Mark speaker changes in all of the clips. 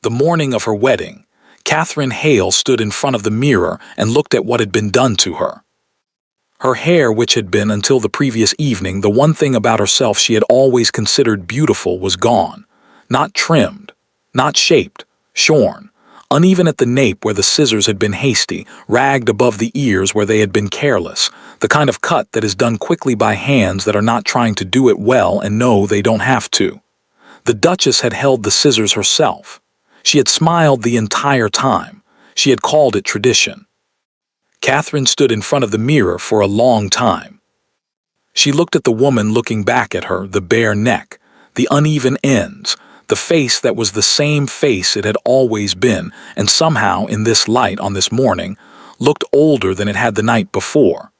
Speaker 1: The morning of her wedding, Catherine Hale stood in front of the mirror and looked at what had been done to her. Her hair, which had been, until the previous evening, the one thing about herself she had always considered beautiful, was gone. Not trimmed, not shaped, shorn, uneven at the nape where the scissors had been hasty, ragged above the ears where they had been careless, the kind of cut that is done quickly by hands that are not trying to do it well and know they don't have to. The Duchess had held the scissors herself. She had smiled the entire time. She had called it tradition. Catherine stood in front of the mirror for a long time. She looked at the woman looking back at her, the bare neck, the uneven ends, the face that was the same face it had always been, and somehow, in this light on this morning, looked older than it had the night before.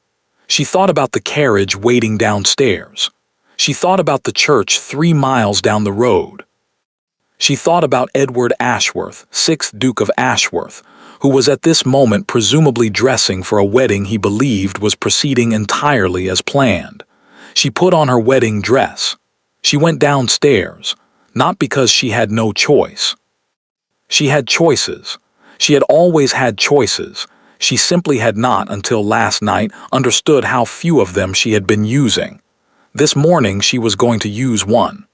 Speaker 1: She thought about the carriage waiting downstairs. She thought about the church 3 miles down the road. She thought about Edward Ashworth, 6th Duke of Ashworth, who was at this moment presumably dressing for a wedding he believed was proceeding entirely as planned. She put on her wedding dress. She went downstairs, not because she had no choice. She had choices. She had always had choices. She simply had not, until last night, understood how few of them she had been using. This morning she was going to use one.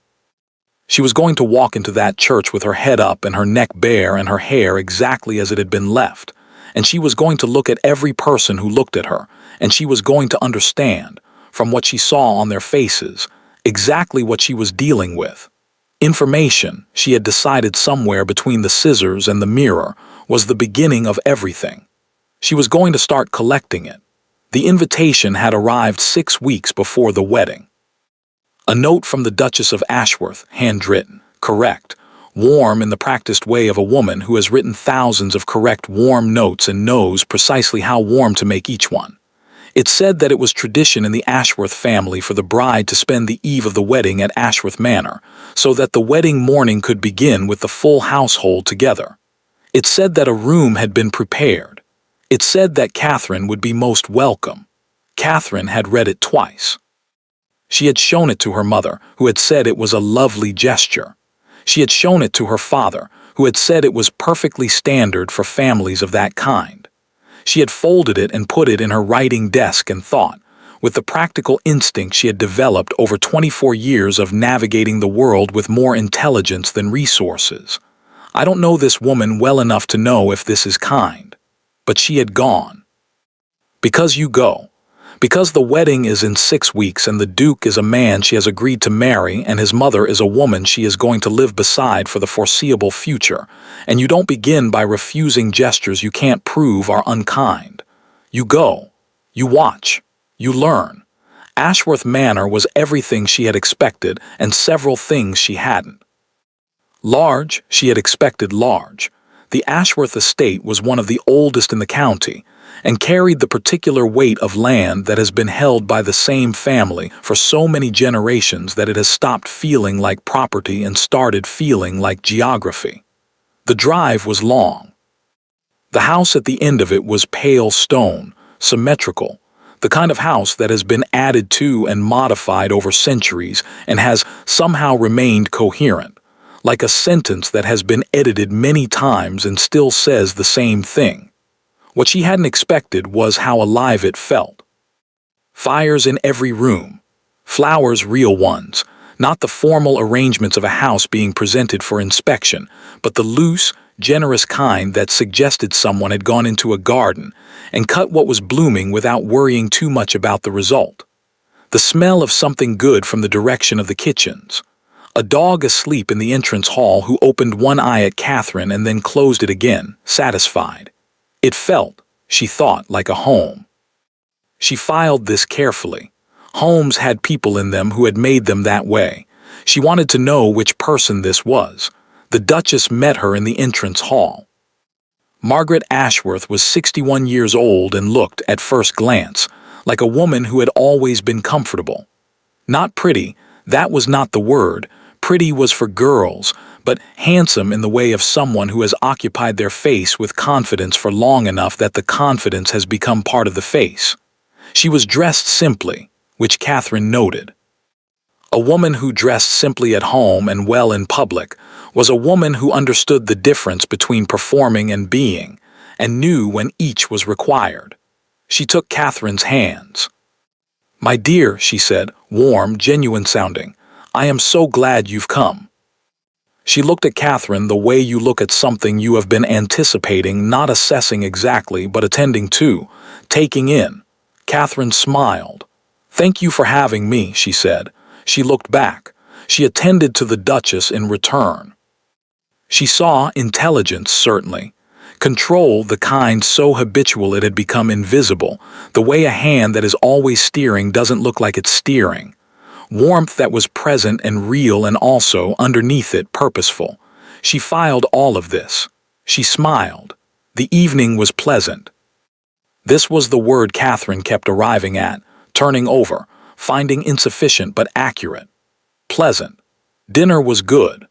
Speaker 1: She was going to walk into that church with her head up and her neck bare and her hair exactly as it had been left, and she was going to look at every person who looked at her, and she was going to understand, from what she saw on their faces, exactly what she was dealing with. Information, she had decided somewhere between the scissors and the mirror, was the beginning of everything. She was going to start collecting it. The invitation had arrived 6 weeks before the wedding. A note from the Duchess of Ashworth, handwritten, correct, warm in the practiced way of a woman who has written thousands of correct warm notes and knows precisely how warm to make each one. It said that it was tradition in the Ashworth family for the bride to spend the eve of the wedding at Ashworth Manor, so that the wedding morning could begin with the full household together. It said that a room had been prepared. It said that Catherine would be most welcome. Catherine had read it twice. She had shown it to her mother, who had said it was a lovely gesture. She had shown it to her father, who had said it was perfectly standard for families of that kind. She had folded it and put it in her writing desk and thought, with the practical instinct she had developed over 24 years of navigating the world with more intelligence than resources. I don't know this woman well enough to know if this is kind. But she had gone. Because you go. Because the wedding is in 6 weeks and the Duke is a man she has agreed to marry and his mother is a woman she is going to live beside for the foreseeable future, and you don't begin by refusing gestures you can't prove are unkind. You go. You watch. You learn. Ashworth Manor was everything she had expected and several things she hadn't. Large, she had expected large. The Ashworth estate was one of the oldest in the county, and carried the particular weight of land that has been held by the same family for so many generations that it has stopped feeling like property and started feeling like geography. The drive was long. The house at the end of it was pale stone, symmetrical, the kind of house that has been added to and modified over centuries and has somehow remained coherent, like a sentence that has been edited many times and still says the same thing. What she hadn't expected was how alive it felt. Fires in every room. Flowers, real ones, not the formal arrangements of a house being presented for inspection, but the loose, generous kind that suggested someone had gone into a garden and cut what was blooming without worrying too much about the result. The smell of something good from the direction of the kitchens. A dog asleep in the entrance hall who opened one eye at Catherine and then closed it again, satisfied. It felt, she thought, like a home. She filed this carefully. Homes had people in them who had made them that way. She wanted to know which person this was. The Duchess met her in the entrance hall. Margaret Ashworth was 61 years old and looked, at first glance, like a woman who had always been comfortable. Not pretty, that was not the word. Pretty was for girls, but handsome in the way of someone who has occupied their face with confidence for long enough that the confidence has become part of the face. She was dressed simply, which Catherine noted. A woman who dressed simply at home and well in public was a woman who understood the difference between performing and being, and knew when each was required. She took Catherine's hands. "My dear," she said, warm, genuine sounding, "I am so glad you've come." She looked at Catherine the way you look at something you have been anticipating, not assessing exactly, but attending to, taking in. Catherine smiled. "Thank you for having me," she said. She looked back. She attended to the Duchess in return. She saw intelligence, certainly. Control, the kind so habitual it had become invisible, the way a hand that is always steering doesn't look like it's steering. Warmth that was present and real, and also, underneath it, purposeful. She filed all of this. She smiled. The evening was pleasant. This was the word Catherine kept arriving at, turning over, finding insufficient but accurate. Pleasant. Dinner was good.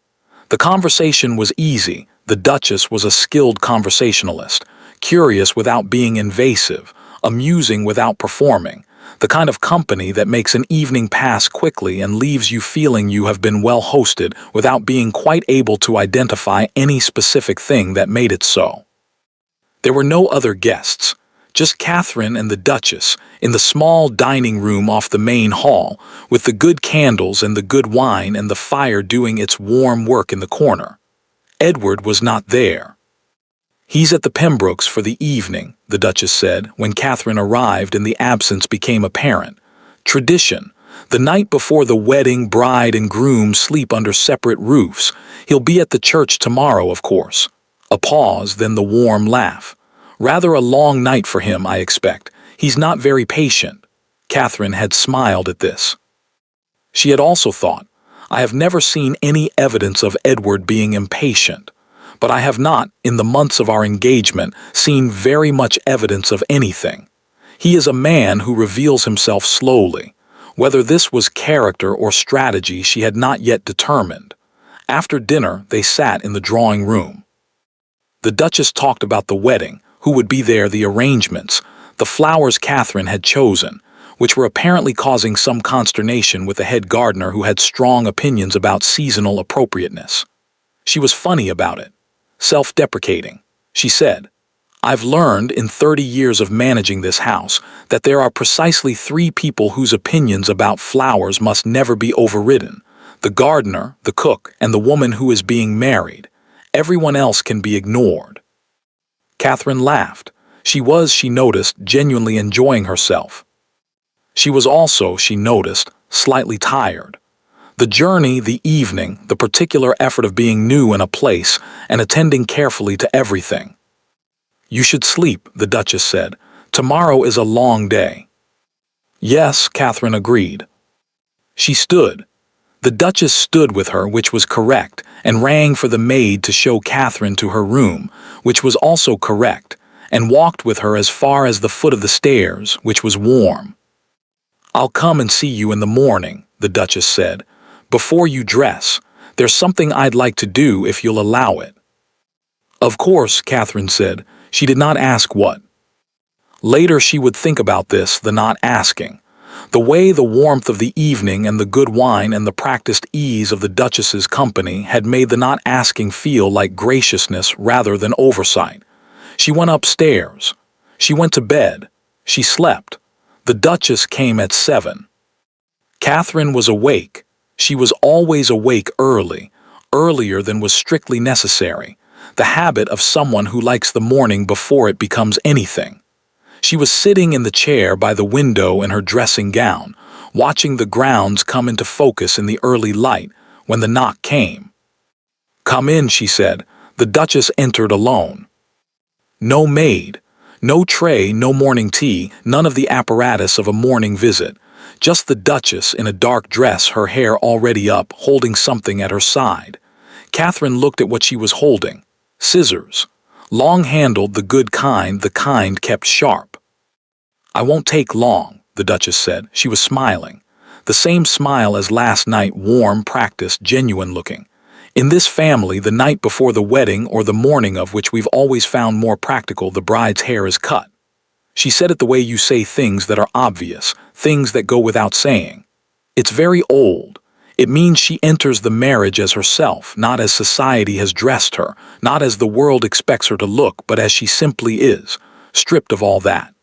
Speaker 1: The conversation was easy. The Duchess was a skilled conversationalist, curious without being invasive, amusing without performing, the kind of company that makes an evening pass quickly and leaves you feeling you have been well hosted without being quite able to identify any specific thing that made it so. There were no other guests, just Catherine and the Duchess in the small dining room off the main hall, with the good candles and the good wine and the fire doing its warm work in the corner. Edward was not there. "He's at the Pembrokes for the evening," the Duchess said when Catherine arrived and the absence became apparent. "Tradition. The night before the wedding, bride and groom sleep under separate roofs. He'll be at the church tomorrow, of course." A pause, then the warm laugh. "Rather a long night for him, I expect. He's not very patient." Catherine had smiled at this. She had also thought, "I have never seen any evidence of Edward being impatient. But I have not, in the months of our engagement, seen very much evidence of anything. He is a man who reveals himself slowly. Whether this was character or strategy she had not yet determined." After dinner, they sat in the drawing room. The Duchess talked about the wedding, who would be there, the arrangements, the flowers Catherine had chosen, which were apparently causing some consternation with the head gardener who had strong opinions about seasonal appropriateness. She was funny about it. Self-deprecating. She said, "I've learned in 30 years of managing this house that there are precisely 3 people whose opinions about flowers must never be overridden: the gardener, the cook, and the woman who is being married. Everyone else can be ignored." Catherine laughed. She was, she noticed, genuinely enjoying herself. She was also, she noticed, slightly tired. The journey, the evening, the particular effort of being new in a place and attending carefully to everything. "You should sleep," the Duchess said. "Tomorrow is a long day." "Yes," Catherine agreed. She stood. The Duchess stood with her, which was correct, and rang for the maid to show Catherine to her room, which was also correct, and walked with her as far as the foot of the stairs, which was warm. "I'll come and see you in the morning," the Duchess said. "Before you dress, there's something I'd like to do if you'll allow it." "Of course," Catherine said. She did not ask what. Later she would think about this, the not asking. The way the warmth of the evening and the good wine and the practiced ease of the Duchess's company had made the not asking feel like graciousness rather than oversight. She went upstairs. She went to bed. She slept. The Duchess came at 7. Catherine was awake. She was always awake early, earlier than was strictly necessary, the habit of someone who likes the morning before it becomes anything. She was sitting in the chair by the window in her dressing gown, watching the grounds come into focus in the early light, when the knock came. "Come in," she said. The Duchess entered alone. No maid, no tray, no morning tea, none of the apparatus of a morning visit. Just the Duchess in a dark dress, her hair already up, holding something at her side. Catherine looked at what she was holding. Scissors. Long-handled, the good kind, the kind kept sharp. "I won't take long," the Duchess said. She was smiling. The same smile as last night, warm, practiced, genuine-looking. In this family, the night before the wedding or the morning of which we've always found more practical, the bride's hair is cut. She said it the way you say things that are obvious, things that go without saying. It's very old. It means she enters the marriage as herself, not as society has dressed her, not as the world expects her to look, but as she simply is, stripped of all that.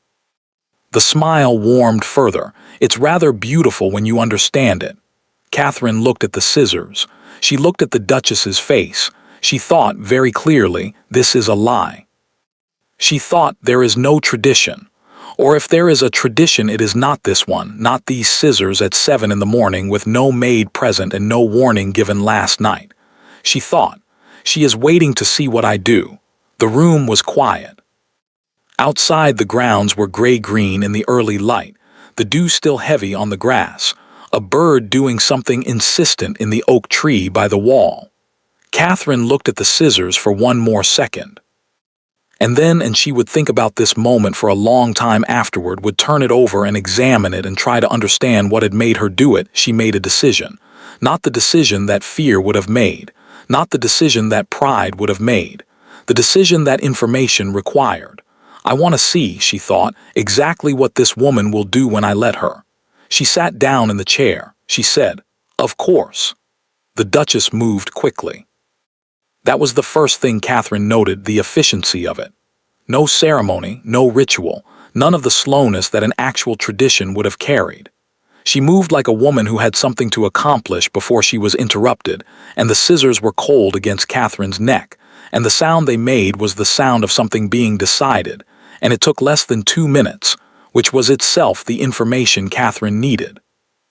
Speaker 1: The smile warmed further. It's rather beautiful when you understand it. Catherine looked at the scissors. She looked at the Duchess's face. She thought very clearly, this is a lie. She thought there is no tradition. Or if there is a tradition, it is not this one, not these scissors at 7 in the morning with no maid present and no warning given last night. She thought, she is waiting to see what I do. The room was quiet. Outside the grounds were gray-green in the early light, the dew still heavy on the grass, a bird doing something insistent in the oak tree by the wall. Catherine looked at the scissors for one more second. And she would think about this moment for a long time afterward, would turn it over and examine it and try to understand what had made her do it. She made a decision. Not the decision that fear would have made. Not the decision that pride would have made. The decision that information required. I want to see, she thought, exactly what this woman will do when I let her. She sat down in the chair. She said, "Of course." The Duchess moved quickly. That was the first thing Catherine noted, the efficiency of it. No ceremony, no ritual, none of the slowness that an actual tradition would have carried. She moved like a woman who had something to accomplish before she was interrupted, and the scissors were cold against Catherine's neck, and the sound they made was the sound of something being decided, and it took less than 2 minutes, which was itself the information Catherine needed.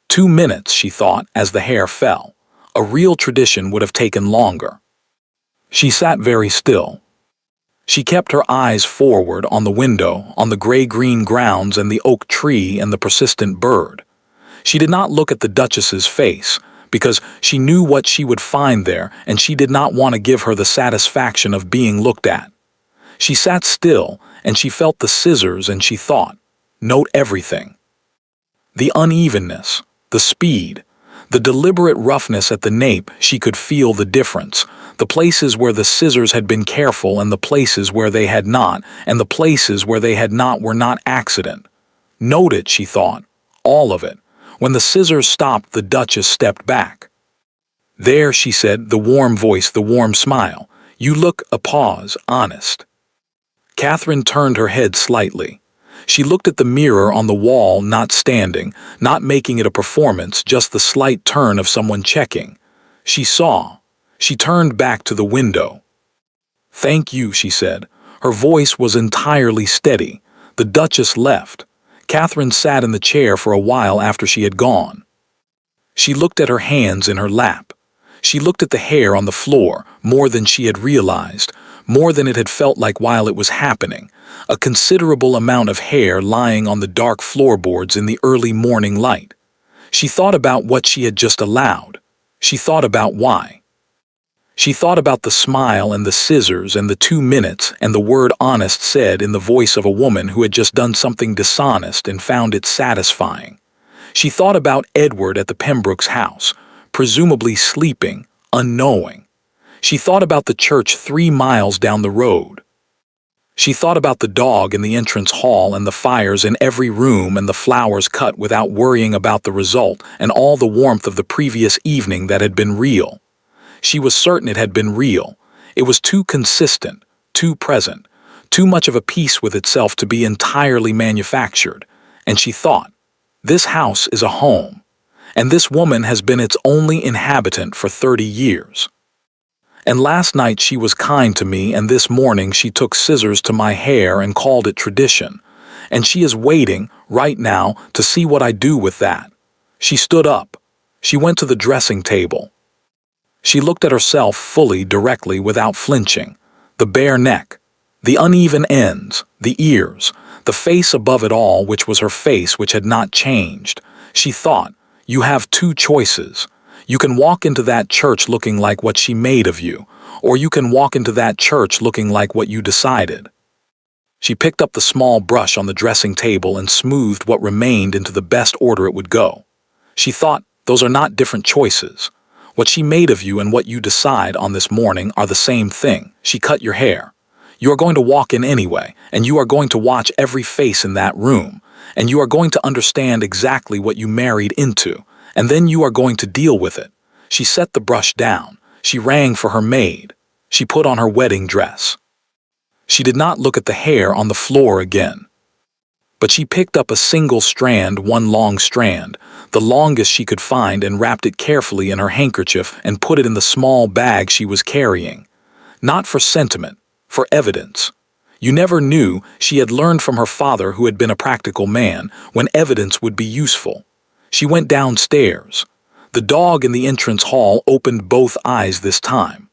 Speaker 1: 2 minutes, she thought, as the hair fell. A real tradition would have taken longer. She sat very still. She kept her eyes forward on the window, on the gray-green grounds and the oak tree and the persistent bird. She did not look at the Duchess's face, because she knew what she would find there, and she did not want to give her the satisfaction of being looked at. She sat still, and she felt the scissors, and she thought, note everything. The unevenness, the speed, the deliberate roughness at the nape. She could feel the difference. The places where the scissors had been careful and the places where they had not, and the places where they had not were not accident. Note it, she thought, all of it. When the scissors stopped, the Duchess stepped back. There, she said, the warm voice, the warm smile. You look, a pause, honest. Catherine turned her head slightly. She looked at the mirror on the wall, not standing, not making it a performance, just the slight turn of someone checking. She saw. She turned back to the window. Thank you, she said. Her voice was entirely steady. The Duchess left. Catherine sat in the chair for a while after she had gone. She looked at her hands in her lap. She looked at the hair on the floor, more than she had realized, more than it had felt like while it was happening. A considerable amount of hair lying on the dark floorboards in the early morning light. She thought about what she had just allowed. She thought about why. She thought about the smile and the scissors and the 2 minutes and the word honest said in the voice of a woman who had just done something dishonest and found it satisfying. She thought about Edward at the Pembrokes' house, presumably sleeping, unknowing. She thought about the church 3 miles down the road. She thought about the dog in the entrance hall and the fires in every room and the flowers cut without worrying about the result and all the warmth of the previous evening that had been real. She was certain it had been real. It was too consistent, too present, too much of a piece with itself to be entirely manufactured. And she thought, this house is a home, and this woman has been its only inhabitant for 30 years. And last night she was kind to me, and this morning she took scissors to my hair and called it tradition. And she is waiting, right now, to see what I do with that. She stood up. She went to the dressing table. She looked at herself fully, directly, without flinching. The bare neck, the uneven ends, the ears, the face above it all, which was her face, which had not changed. She thought, you have 2 choices. You can walk into that church looking like what she made of you, or you can walk into that church looking like what you decided. She picked up the small brush on the dressing table and smoothed what remained into the best order it would go. She thought, those are not different choices. What she made of you and what you decide on this morning are the same thing. She cut your hair. You are going to walk in anyway, and you are going to watch every face in that room, and you are going to understand exactly what you married into, And then you are going to deal with it. She set the brush down. She rang for her maid. She put on her wedding dress. She did not look at the hair on the floor again. But she picked up a single strand, one long strand, the longest she could find, and wrapped it carefully in her handkerchief and put it in the small bag she was carrying. Not for sentiment, for evidence. You never knew, she had learned from her father, who had been a practical man, when evidence would be useful. She went downstairs. The dog in the entrance hall opened both eyes this time.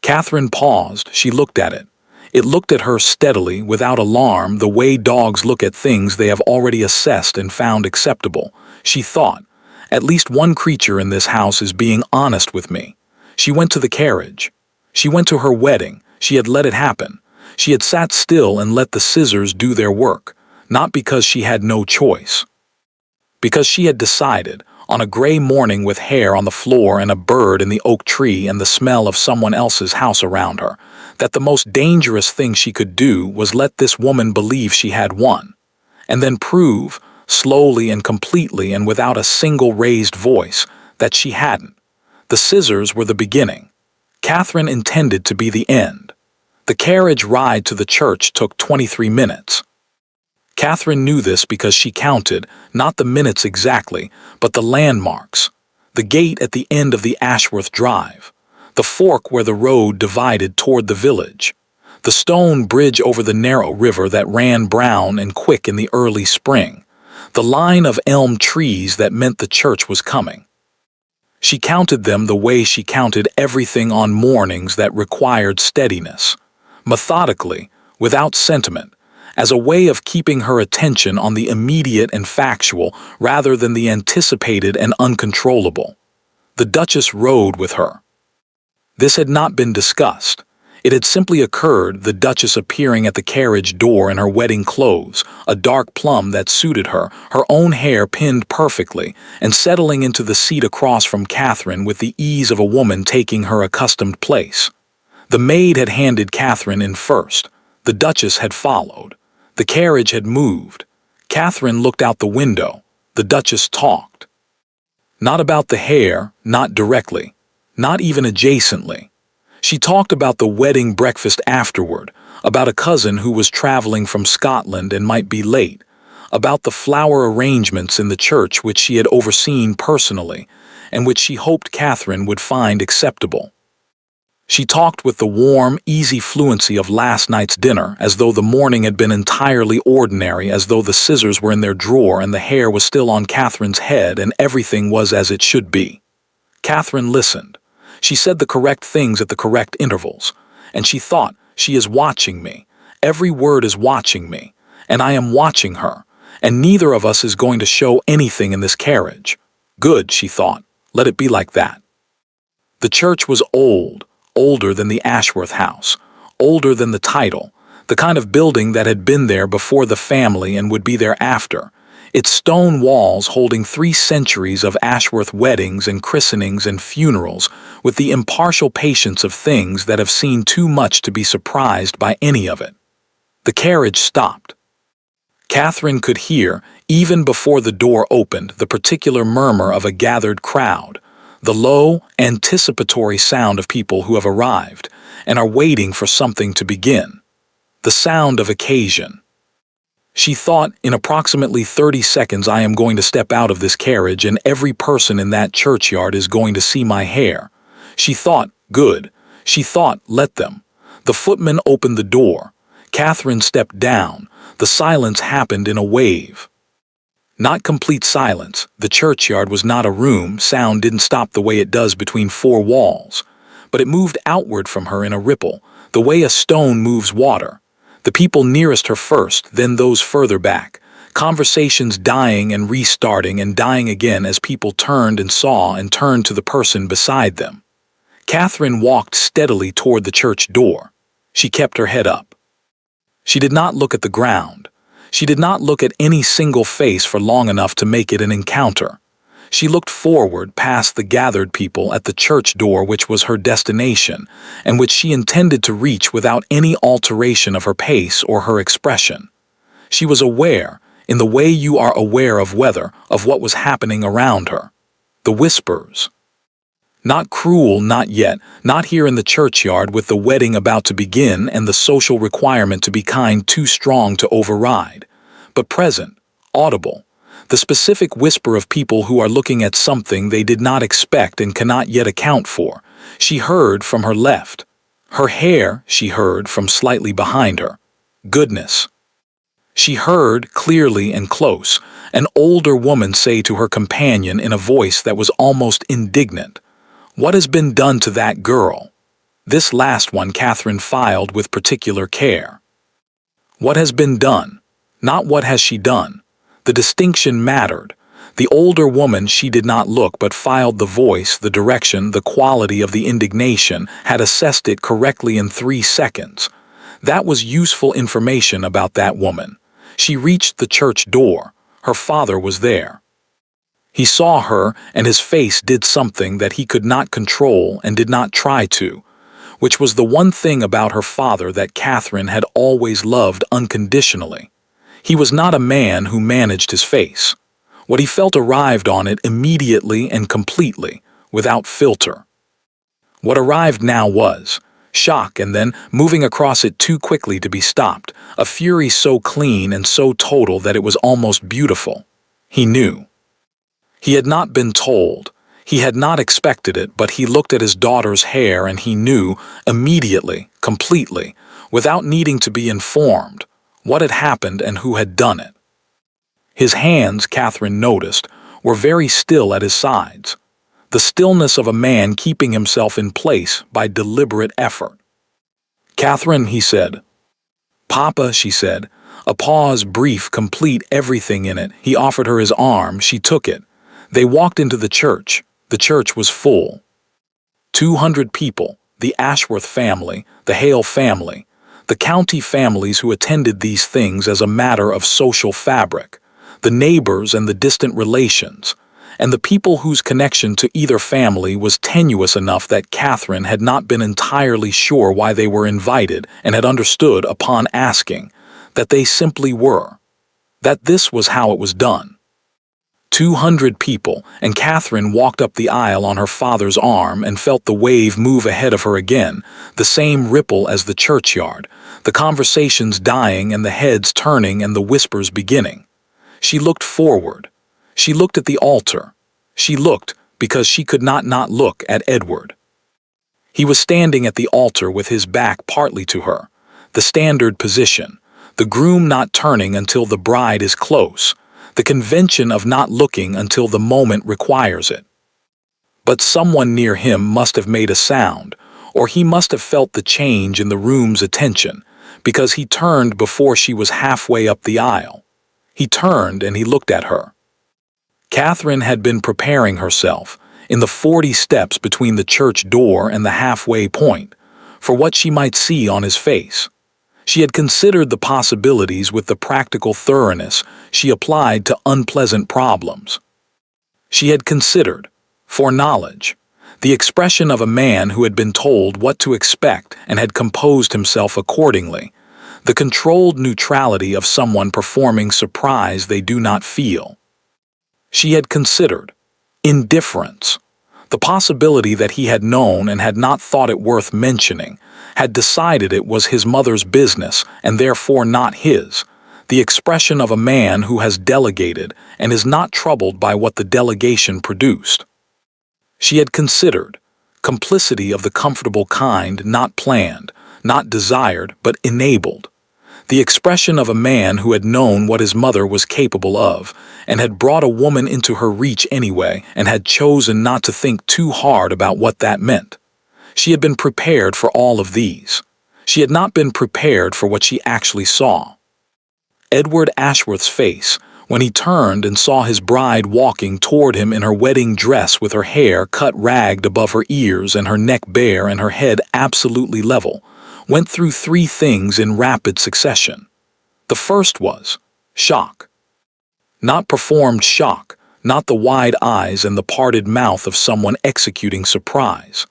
Speaker 1: Catherine paused. She looked at it. It looked at her steadily, without alarm, the way dogs look at things they have already assessed and found acceptable. She thought, at least one creature in this house is being honest with me. She went to the carriage. She went to her wedding. She had let it happen. She had sat still and let the scissors do their work, not because she had no choice. Because she had decided, on a gray morning with hair on the floor and a bird in the oak tree and the smell of someone else's house around her, that the most dangerous thing she could do was let this woman believe she had won, and then prove, slowly and completely and without a single raised voice, that she hadn't. The scissors were the beginning. Catherine intended to be the end. The carriage ride to the church took 23 minutes. Catherine knew this because she counted, not the minutes exactly, but the landmarks. The gate at the end of the Ashworth Drive. The fork where the road divided toward the village. The stone bridge over the narrow river that ran brown and quick in the early spring. The line of elm trees that meant the church was coming. She counted them the way she counted everything on mornings that required steadiness. Methodically, without sentiment, as a way of keeping her attention on the immediate and factual rather than the anticipated and uncontrollable. The Duchess rode with her. This had not been discussed. It had simply occurred, the Duchess appearing at the carriage door in her wedding clothes, a dark plum that suited her, her own hair pinned perfectly, and settling into the seat across from Catherine with the ease of a woman taking her accustomed place. The maid had handed Catherine in first. The Duchess had followed. The carriage had moved. Catherine looked out the window. The Duchess talked. Not about the hair, not directly, not even adjacently. She talked about the wedding breakfast afterward, about a cousin who was traveling from Scotland and might be late, about the flower arrangements in the church which she had overseen personally, and which she hoped Catherine would find acceptable. She talked with the warm, easy fluency of last night's dinner, as though the morning had been entirely ordinary, as though the scissors were in their drawer and the hair was still on Catherine's head and everything was as it should be. Catherine listened. She said the correct things at the correct intervals, and she thought, she is watching me. Every word is watching me, and I am watching her, and neither of us is going to show anything in this carriage. Good, she thought. Let it be like that. The church was old. Older than the Ashworth house, older than the title, the kind of building that had been there before the family and would be there after, its stone walls holding 3 centuries of Ashworth weddings and christenings and funerals with the impartial patience of things that have seen too much to be surprised by any of it. The carriage stopped. Catherine could hear, even before the door opened, the particular murmur of a gathered crowd, the low, anticipatory sound of people who have arrived and are waiting for something to begin. The sound of occasion. She thought, in approximately 30 seconds I am going to step out of this carriage and every person in that churchyard is going to see my hair. She thought, good. She thought, let them. The footman opened the door. Catherine stepped down. The silence happened in a wave. Not complete silence. The churchyard was not a room. Sound didn't stop the way it does between 4 walls. But it moved outward from her in a ripple, the way a stone moves water. The people nearest her first, then those further back. Conversations dying and restarting and dying again as people turned and saw and turned to the person beside them. Catherine walked steadily toward the church door. She kept her head up. She did not look at the ground. She did not look at any single face for long enough to make it an encounter. She looked forward past the gathered people at the church door which was her destination, and which she intended to reach without any alteration of her pace or her expression. She was aware, in the way you are aware of weather, of what was happening around her. The whispers. Not cruel, not yet, not here in the churchyard with the wedding about to begin and the social requirement to be kind too strong to override, but present, audible, the specific whisper of people who are looking at something they did not expect and cannot yet account for. She heard from her left. Her hair, she heard from slightly behind her. Goodness. She heard, clearly and close, an older woman say to her companion in a voice that was almost indignant, "What has been done to that girl?" This last one Catherine filed with particular care. What has been done, not what has she done. The distinction mattered. The older woman, she did not look but filed the voice, the direction, the quality of the indignation, had assessed it correctly in 3 seconds. That was useful information about that woman. She reached the church door. Her father was there. He saw her, and his face did something that he could not control and did not try to, which was the one thing about her father that Catherine had always loved unconditionally. He was not a man who managed his face. What he felt arrived on it immediately and completely, without filter. What arrived now was shock, and then, moving across it too quickly to be stopped, a fury so clean and so total that it was almost beautiful. He knew. He had not been told. He had not expected it, but he looked at his daughter's hair and he knew, immediately, completely, without needing to be informed, what had happened and who had done it. His hands, Catherine noticed, were very still at his sides. The stillness of a man keeping himself in place by deliberate effort. "Catherine," he said. "Papa," she said. A pause, brief, complete, everything in it. He offered her his arm. She took it. They walked into the church. The church was full. 200 people, the Ashworth family, the Hale family, the county families who attended these things as a matter of social fabric, the neighbors and the distant relations, and the people whose connection to either family was tenuous enough that Catherine had not been entirely sure why they were invited and had understood upon asking that they simply were, that this was how it was done. 200 people, and Catherine walked up the aisle on her father's arm and felt the wave move ahead of her again, the same ripple as the churchyard, the conversations dying and the heads turning and the whispers beginning. She looked forward. She looked at the altar. She looked, because she could not look at Edward. He was standing at the altar with his back partly to her, the standard position, the groom not turning until the bride is close, the convention of not looking until the moment requires it. But someone near him must have made a sound, or he must have felt the change in the room's attention, because he turned before she was halfway up the aisle. He turned and he looked at her. Catherine had been preparing herself, in the 40 steps between the church door and the halfway point, for what she might see on his face. She had considered the possibilities with the practical thoroughness she applied to unpleasant problems. She had considered, foreknowledge, the expression of a man who had been told what to expect and had composed himself accordingly, the controlled neutrality of someone performing surprise they do not feel. She had considered indifference, the possibility that he had known and had not thought it worth mentioning, had decided it was his mother's business and therefore not his, the expression of a man who has delegated and is not troubled by what the delegation produced. She had considered complicity of the comfortable kind, not planned, not desired, but enabled, the expression of a man who had known what his mother was capable of and had brought a woman into her reach anyway and had chosen not to think too hard about what that meant. She had been prepared for all of these. She had not been prepared for what she actually saw. Edward Ashworth's face, when he turned and saw his bride walking toward him in her wedding dress with her hair cut ragged above her ears and her neck bare and her head absolutely level, went through 3 things in rapid succession. The first was shock. Not performed shock, not the wide eyes and the parted mouth of someone executing surprise.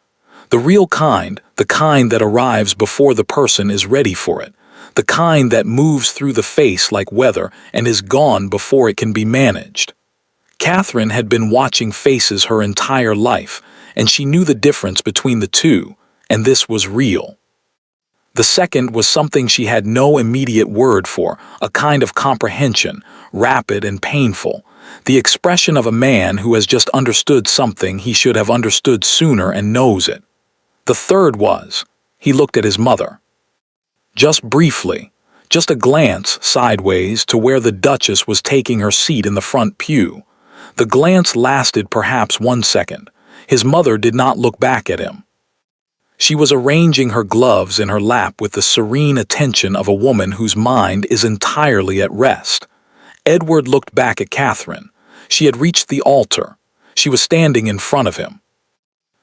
Speaker 1: The real kind, the kind that arrives before the person is ready for it, the kind that moves through the face like weather and is gone before it can be managed. Catherine had been watching faces her entire life, and she knew the difference between the two, and this was real. The second was something she had no immediate word for, a kind of comprehension, rapid and painful, the expression of a man who has just understood something he should have understood sooner and knows it. The third was, he looked at his mother. Just briefly, just a glance sideways to where the Duchess was taking her seat in the front pew. The glance lasted perhaps 1 second. His mother did not look back at him. She was arranging her gloves in her lap with the serene attention of a woman whose mind is entirely at rest. Edward looked back at Catherine. She had reached the altar. She was standing in front of him.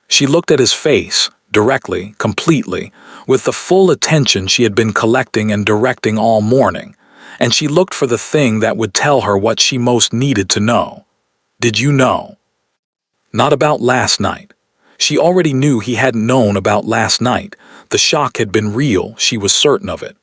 Speaker 1: She looked at his face, directly, completely, with the full attention she had been collecting and directing all morning, and she looked for the thing that would tell her what she most needed to know. Did you know? Not about last night. She already knew he hadn't known about last night. The shock had been real, she was certain of it.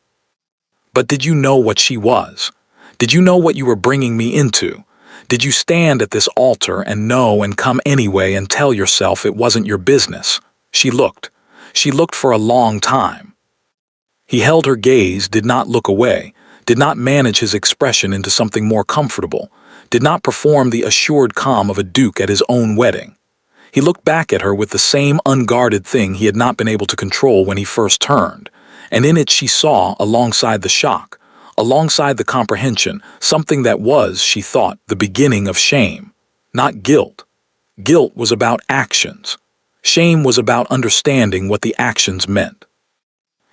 Speaker 1: But did you know what she was? Did you know what you were bringing me into? Did you stand at this altar and know and come anyway and tell yourself it wasn't your business? She looked. She looked for a long time. He held her gaze, did not look away, did not manage his expression into something more comfortable, did not perform the assured calm of a duke at his own wedding. He looked back at her with the same unguarded thing he had not been able to control when he first turned, and in it she saw, alongside the shock, alongside the comprehension, something that was, she thought, the beginning of shame, not guilt. Guilt was about actions. Shame was about understanding what the actions meant.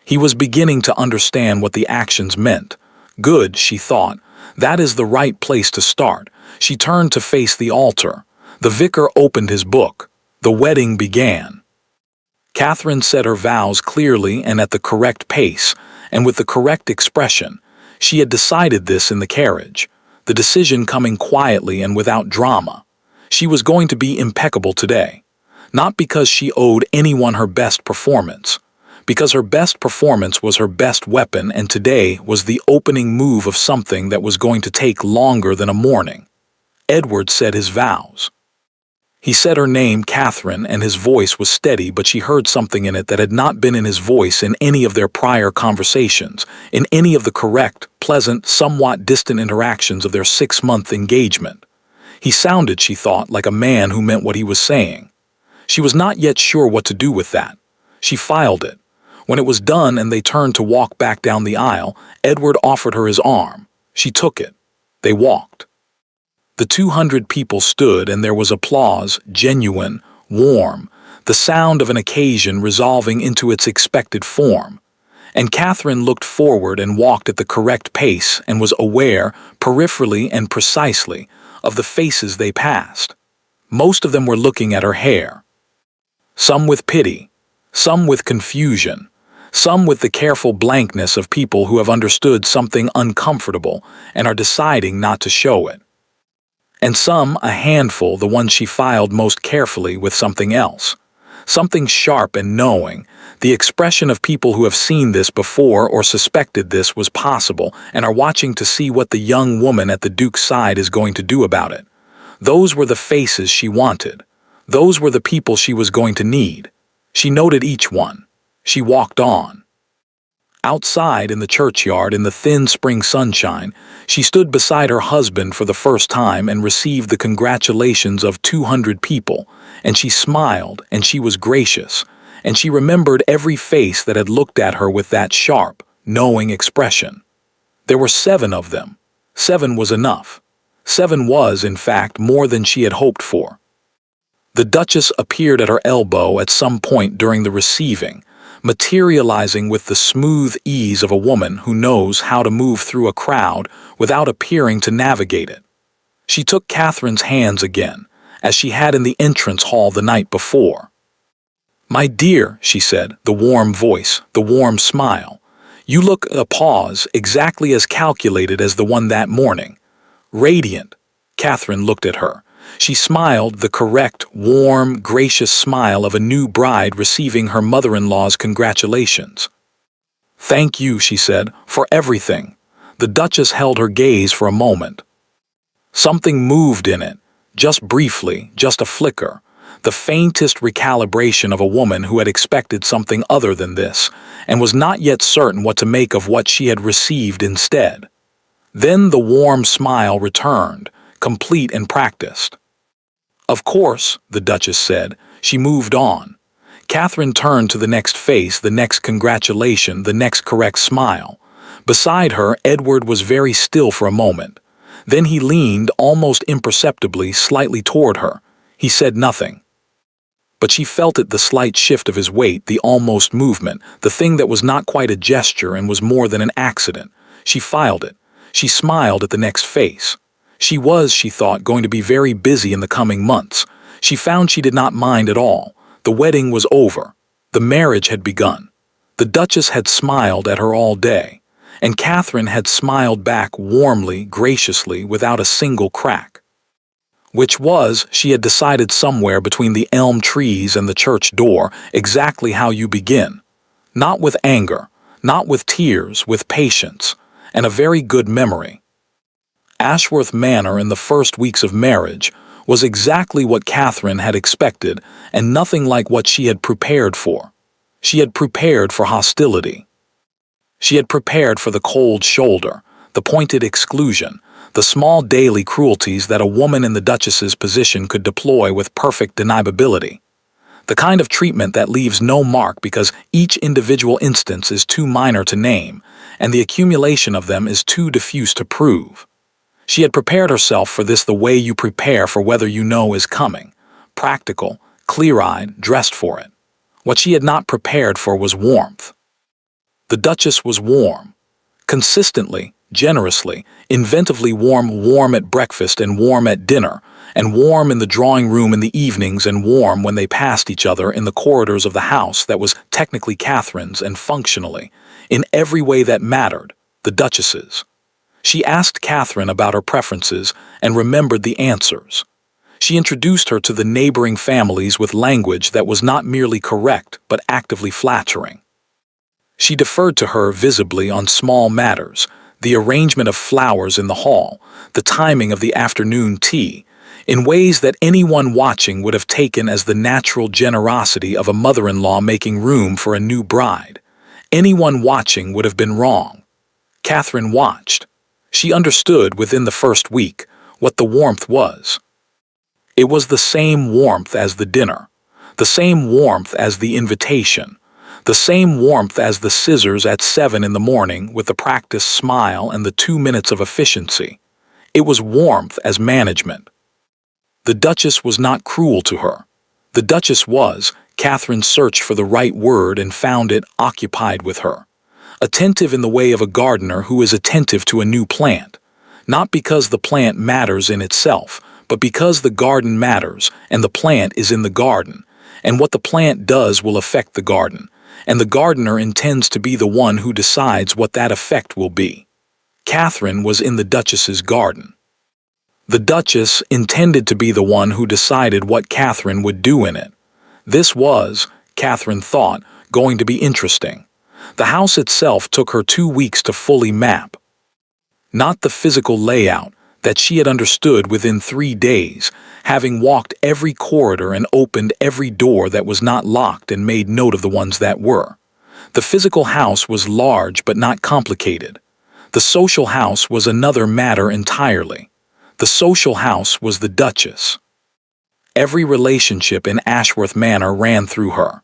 Speaker 1: He was beginning to understand what the actions meant. Good, she thought. That is the right place to start. She turned to face the altar. The vicar opened his book. The wedding began. Catherine said her vows clearly and at the correct pace, and with the correct expression. She had decided this in the carriage, the decision coming quietly and without drama. She was going to be impeccable today, not because she owed anyone her best performance, because her best performance was her best weapon, and today was the opening move of something that was going to take longer than a morning. Edward said his vows. He said her name, Catherine, and his voice was steady, but she heard something in it that had not been in his voice in any of their prior conversations, in any of the correct, pleasant, somewhat distant interactions of their 6-month engagement. He sounded, she thought, like a man who meant what he was saying. She was not yet sure what to do with that. She filed it. When it was done and they turned to walk back down the aisle, Edward offered her his arm. She took it. They walked. The 200 people stood, and there was applause, genuine, warm, the sound of an occasion resolving into its expected form. And Catherine looked forward and walked at the correct pace and was aware, peripherally and precisely, of the faces they passed. Most of them were looking at her hair. Some with pity, some with confusion, some with the careful blankness of people who have understood something uncomfortable and are deciding not to show it. And some, a handful, the ones she filed most carefully, with something else. Something sharp and knowing, the expression of people who have seen this before or suspected this was possible and are watching to see what the young woman at the Duke's side is going to do about it. Those were the faces she wanted. Those were the people she was going to need. She noted each one. She walked on. Outside in the churchyard in the thin spring sunshine, she stood beside her husband for the first time and received the congratulations of 200 people, and she smiled, and she was gracious, and she remembered every face that had looked at her with that sharp, knowing expression. There were 7 of them. 7 was enough. 7 was, in fact, more than she had hoped for. The Duchess appeared at her elbow at some point during the receiving, materializing with the smooth ease of a woman who knows how to move through a crowd without appearing to navigate it. She took Catherine's hands again, as she had in the entrance hall the night before. "My dear," she said, the warm voice, the warm smile. "You look," a pause, "exactly as calculated as the one that morning. Radiant." Catherine looked at her. She smiled, the correct, warm, gracious smile of a new bride receiving her mother-in-law's congratulations. "Thank you," she said, "for everything." The Duchess held her gaze for a moment. Something moved in it, Just briefly, just a flicker, the faintest recalibration of a woman who had expected something other than this, and was not yet certain what to make of what she had received instead. Then the warm smile returned, complete and practiced. "Of course," the Duchess said. She moved on. Catherine turned to the next face, the next congratulation, the next correct smile. Beside her, Edward was very still for a moment. Then he leaned, almost imperceptibly, slightly toward her. He said nothing. But she felt it, the slight shift of his weight, the almost movement, the thing that was not quite a gesture and was more than an accident. She filed it. She smiled at the next face. She was, she thought, going to be very busy in the coming months. She found she did not mind at all. The wedding was over. The marriage had begun. The Duchess had smiled at her all day, and Catherine had smiled back warmly, graciously, without a single crack. Which was, she had decided somewhere between the elm trees and the church door, exactly how you begin. Not with anger, not with tears, with patience, and a very good memory. Ashworth Manor in the first weeks of marriage was exactly what Catherine had expected, and nothing like what she had prepared for. She had prepared for hostility. She had prepared for the cold shoulder, the pointed exclusion, the small daily cruelties that a woman in the Duchess's position could deploy with perfect deniability. The kind of treatment that leaves no mark because each individual instance is too minor to name, and the accumulation of them is too diffuse to prove. She had prepared herself for this the way you prepare for whether you know is coming, practical, clear-eyed, dressed for it. What she had not prepared for was warmth. The Duchess was warm. Consistently, generously, inventively warm, warm at breakfast and warm at dinner, and warm in the drawing room in the evenings and warm when they passed each other in the corridors of the house that was technically Catherine's and functionally, in every way that mattered, the Duchess's. She asked Catherine about her preferences and remembered the answers. She introduced her to the neighboring families with language that was not merely correct but actively flattering. She deferred to her visibly on small matters, the arrangement of flowers in the hall, the timing of the afternoon tea, in ways that anyone watching would have taken as the natural generosity of a mother-in-law making room for a new bride. Anyone watching would have been wrong. Catherine watched. She understood within the first week what the warmth was. It was the same warmth as the dinner, the same warmth as the invitation, the same warmth as the scissors at 7 in the morning with the practiced smile and the 2 minutes of efficiency. It was warmth as management. The Duchess was not cruel to her. The Duchess was, Catherine searched for the right word and found it, occupied with her. Attentive in the way of a gardener who is attentive to a new plant, not because the plant matters in itself, but because the garden matters and the plant is in the garden, and what the plant does will affect the garden, and the gardener intends to be the one who decides what that effect will be. Catherine was in the Duchess's garden. The Duchess intended to be the one who decided what Catherine would do in it. This was, Catherine thought, going to be interesting. The house itself took her 2 weeks to fully map. Not the physical layout, that she had understood within 3 days, having walked every corridor and opened every door that was not locked and made note of the ones that were. The physical house was large but not complicated. The social house was another matter entirely. The social house was the Duchess. Every relationship in Ashworth Manor ran through her.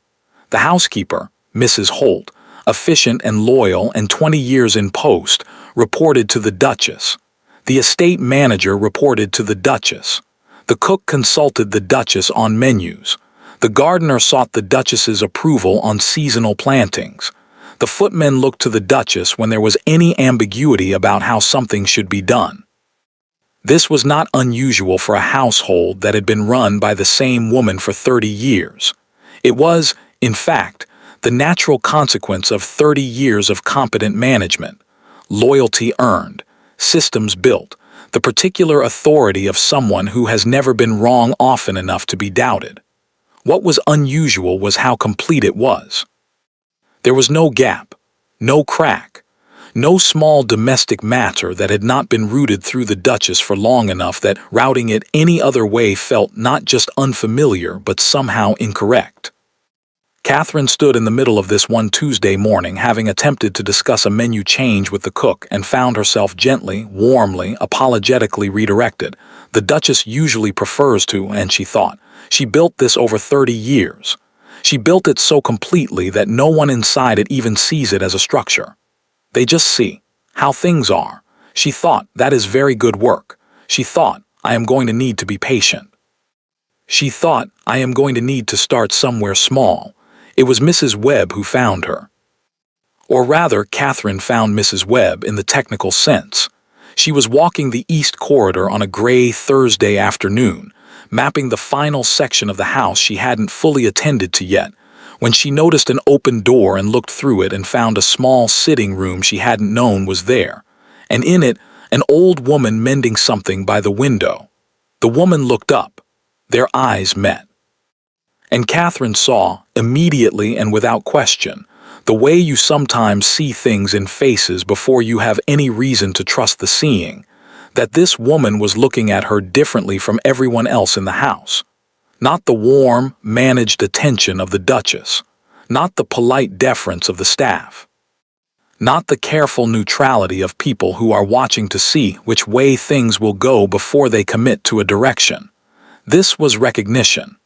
Speaker 1: The housekeeper, Mrs. Holt, efficient and loyal and 20 years in post, reported to the Duchess. The estate manager reported to the Duchess. The cook consulted the Duchess on menus. The gardener sought the Duchess's approval on seasonal plantings. The footmen looked to the Duchess when there was any ambiguity about how something should be done. This was not unusual for a household that had been run by the same woman for 30 years. It was, in fact, the natural consequence of 30 years of competent management, loyalty earned, systems built, the particular authority of someone who has never been wrong often enough to be doubted. What was unusual was how complete it was. There was no gap, no crack, No small domestic matter that had not been rooted through the Duchess for long enough that routing it any other way felt not just unfamiliar but somehow incorrect. Catherine stood in the middle of this one Tuesday morning, having attempted to discuss a menu change with the cook, and found herself gently, warmly, apologetically redirected. The Duchess usually prefers to, and she thought. She built this over 30 years. She built it so completely that no one inside it even sees it as a structure. They just see how things are. She thought, that is very good work. She thought, I am going to need to be patient. She thought, I am going to need to start somewhere small. It was Mrs. Webb who found her. Or rather, Catherine found Mrs. Webb in the technical sense. She was walking the East Corridor on a gray Thursday afternoon, mapping the final section of the house she hadn't fully attended to yet, when she noticed an open door and looked through it and found a small sitting room she hadn't known was there, and in it, an old woman mending something by the window. The woman looked up. Their eyes met. And Catherine saw, immediately and without question, the way you sometimes see things in faces before you have any reason to trust the seeing, that this woman was looking at her differently from everyone else in the house. Not the warm, managed attention of the Duchess, not the polite deference of the staff, not the careful neutrality of people who are watching to see which way things will go before they commit to a direction. This was recognition.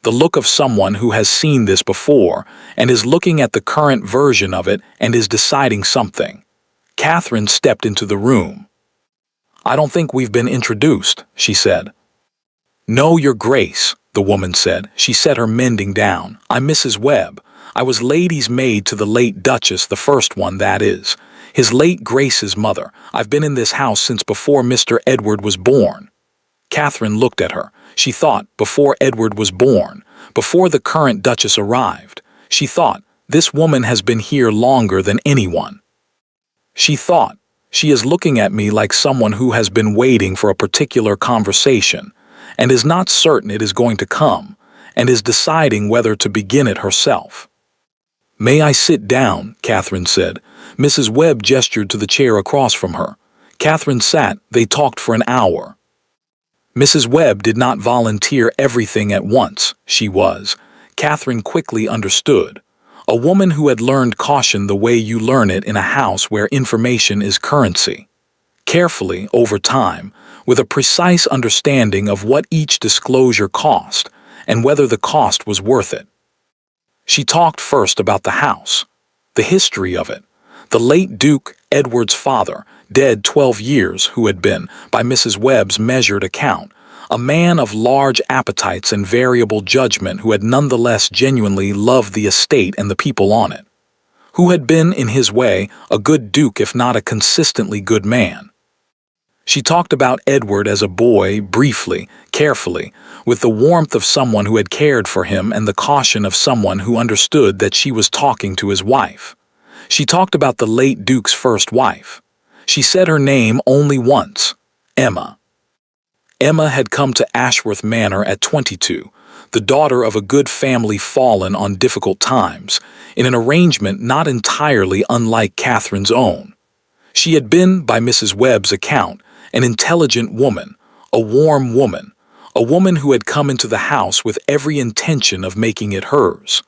Speaker 1: The look of someone who has seen this before and is looking at the current version of it and is deciding something. Catherine stepped into the room. I don't think we've been introduced, she said. No, Your Grace, the woman said. She set her mending down. I'm Mrs. Webb. I was lady's maid to the late Duchess, the first one, that is. His late Grace's mother. I've been in this house since before Mr. Edward was born. Catherine looked at her. She thought, before Edward was born, before the current Duchess arrived. She thought, this woman has been here longer than anyone. She thought, she is looking at me like someone who has been waiting for a particular conversation, and is not certain it is going to come, and is deciding whether to begin it herself. May I sit down? Catherine said. Mrs. Webb gestured to the chair across from her. Catherine sat. They talked for an hour. Mrs. Webb did not volunteer everything at once. She was, Catherine quickly understood, a woman who had learned caution the way you learn it in a house where information is currency. Carefully, over time, with a precise understanding of what each disclosure cost and whether the cost was worth it. She talked first about the house, the history of it, the late Duke, Edward's father, dead 12 years, who had been, by Mrs. Webb's measured account, a man of large appetites and variable judgment who had nonetheless genuinely loved the estate and the people on it, who had been, in his way, a good duke if not a consistently good man. She talked about Edward as a boy, briefly, carefully, with the warmth of someone who had cared for him and the caution of someone who understood that she was talking to his wife. She talked about the late Duke's first wife. She said her name only once, Emma. Emma had come to Ashworth Manor at 22, the daughter of a good family fallen on difficult times, in an arrangement not entirely unlike Catherine's own. She had been, by Mrs. Webb's account, an intelligent woman, a warm woman, a woman who had come into the house with every intention of making it hers.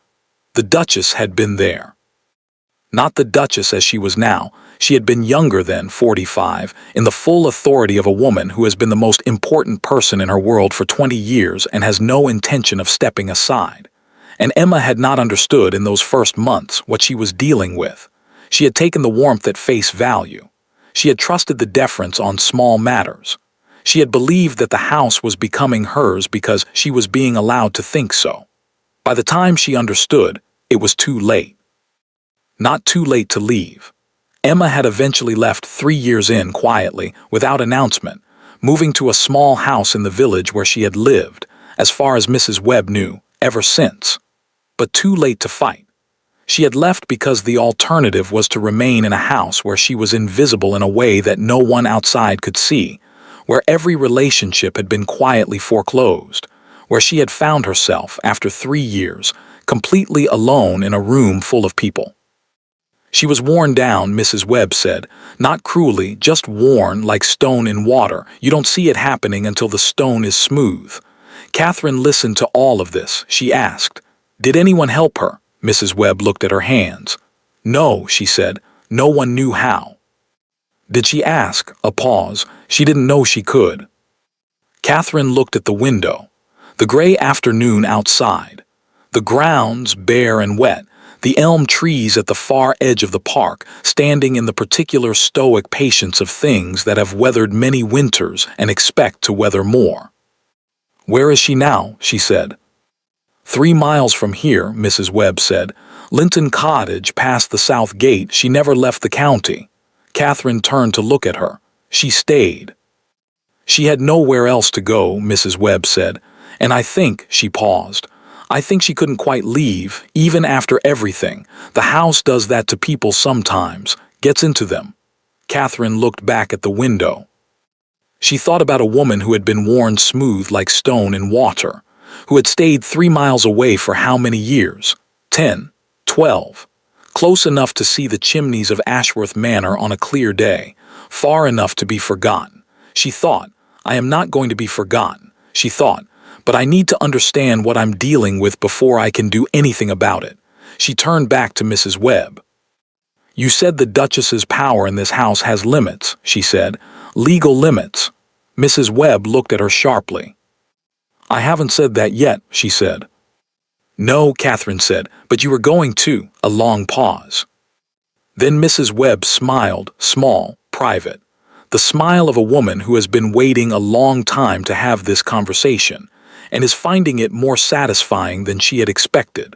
Speaker 1: The Duchess had been there. Not the Duchess as she was now. She had been younger then, 45, in the full authority of a woman who has been the most important person in her world for 20 years and has no intention of stepping aside. And Emma had not understood in those first months what she was dealing with. She had taken the warmth at face value. She had trusted the deference on small matters. She had believed that the house was becoming hers because she was being allowed to think so. By the time she understood, it was too late. Not too late to leave. Emma had eventually left 3 years in quietly, without announcement, moving to a small house in the village where she had lived, as far as Mrs. Webb knew, ever since. But too late to fight. She had left because the alternative was to remain in a house where she was invisible in a way that no one outside could see, where every relationship had been quietly foreclosed, where she had found herself, after 3 years, completely alone in a room full of people. She was worn down, Mrs. Webb said. Not cruelly, just worn like stone in water. You don't see it happening until the stone is smooth. Catherine listened to all of this. She asked, "Did anyone help her?" Mrs. Webb looked at her hands. "No," she said. "No one knew how." Did she ask? A pause. She didn't know she could. Catherine looked at the window. The gray afternoon outside. The grounds bare and wet. The elm trees at the far edge of the park, standing in the particular stoic patience of things that have weathered many winters and expect to weather more. "Where is she now?" she said. 3 miles from here," Mrs. Webb said. "Linton Cottage, past the south gate. She never left the county." Catherine turned to look at her. She stayed. "She had nowhere else to go," Mrs. Webb said. "And I think," she paused, "I think she couldn't quite leave, even after everything. The house does that to people sometimes, gets into them." Catherine looked back at the window. She thought about a woman who had been worn smooth like stone in water, who had stayed 3 miles away for how many years? 10, 12. Close enough to see the chimneys of Ashworth Manor on a clear day, far enough to be forgotten. She thought, "I am not going to be forgotten," she thought, "but I need to understand what I'm dealing with before I can do anything about it." She turned back to Mrs. Webb. "You said the Duchess's power in this house has limits," she said. "Legal limits." Mrs. Webb looked at her sharply. "I haven't said that yet," she said. "No," Catherine said, "but you were going to." A long pause. Then Mrs. Webb smiled, small, private. The smile of a woman who has been waiting a long time to have this conversation, and is finding it more satisfying than she had expected.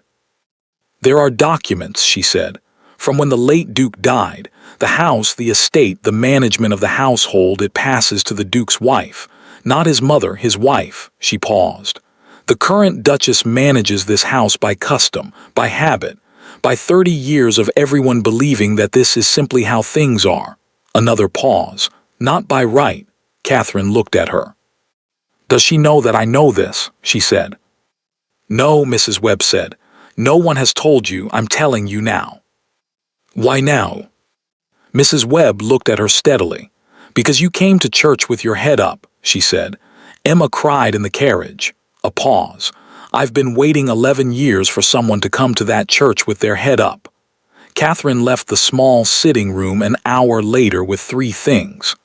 Speaker 1: "There are documents," she said, "from when the late Duke died. The house, the estate, the management of the household, it passes to the Duke's wife. Not his mother, his wife." She paused. "The current Duchess manages this house by custom, by habit, by 30 years of everyone believing that this is simply how things are." Another pause. "Not by right." Catherine looked at her. "Does she know that I know this?" she said. "No," Mrs. Webb said. "No one has told you. I'm telling you now." "Why now?" Mrs. Webb looked at her steadily. "Because you came to church with your head up," she said. "Emma cried in the carriage." A pause. "I've been waiting 11 years for someone to come to that church with their head up." Catherine left the small sitting room an hour later with 3 things.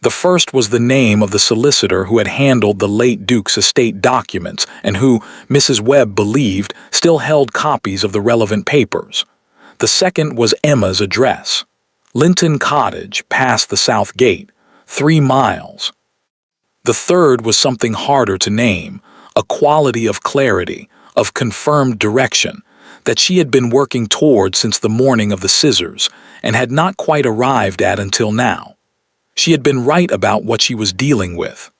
Speaker 1: The first was the name of the solicitor who had handled the late Duke's estate documents and who, Mrs. Webb believed, still held copies of the relevant papers. The second was Emma's address. Linton Cottage, past the south gate, 3 miles. The third was something harder to name, a quality of clarity, of confirmed direction, that she had been working toward since the morning of the scissors, and had not quite arrived at until now. She had been right about what she was dealing with.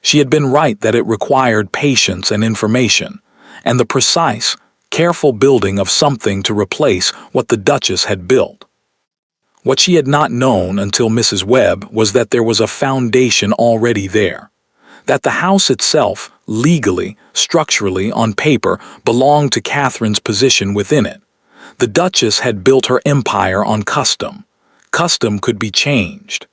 Speaker 1: She had been right that it required patience and information, and the precise, careful building of something to replace what the Duchess had built. What she had not known until Mrs. Webb was that there was a foundation already there, that the house itself, legally, structurally, on paper, belonged to Catherine's position within it. The Duchess had built her empire on custom. Custom could be changed.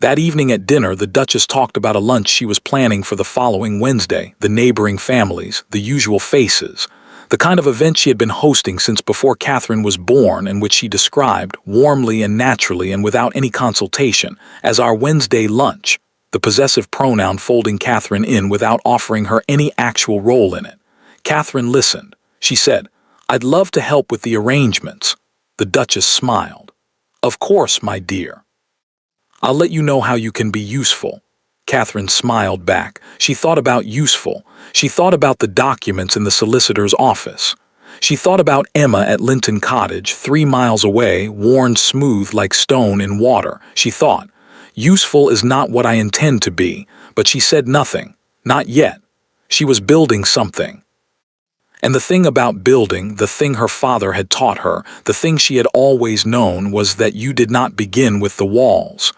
Speaker 1: That evening at dinner, the Duchess talked about a lunch she was planning for the following Wednesday, the neighboring families, the usual faces, the kind of event she had been hosting since before Catherine was born, and which she described, warmly and naturally and without any consultation, as our Wednesday lunch, the possessive pronoun folding Catherine in without offering her any actual role in it. Catherine listened. She said, "I'd love to help with the arrangements." The Duchess smiled. "Of course, my dear. I'll let you know how you can be useful." Catherine smiled back. She thought about useful. She thought about the documents in the solicitor's office. She thought about Emma at Linton Cottage, 3 miles away, worn smooth like stone in water. She thought, useful is not what I intend to be, but she said nothing. Not yet. She was building something. And the thing about building, the thing her father had taught her, the thing she had always known, was that you did not begin with the walls.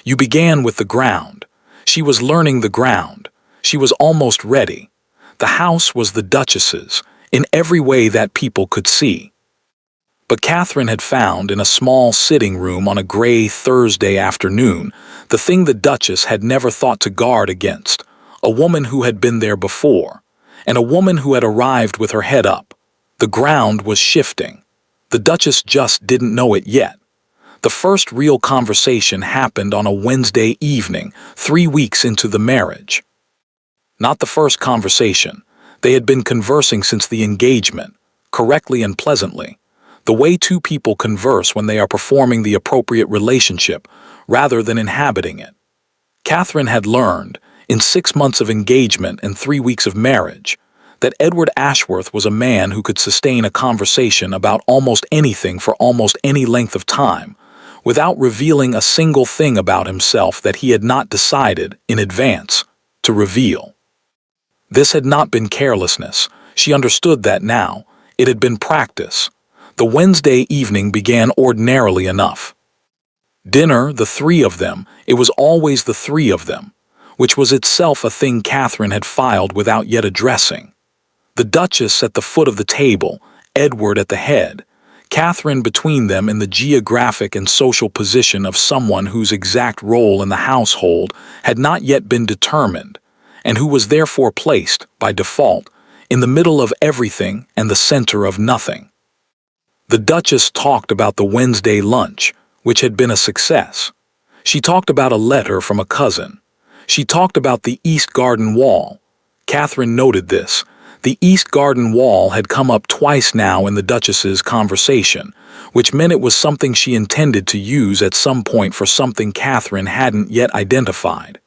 Speaker 1: You began with the ground. She was learning the ground. She was almost ready. The house was the Duchess's, in every way that people could see. But Catherine had found in a small sitting room on a gray Thursday afternoon the thing the Duchess had never thought to guard against, a woman who had been there before, and a woman who had arrived with her head up. The ground was shifting. The Duchess just didn't know it yet. The first real conversation happened on a Wednesday evening, 3 weeks into the marriage. Not the first conversation. They had been conversing since the engagement, correctly and pleasantly, the way two people converse when they are performing the appropriate relationship, rather than inhabiting it. Catherine had learned, in 6 months of engagement and 3 weeks of marriage, that Edward Ashworth was a man who could sustain a conversation about almost anything for almost any length of time, without revealing a single thing about himself that he had not decided, in advance, to reveal. This had not been carelessness. She understood that now. It had been practice. The Wednesday evening began ordinarily enough. Dinner, the three of them, it was always the three of them, which was itself a thing Catherine had filed without yet addressing. The Duchess at the foot of the table, Edward at the head, Catherine between them in the geographic and social position of someone whose exact role in the household had not yet been determined, and who was therefore placed, by default, in the middle of everything and the center of nothing. The Duchess talked about the Wednesday lunch, which had been a success. She talked about a letter from a cousin. She talked about the East Garden Wall. Catherine noted this. The East Garden Wall had come up twice now in the Duchess's conversation, which meant it was something she intended to use at some point for something Catherine hadn't yet identified.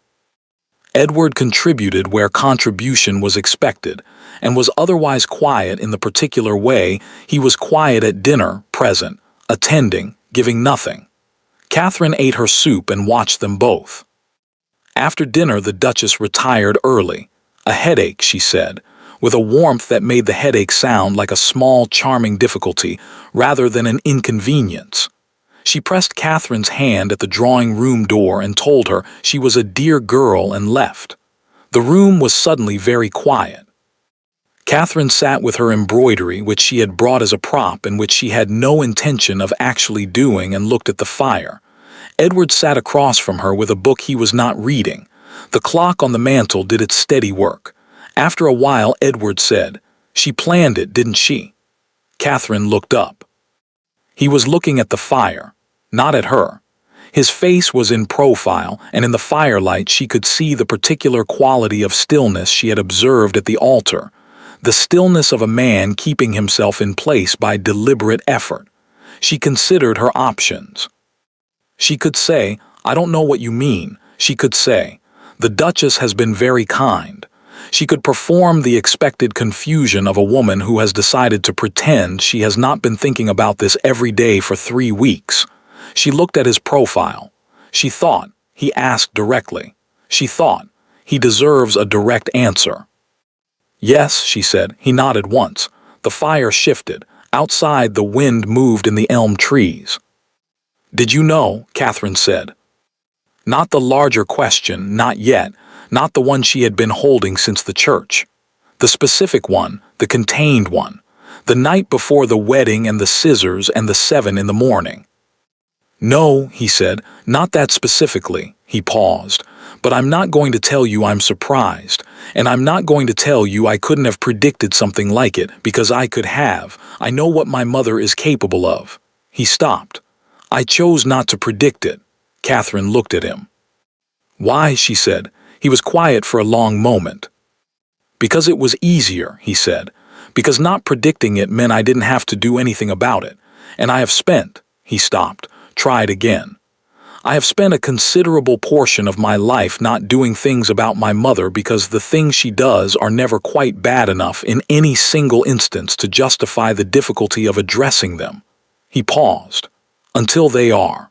Speaker 1: Edward contributed where contribution was expected, and was otherwise quiet in the particular way he was quiet at dinner, present, attending, giving nothing. Catherine ate her soup and watched them both. After dinner the Duchess retired early. A headache, she said, with a warmth that made the headache sound like a small, charming difficulty rather than an inconvenience. She pressed Catherine's hand at the drawing-room door and told her she was a dear girl and left. The room was suddenly very quiet. Catherine sat with her embroidery, which she had brought as a prop and which she had no intention of actually doing, and looked at the fire. Edward sat across from her with a book he was not reading. The clock on the mantel did its steady work. After a while Edward said, "She planned it, didn't she?" Catherine looked up. He was looking at the fire, not at her. His face was in profile, and in the firelight she could see the particular quality of stillness she had observed at the altar, the stillness of a man keeping himself in place by deliberate effort. She considered her options. She could say, "I don't know what you mean." She could say, "The Duchess has been very kind." She could perform the expected confusion of a woman who has decided to pretend she has not been thinking about this every day for 3 weeks. She looked at his profile. She thought, he asked directly. She thought, he deserves a direct answer. "Yes," she said. He nodded once. The fire shifted. Outside the wind moved in the elm trees. "Did you know?" Catherine said. Not the larger question, not yet, not the one she had been holding since the church. The specific one, the contained one, the night before the wedding and the scissors and the 7 in the morning. "No," he said, "not that specifically." He paused. "But I'm not going to tell you I'm surprised, and I'm not going to tell you I couldn't have predicted something like it, because I could have. I know what my mother is capable of." He stopped. "I chose not to predict it." Catherine looked at him. "Why?" she said. He was quiet for a long moment. "Because it was easier," he said. "Because not predicting it meant I didn't have to do anything about it. And I have spent," he stopped, tried again. "I have spent a considerable portion of my life not doing things about my mother because the things she does are never quite bad enough in any single instance to justify the difficulty of addressing them." He paused. "Until they are."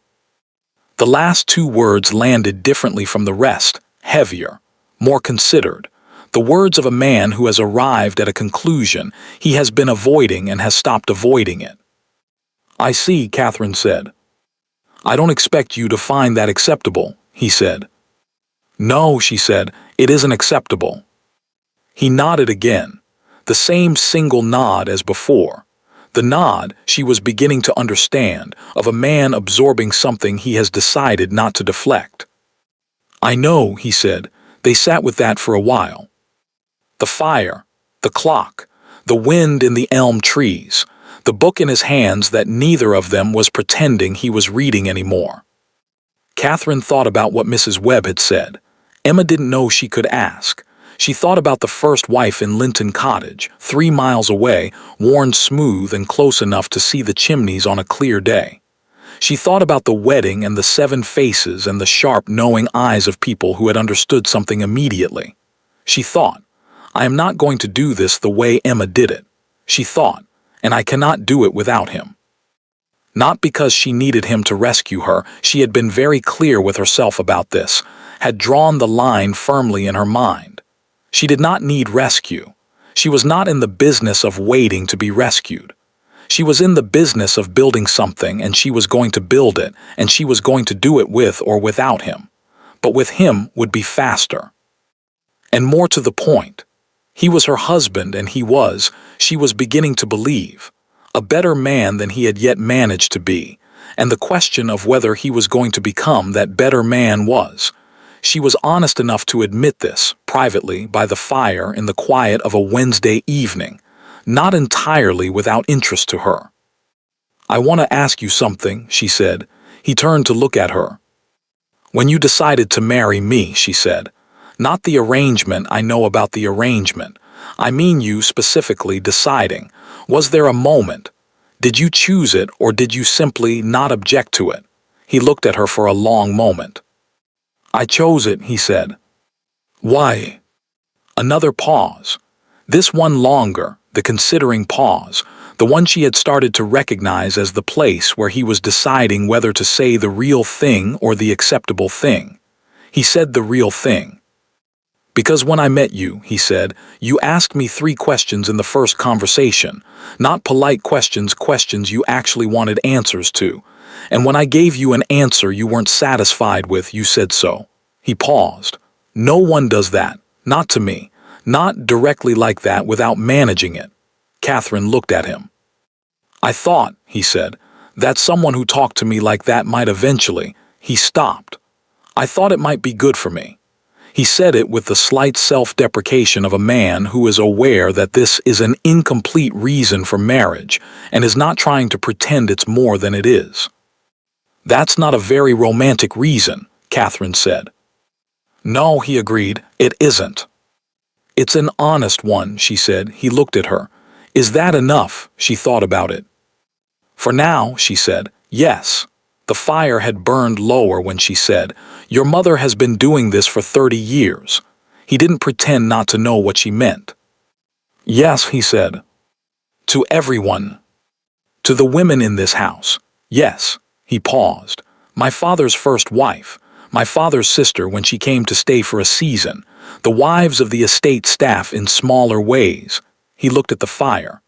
Speaker 1: The last 2 words landed differently from the rest, heavier, more considered. The words of a man who has arrived at a conclusion he has been avoiding and has stopped avoiding it. "I see," Catherine said. "I don't expect you to find that acceptable," he said. "No," she said, "it isn't acceptable." He nodded again, the same single nod as before. The nod, she was beginning to understand, of a man absorbing something he has decided not to deflect. "I know," he said. They sat with that for a while. The fire, the clock, the wind in the elm trees, the book in his hands that neither of them was pretending he was reading anymore. Catherine thought about what Mrs. Webb had said. Emma didn't know she could ask. She thought about the first wife in Linton Cottage, 3 miles away, worn smooth and close enough to see the chimneys on a clear day. She thought about the wedding and the 7 faces and the sharp, knowing eyes of people who had understood something immediately. She thought, "I am not going to do this the way Emma did it." She thought, "And I cannot do it without him." Not because she needed him to rescue her, she had been very clear with herself about this, had drawn the line firmly in her mind. She did not need rescue. She was not in the business of waiting to be rescued. She was in the business of building something, and she was going to build it, and she was going to do it with or without him. But with him would be faster. And more to the point. He was her husband, and she was beginning to believe, a better man than he had yet managed to be, and the question of whether he was going to become that better man was. She was honest enough to admit this, privately, by the fire in the quiet of a Wednesday evening, not entirely without interest to her. "I want to ask you something," she said. He turned to look at her. "When you decided to marry me," she said, "not the arrangement, I know about the arrangement. I mean you specifically deciding. Was there a moment? Did you choose it, or did you simply not object to it?" He looked at her for a long moment. "I chose it," he said. "Why?" Another pause. This one longer, the considering pause, the one she had started to recognize as the place where he was deciding whether to say the real thing or the acceptable thing. He said the real thing. "Because when I met you," he said, "you asked me 3 questions in the first conversation, not polite questions, questions you actually wanted answers to. And when I gave you an answer you weren't satisfied with, you said so." He paused. "No one does that, not to me, not directly like that without managing it." Catherine looked at him. "I thought," he said, "that someone who talked to me like that might eventually—" He stopped. "I thought it might be good for me." He said it with the slight self-deprecation of a man who is aware that this is an incomplete reason for marriage and is not trying to pretend it's more than it is. "That's not a very romantic reason," Catherine said. "No," he agreed, "it isn't." "It's an honest one," she said. He looked at her. "Is that enough?" She thought about it. "For now," she said, "yes." The fire had burned lower when she said, "Your mother has been doing this for 30 years. He didn't pretend not to know what she meant. "Yes," he said. "To everyone. To the women in this house. Yes." He paused. "My father's first wife. My father's sister when she came to stay for a season. The wives of the estate staff in smaller ways." He looked at the fire.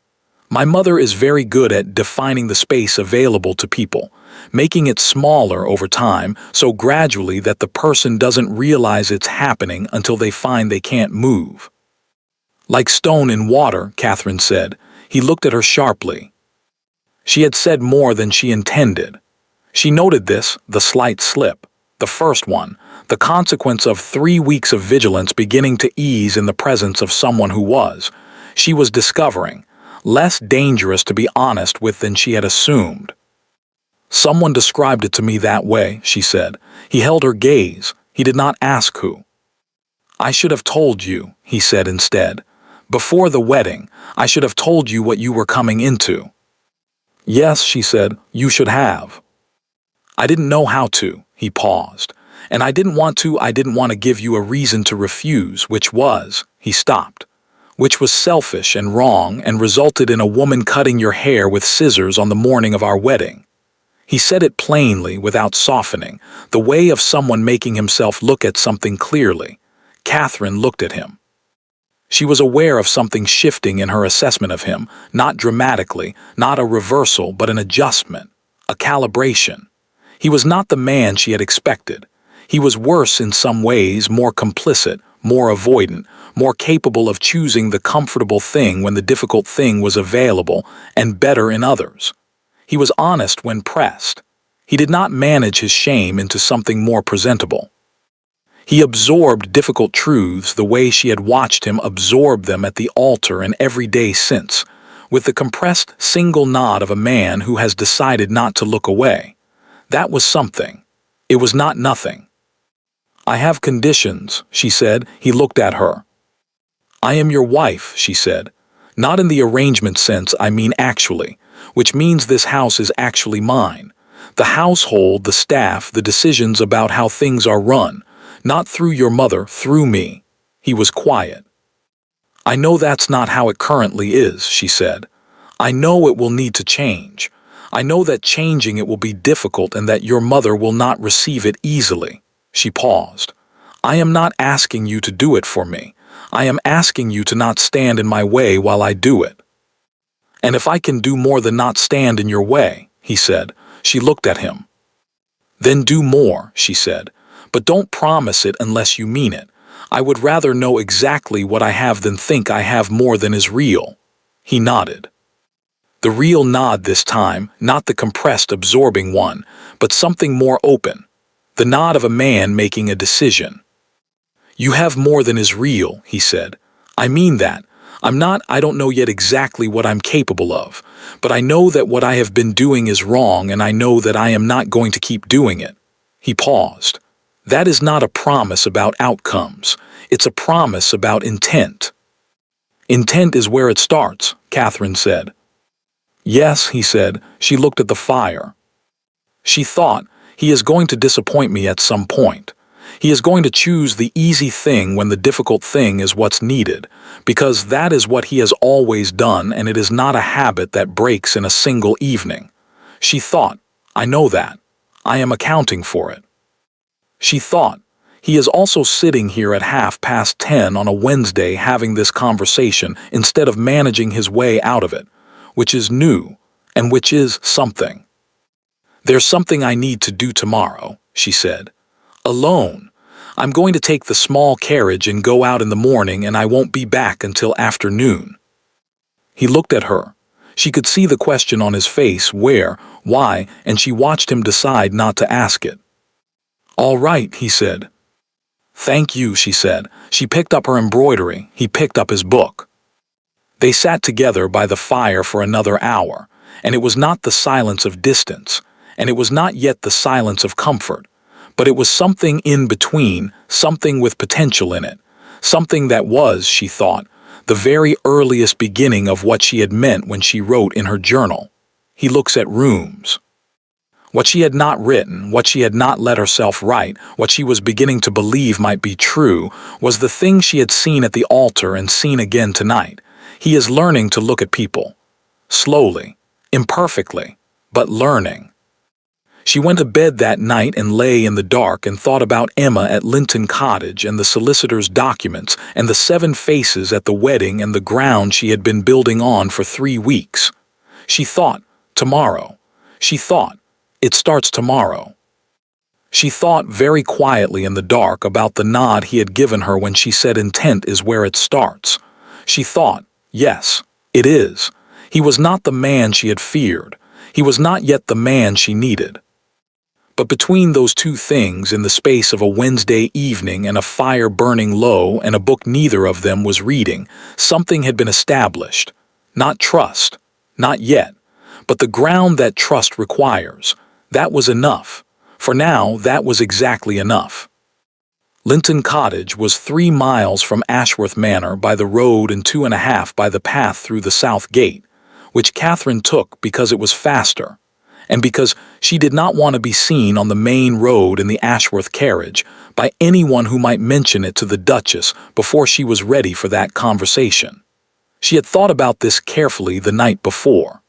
Speaker 1: "My mother is very good at defining the space available to people, making it smaller over time, so gradually that the person doesn't realize it's happening until they find they can't move." "Like stone in water," Catherine said. He looked at her sharply. She had said more than she intended. She noted this, the slight slip, the first one, the consequence of 3 weeks of vigilance beginning to ease in the presence of someone who was, she was discovering, less dangerous to be honest with than she had assumed. "Someone described it to me that way," she said. He held her gaze. He did not ask who. "I should have told you," he said instead. "Before the wedding, I should have told you what you were coming into." "Yes," she said, "you should have." "I didn't know how to." He paused. "And I didn't want to give you a reason to refuse, which was," he stopped, "which was selfish and wrong and resulted in a woman cutting your hair with scissors on the morning of our wedding." He said it plainly, without softening, the way of someone making himself look at something clearly. Catherine looked at him. She was aware of something shifting in her assessment of him, not dramatically, not a reversal, but an adjustment, a calibration. He was not the man she had expected. He was worse in some ways, more complicit, more avoidant, more capable of choosing the comfortable thing when the difficult thing was available, and better in others. He was honest when pressed. He did not manage his shame into something more presentable. He absorbed difficult truths the way she had watched him absorb them at the altar and every day since, with the compressed single nod of a man who has decided not to look away. That was something. It was not nothing. "I have conditions," she said. He looked at her. "I am your wife," she said. "Not in the arrangement sense, I mean actually, which means this house is actually mine. The household, the staff, the decisions about how things are run. Not through your mother, through me." He was quiet. "I know that's not how it currently is," she said. "I know it will need to change. I know that changing it will be difficult and that your mother will not receive it easily." She paused. "I am not asking you to do it for me. I am asking you to not stand in my way while I do it." "And if I can do more than not stand in your way," he said. She looked at him. "Then do more," she said. "But don't promise it unless you mean it. I would rather know exactly what I have than think I have more than is real." He nodded. The real nod this time, not the compressed, absorbing one, but something more open. The nod of a man making a decision. "You have more than is real," he said. "I mean that. I don't know yet exactly what I'm capable of, but I know that what I have been doing is wrong, and I know that I am not going to keep doing it." He paused. "That is not a promise about outcomes. It's a promise about intent." "Intent is where it starts," Catherine said. "Yes," he said. She looked at the fire. She thought, he is going to disappoint me at some point. He is going to choose the easy thing when the difficult thing is what's needed, because that is what he has always done, and it is not a habit that breaks in a single evening. She thought, I know that. I am accounting for it. She thought, he is also sitting here at 10:30 on a Wednesday having this conversation instead of managing his way out of it, which is new, and which is something. "There's something I need to do tomorrow," she said. "Alone. I'm going to take the small carriage and go out in the morning, and I won't be back until afternoon." He looked at her. She could see the question on his face, where, why, and she watched him decide not to ask it. "All right," he said. "Thank you," she said. She picked up her embroidery. He picked up his book. They sat together by the fire for another hour, and it was not the silence of distance, and it was not yet the silence of comfort, but it was something in between, something with potential in it, something that was, she thought, the very earliest beginning of what she had meant when she wrote in her journal. He looks at rooms. What she had not written, what she had not let herself write, what she was beginning to believe might be true, was the thing she had seen at the altar and seen again tonight. He is learning to look at people. Slowly, imperfectly, but learning. She went to bed that night and lay in the dark and thought about Emma at Linton Cottage and the solicitor's documents and the 7 faces at the wedding and the ground she had been building on for 3 weeks. She thought, tomorrow. She thought, it starts tomorrow. She thought very quietly in the dark about the nod he had given her when she said intent is where it starts. She thought, yes, it is. He was not the man she had feared. He was not yet the man she needed. But between those two things, in the space of a Wednesday evening and a fire burning low and a book neither of them was reading, something had been established. Not trust, not yet, but the ground that trust requires. That was enough. For now, that was exactly enough. Linton Cottage was 3 miles from Ashworth Manor by the road and 2.5 by the path through the south gate, which Catherine took because it was faster, and because she did not want to be seen on the main road in the Ashworth carriage by anyone who might mention it to the Duchess before she was ready for that conversation. She had thought about this carefully the night before.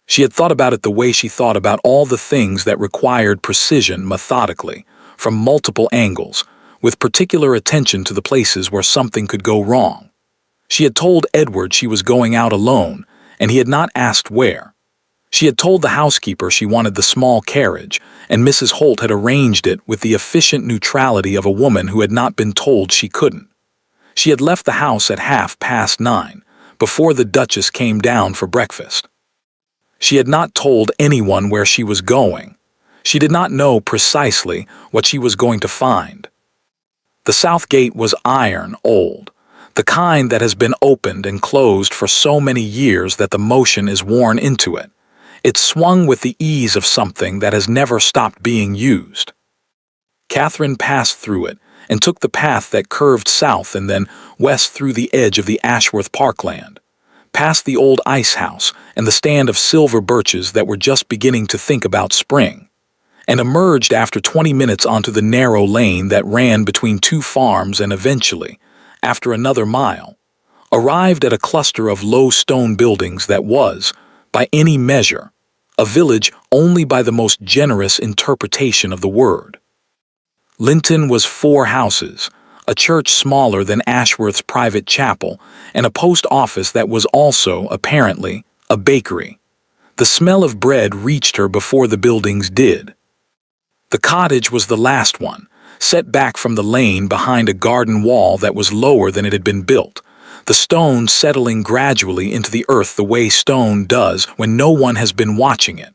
Speaker 1: She had thought about it the way she thought about all the things that required precision methodically, from multiple angles, with particular attention to the places where something could go wrong. She had told Edward she was going out alone, and he had not asked where. She had told the housekeeper she wanted the small carriage, and Mrs. Holt had arranged it with the efficient neutrality of a woman who had not been told she couldn't. She had left the house at 9:30, before the Duchess came down for breakfast. She had not told anyone where she was going. She did not know precisely what she was going to find. The south gate was iron old, the kind that has been opened and closed for so many years that the motion is worn into it. It swung with the ease of something that has never stopped being used. Catherine passed through it and took the path that curved south and then west through the edge of the Ashworth parkland, past the old ice house and the stand of silver birches that were just beginning to think about spring, and emerged after 20 minutes onto the narrow lane that ran between two farms and eventually, after another mile, arrived at a cluster of low stone buildings that was, by any measure, a village only by the most generous interpretation of the word. Linton was 4 houses, a church smaller than Ashworth's private chapel, and a post office that was also, apparently, a bakery. The smell of bread reached her before the buildings did. The cottage was the last one, set back from the lane behind a garden wall that was lower than it had been built, the stone settling gradually into the earth the way stone does when no one has been watching it.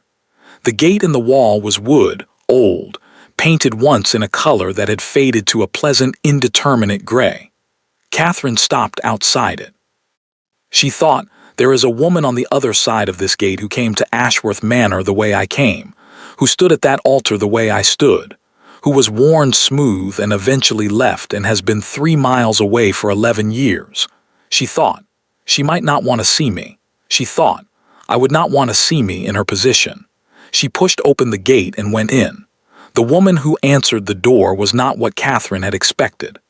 Speaker 1: The gate in the wall was wood, old, painted once in a color that had faded to a pleasant, indeterminate gray. Catherine stopped outside it. She thought, there is a woman on the other side of this gate who came to Ashworth Manor the way I came, who stood at that altar the way I stood, who was worn smooth and eventually left and has been 3 miles away for 11 years. She thought, she might not want to see me. She thought, I would not want to see me in her position. She pushed open the gate and went in. The woman who answered the door was not what Catherine had expected.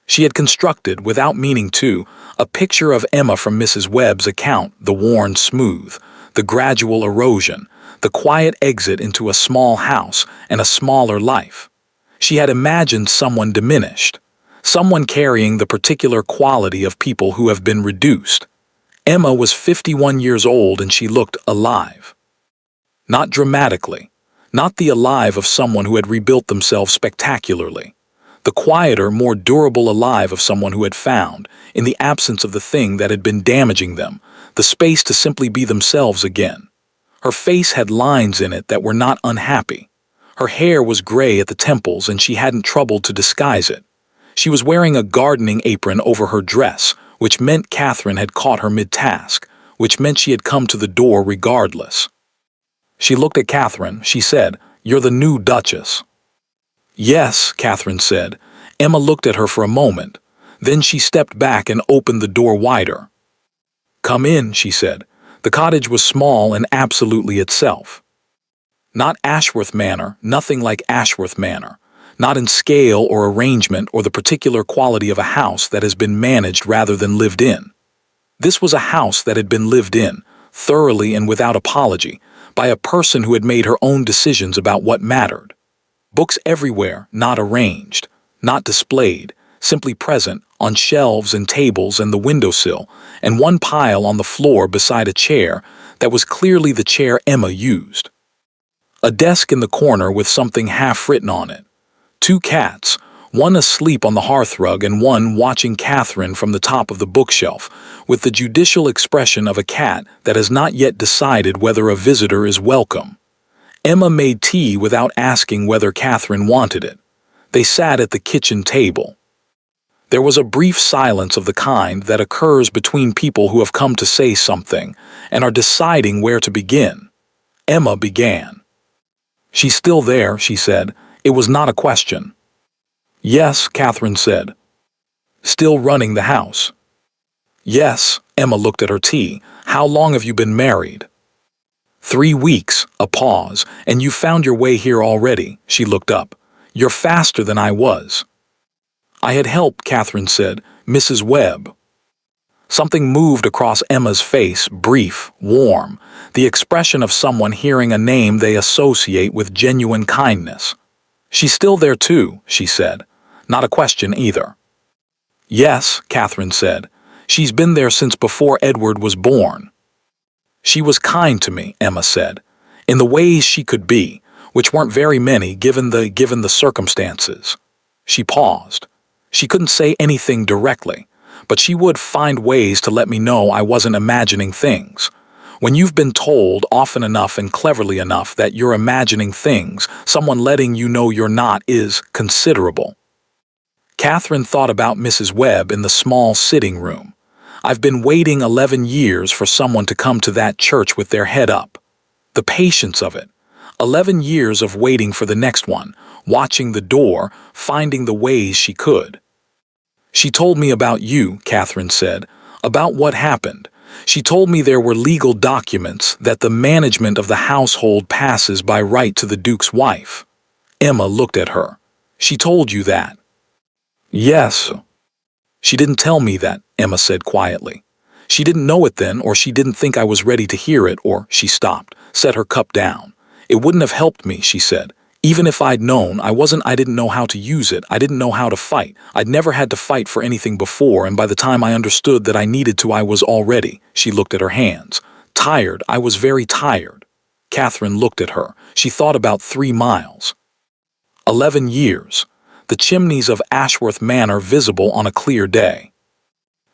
Speaker 1: She had constructed, without meaning to, a picture of Emma from Mrs. Webb's account, the worn smooth, the gradual erosion, the quiet exit into a small house and a smaller life. She had imagined someone diminished, someone carrying the particular quality of people who have been reduced. Emma was 51 years old and she looked alive. Not dramatically, not the alive of someone who had rebuilt themselves spectacularly. The quieter, more durable alive of someone who had found, in the absence of the thing that had been damaging them, the space to simply be themselves again. Her face had lines in it that were not unhappy. Her hair was gray at the temples and she hadn't troubled to disguise it. She was wearing a gardening apron over her dress, which meant Catherine had caught her mid-task, which meant she had come to the door regardless. She looked at Catherine. She said, "You're the new Duchess." "Yes," Catherine said. Emma looked at her for a moment. Then she stepped back and opened the door wider. "Come in," she said. The cottage was small and absolutely itself. Not Ashworth Manor, nothing like Ashworth Manor. Not in scale or arrangement or the particular quality of a house that has been managed rather than lived in. This was a house that had been lived in, thoroughly and without apology, by a person who had made her own decisions about what mattered. Books everywhere, not arranged, not displayed, simply present, on shelves and tables and the windowsill, and one pile on the floor beside a chair that was clearly the chair Emma used. A desk in the corner with something half-written on it. 2 cats, one asleep on the hearthrug and one watching Catherine from the top of the bookshelf, with the judicial expression of a cat that has not yet decided whether a visitor is welcome. Emma made tea without asking whether Catherine wanted it. They sat at the kitchen table. There was a brief silence of the kind that occurs between people who have come to say something and are deciding where to begin. Emma began. "She's still there," she said. It was not a question. "Yes," Catherine said. "Still running the house?" "Yes." Emma looked at her tea. "How long have you been married?" 3 weeks, a pause, "and you found your way here already." She looked up. "You're faster than I was." "I had help," Catherine said. "Mrs. Webb." Something moved across Emma's face, brief, warm, the expression of someone hearing a name they associate with genuine kindness. "She's still there too," she said. Not a question either. "Yes," Catherine said. "She's been there since before Edward was born." She was kind to me, Emma said, in the ways she could be, which weren't very many given the circumstances. She paused. She couldn't say anything directly, but she would find ways to let me know I wasn't imagining things. When you've been told often enough and cleverly enough that you're imagining things, someone letting you know you're not is considerable. Catherine thought about Mrs. Webb in the small sitting room. I've been waiting 11 years for someone to come to that church with their head up. The patience of it. 11 years of waiting for the next one, watching the door, finding the ways she could. She told me about you, Catherine said, about what happened. She told me there were legal documents that the management of the household passes by right to the Duke's wife. Emma looked at her. She told you that? Yes. She didn't tell me that, Emma said quietly. She didn't know it then, or she didn't think I was ready to hear it, or she stopped, set her cup down. It wouldn't have helped me, she said. Even if I'd known, I didn't know how to use it. I didn't know how to fight. I'd never had to fight for anything before, and by the time I understood that I needed to, I was already. She looked at her hands. Tired. I was very tired. Catherine looked at her. She thought about 3 miles. 11 years. The chimneys of Ashworth Manor visible on a clear day.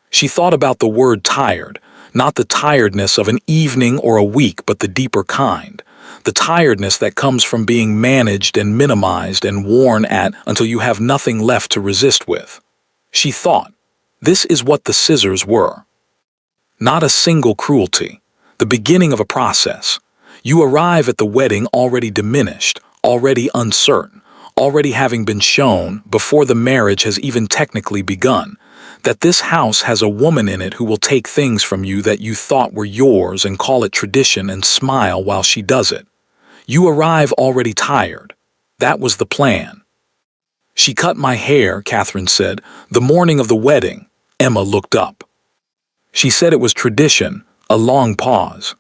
Speaker 1: She thought about the word tired, not the tiredness of an evening or a week, but the deeper kind. The tiredness that comes from being managed and minimized and worn at until you have nothing left to resist with. She thought, this is what the scissors were. Not a single cruelty. The beginning of a process. You arrive at the wedding already diminished, already uncertain, already having been shown, before the marriage has even technically begun, that this house has a woman in it who will take things from you that you thought were yours and call it tradition and smile while she does it. You arrive already tired. That was the plan. She cut my hair, Catherine said, the morning of the wedding. Emma looked up. She said it was tradition, a long pause.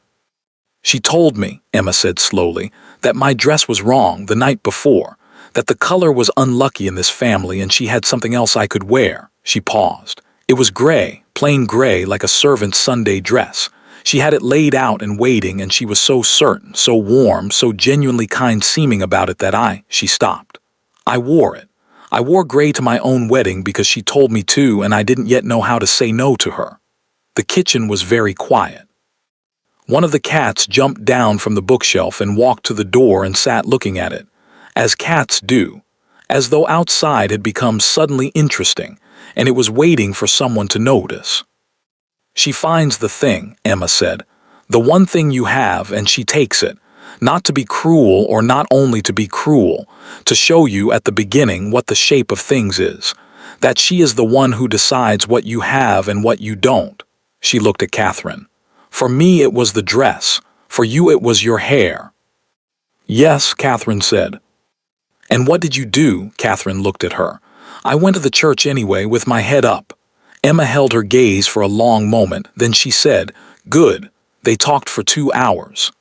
Speaker 1: She told me, Emma said slowly, that my dress was wrong the night before, that the color was unlucky in this family and she had something else I could wear. She paused. It was gray, plain gray, like a servant's Sunday dress. She had it laid out and waiting, and she was so certain, so warm, so genuinely kind-seeming about it that she stopped. I wore it. I wore gray to my own wedding because she told me to, and I didn't yet know how to say no to her. The kitchen was very quiet. One of the cats jumped down from the bookshelf and walked to the door and sat looking at it, as cats do, as though outside had become suddenly interesting, and it was waiting for someone to notice. She finds the thing, Emma said, the one thing you have, and she takes it, not to be cruel or not only to be cruel, to show you at the beginning what the shape of things is, that she is the one who decides what you have and what you don't. She looked at Catherine. For me it was the dress, for you it was your hair. Yes, Catherine said. And what did you do? Catherine looked at her. I went to the church anyway with my head up. Emma held her gaze for a long moment, then she said, Good. They talked for 2 hours.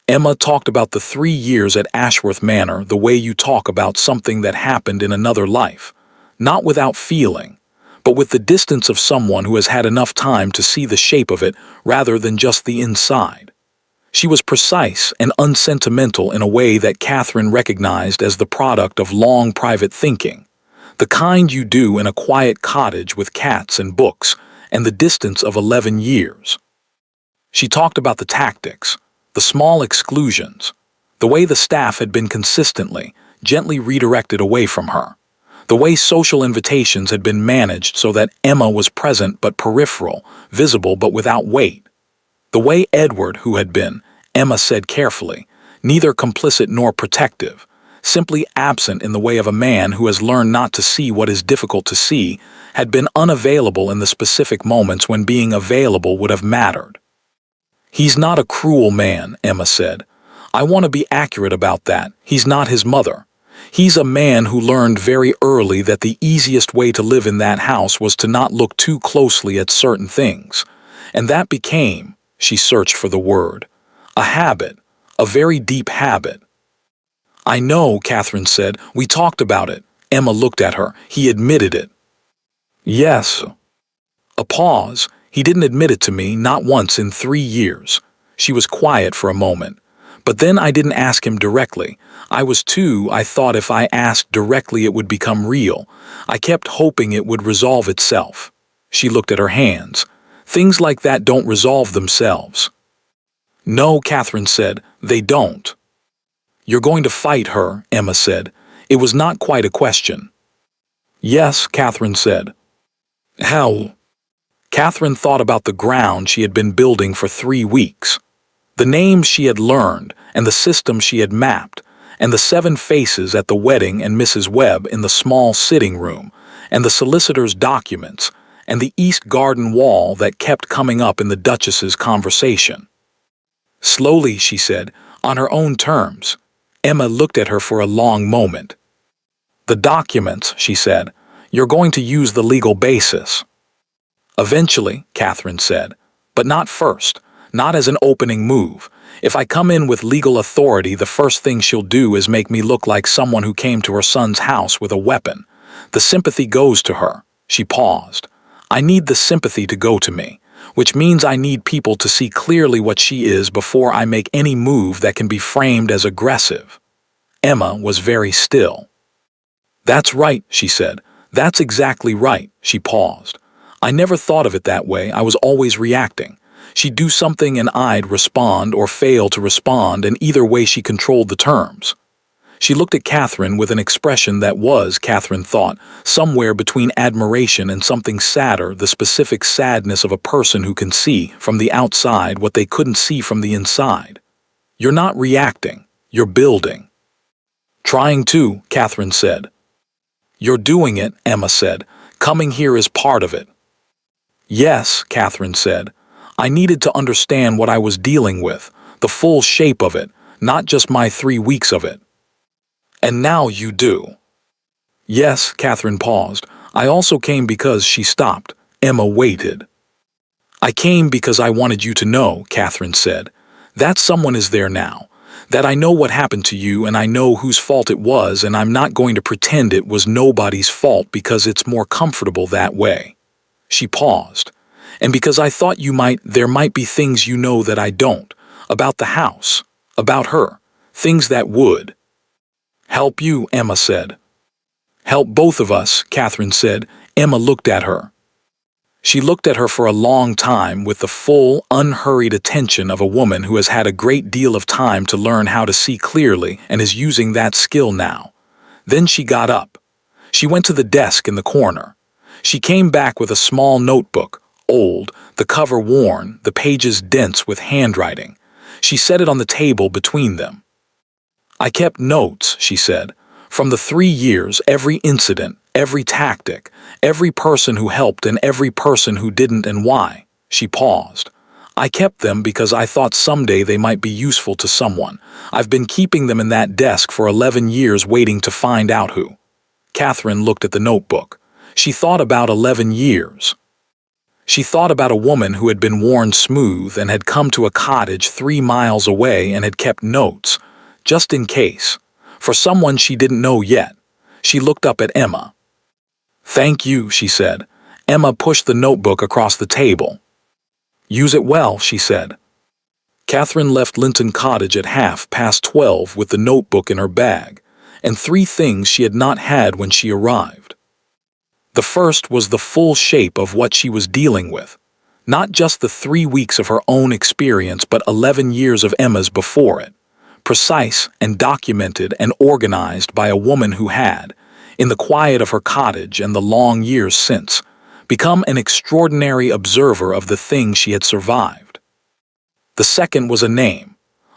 Speaker 1: Emma talked about the 3 years at Ashworth Manor the way you talk about something that happened in another life. Not without feeling, but with the distance of someone who has had enough time to see the shape of it rather than just the inside. She was precise and unsentimental in a way that Catherine recognized as the product of long private thinking. The kind you do in a quiet cottage with cats and books, and the distance of 11 years. She talked about the tactics, the small exclusions, the way the staff had been consistently, gently redirected away from her, the way social invitations had been managed so that Emma was present but peripheral, visible but without weight, the way Edward, who had been, Emma said carefully, neither complicit nor protective, simply absent in the way of a man who has learned not to see what is difficult to see, had been unavailable in the specific moments when being available would have mattered. He's not a cruel man, Emma said. I want to be accurate about that. He's not his mother. He's a man who learned very early that the easiest way to live in that house was to not look too closely at certain things. And that became, she searched for the word, a habit, a very deep habit. I know, Catherine said. We talked about it. Emma looked at her. He admitted it. Yes. A pause. He didn't admit it to me, not once in 3 years. She was quiet for a moment. But then I didn't ask him directly. I thought if I asked directly it would become real. I kept hoping it would resolve itself. She looked at her hands. Things like that don't resolve themselves. No, Catherine said, they don't. You're going to fight her, Emma said. It was not quite a question. Yes, Catherine said. How? Catherine thought about the ground she had been building for 3 weeks. The names she had learned, and the system she had mapped, and the 7 faces at the wedding and Mrs. Webb in the small sitting room, and the solicitor's documents, and the East Garden wall that kept coming up in the Duchess's conversation. Slowly, she said, on her own terms. Emma looked at her for a long moment. The documents, she said. You're going to use the legal basis. Eventually, Catherine said, but not first, not as an opening move. If I come in with legal authority, the first thing she'll do is make me look like someone who came to her son's house with a weapon. The sympathy goes to her. She paused. I need the sympathy to go to me, which means I need people to see clearly what she is before I make any move that can be framed as aggressive. Emma was very still. That's right, she said. That's exactly right. She paused. I never thought of it that way. I was always reacting. She'd do something and I'd respond or fail to respond, and either way she controlled the terms. She looked at Catherine with an expression that was, Catherine thought, somewhere between admiration and something sadder, the specific sadness of a person who can see, from the outside, what they couldn't see from the inside. You're not reacting. You're building. Trying to, Catherine said. You're doing it, Emma said. Coming here is part of it. Yes, Catherine said. I needed to understand what I was dealing with, the full shape of it, not just my 3 weeks of it. And now you do. Yes, Catherine paused. I also came because she stopped. Emma waited. I came because I wanted you to know, Catherine said, that someone is there now, that I know what happened to you and I know whose fault it was, and I'm not going to pretend it was nobody's fault because it's more comfortable that way. She paused. And because I thought there might be things you know that I don't, about the house, about her, things that would. Help you, Emma said. Help both of us, Catherine said. Emma looked at her. She looked at her for a long time with the full, unhurried attention of a woman who has had a great deal of time to learn how to see clearly and is using that skill now. Then she got up. She went to the desk in the corner. She came back with a small notebook, old, the cover worn, the pages dense with handwriting. She set it on the table between them. I kept notes, she said, from the 3 years, every incident, every tactic, every person who helped and every person who didn't and why. She paused. I kept them because I thought someday they might be useful to someone. I've been keeping them in that desk for 11 years waiting to find out who. Catherine looked at the notebook. She thought about 11 years. She thought about a woman who had been worn smooth and had come to a cottage 3 miles away and had kept notes, just in case, for someone she didn't know yet. She looked up at Emma. Thank you, she said. Emma pushed the notebook across the table. Use it well, she said. Catherine left Linton Cottage at 12:30 with the notebook in her bag, and 3 things she had not had when she arrived. The first was the full shape of what she was dealing with, not just the 3 weeks of her own experience but 11 years of Emma's before it, precise and documented and organized by a woman who had, in the quiet of her cottage and the long years since, become an extraordinary observer of the things she had survived. The second was a name,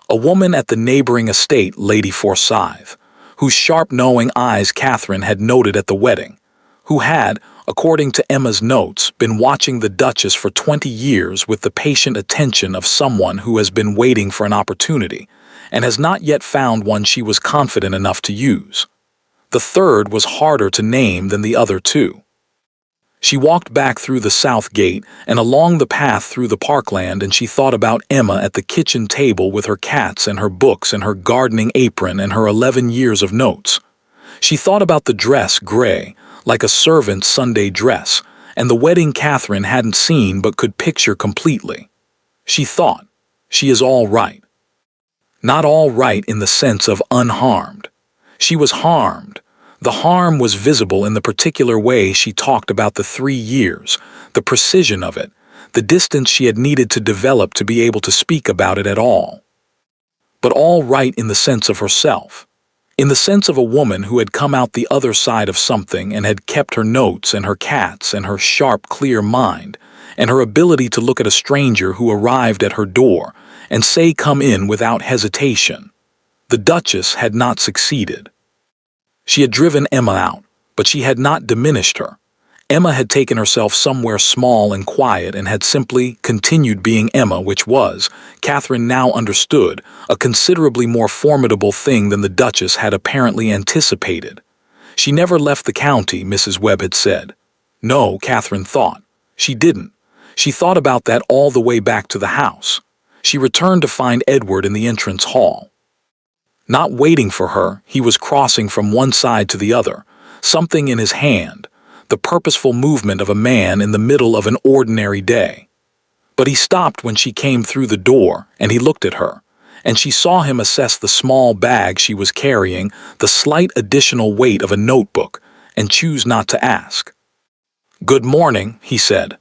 Speaker 1: a woman at the neighboring estate, Lady Forsyth, whose sharp knowing eyes Catherine had noted at the wedding, who had, according to Emma's notes, been watching the Duchess for 20 years with the patient attention of someone who has been waiting for an opportunity and has not yet found one she was confident enough to use. The third was harder to name than the other 2. She walked back through the south gate and along the path through the parkland, and she thought about Emma at the kitchen table with her cats and her books and her gardening apron and her 11 years of notes. She thought about the dress, gray, like a servant's Sunday dress, and the wedding Catherine hadn't seen but could picture completely. She thought, She is all right. Not all right in the sense of unharmed. She was harmed. The harm was visible in the particular way she talked about the 3 years, the precision of it, the distance she had needed to develop to be able to speak about it at all. But all right in the sense of herself. In the sense of a woman who had come out the other side of something and had kept her notes and her cats and her sharp, clear mind, and her ability to look at a stranger who arrived at her door and say come in without hesitation. The Duchess had not succeeded. She had driven Emma out, but she had not diminished her. Emma had taken herself somewhere small and quiet and had simply continued being Emma, which was, Catherine now understood, a considerably more formidable thing than the Duchess had apparently anticipated. She never left the county, Mrs. Webb had said. No, Catherine thought. She didn't. She thought about that all the way back to the house. She returned to find Edward in the entrance hall. Not waiting for her, he was crossing from one side to the other, something in his hand, the purposeful movement of a man in the middle of an ordinary day. But he stopped when she came through the door, and he looked at her, and she saw him assess the small bag she was carrying, the slight additional weight of a notebook, and choose not to ask. "Good morning," he said.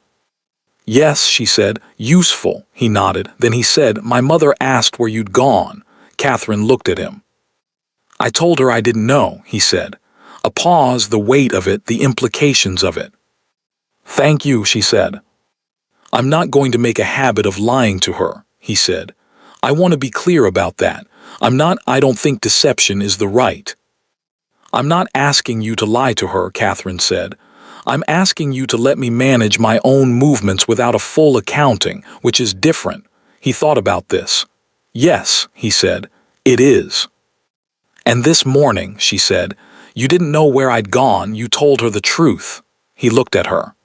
Speaker 1: "Yes," she said. "Useful," he nodded. Then he said, "My mother asked where you'd gone." Catherine looked at him. "I told her I didn't know," he said. A pause, the weight of it, the implications of it. "Thank you," she said. "I'm not going to make a habit of lying to her," he said. "I want to be clear about that. I don't think deception is the right." "I'm not asking you to lie to her," Catherine said. "I'm asking you to let me manage my own movements without a full accounting, which is different." He thought about this. "Yes," he said, "it is." "And this morning," she said, "you didn't know where I'd gone, you told her the truth." He looked at her.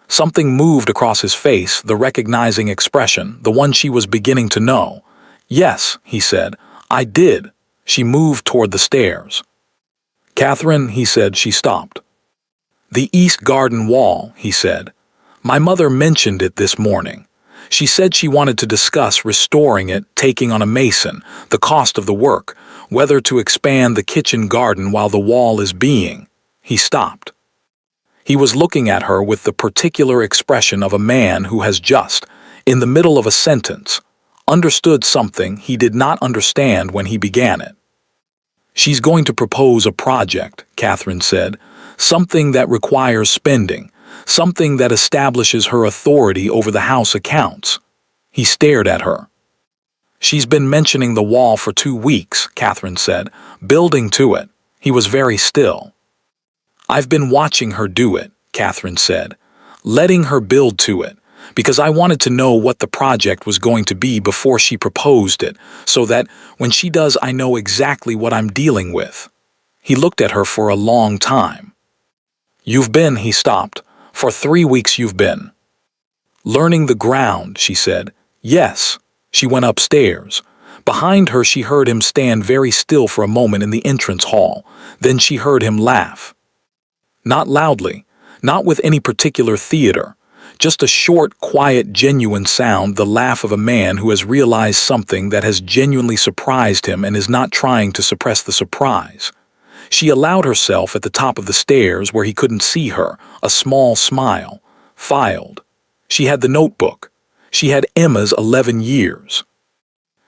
Speaker 1: Something moved across his face, the recognizing expression, the one she was beginning to know. "Yes," he said, "I did." She moved toward the stairs. "Catherine," he said. She stopped. "The east garden wall," he said. "My mother mentioned it this morning. She said she wanted to discuss restoring it, taking on a mason, the cost of the work, whether to expand the kitchen garden while the wall is being." He stopped. He was looking at her with the particular expression of a man who has just, in the middle of a sentence, understood something he did not understand when he began it. "She's going to propose a project," Catherine said, "something that requires spending, something that establishes her authority over the house accounts." He stared at her. "She's been mentioning the wall for 2 weeks," Catherine said, "building to it." He was very still. "I've been watching her do it," Catherine said, "letting her build to it, because I wanted to know what the project was going to be before she proposed it, so that, when she does, I know exactly what I'm dealing with." He looked at her for a long time. "You've been," he stopped. "For 3 weeks you've been." "Learning the ground," she said. "Yes." She went upstairs. Behind her she heard him stand very still for a moment in the entrance hall. Then she heard him laugh. Not loudly, not with any particular theater, just a short, quiet, genuine sound, the laugh of a man who has realized something that has genuinely surprised him and is not trying to suppress the surprise. She allowed herself at the top of the stairs where he couldn't see her, a small smile, filed. She had the notebook. She had Emma's 11 years.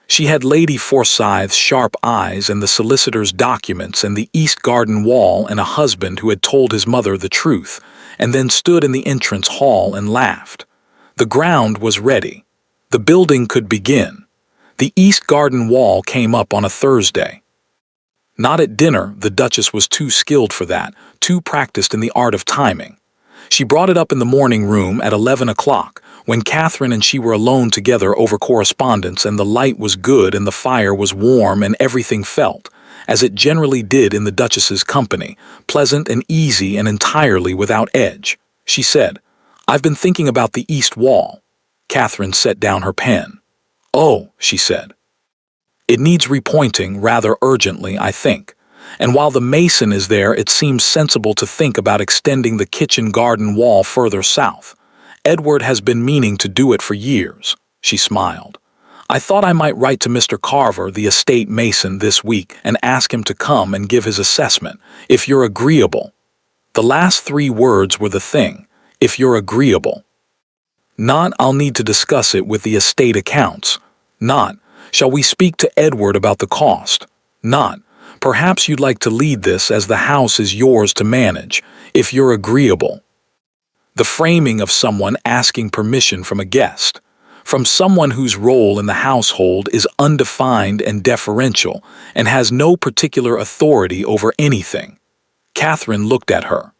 Speaker 1: She had Lady Forsyth's sharp eyes and the solicitor's documents and the east garden wall and a husband who had told his mother the truth, and then stood in the entrance hall and laughed. The ground was ready. The building could begin. The east garden wall came up on a Thursday. Not at dinner, the Duchess was too skilled for that, too practiced in the art of timing. She brought it up in the morning room at 11 o'clock, when Catherine and she were alone together over correspondence, and the light was good and the fire was warm and everything felt, as it generally did in the Duchess's company, pleasant and easy and entirely without edge. She said, "I've been thinking about the east wall." Catherine set down her pen. "Oh," she said. "It needs repointing rather urgently, I think. And while the mason is there, it seems sensible to think about extending the kitchen garden wall further south. Edward has been meaning to do it for years." She smiled. I thought I might write to Mr. Carver, the estate mason, this week and ask him to come and give his assessment, if you're agreeable. The last 3 words were the thing, if you're agreeable. Not, I'll need to discuss it with the estate accounts. Not, shall we speak to Edward about the cost? Not, perhaps you'd like to lead this as the house is yours to manage, if you're agreeable. The framing of someone asking permission from a guest, from someone whose role in the household is undefined and deferential and has no particular authority over anything. Catherine looked at her.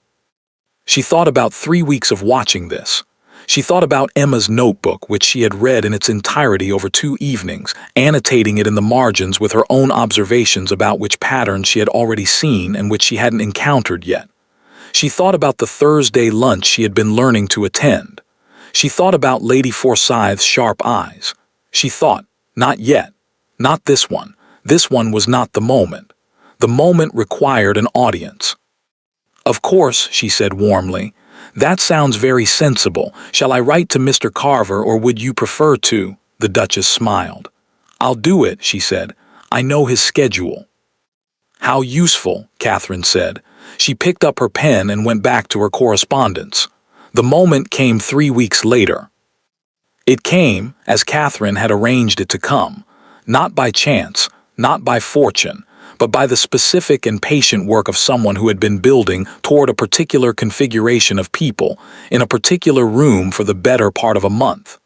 Speaker 1: She thought about 3 weeks of watching this. She thought about Emma's notebook, which she had read in its entirety over 2 evenings, annotating it in the margins with her own observations about which patterns she had already seen and which she hadn't encountered yet. She thought about the Thursday lunch she had been learning to attend. She thought about Lady Forsyth's sharp eyes. She thought, not yet. Not this one. This one was not the moment. The moment required an audience. Of course, she said warmly. That sounds very sensible. Shall I write to Mr. Carver, or would you prefer to? The Duchess smiled. I'll do it, she said. I know his schedule. How useful, Catherine said. She picked up her pen and went back to her correspondence. The moment came 3 weeks later. It came, as Catherine had arranged it to come, not by chance, not by fortune, but by the specific and patient work of someone who had been building toward a particular configuration of people in a particular room for the better part of a month.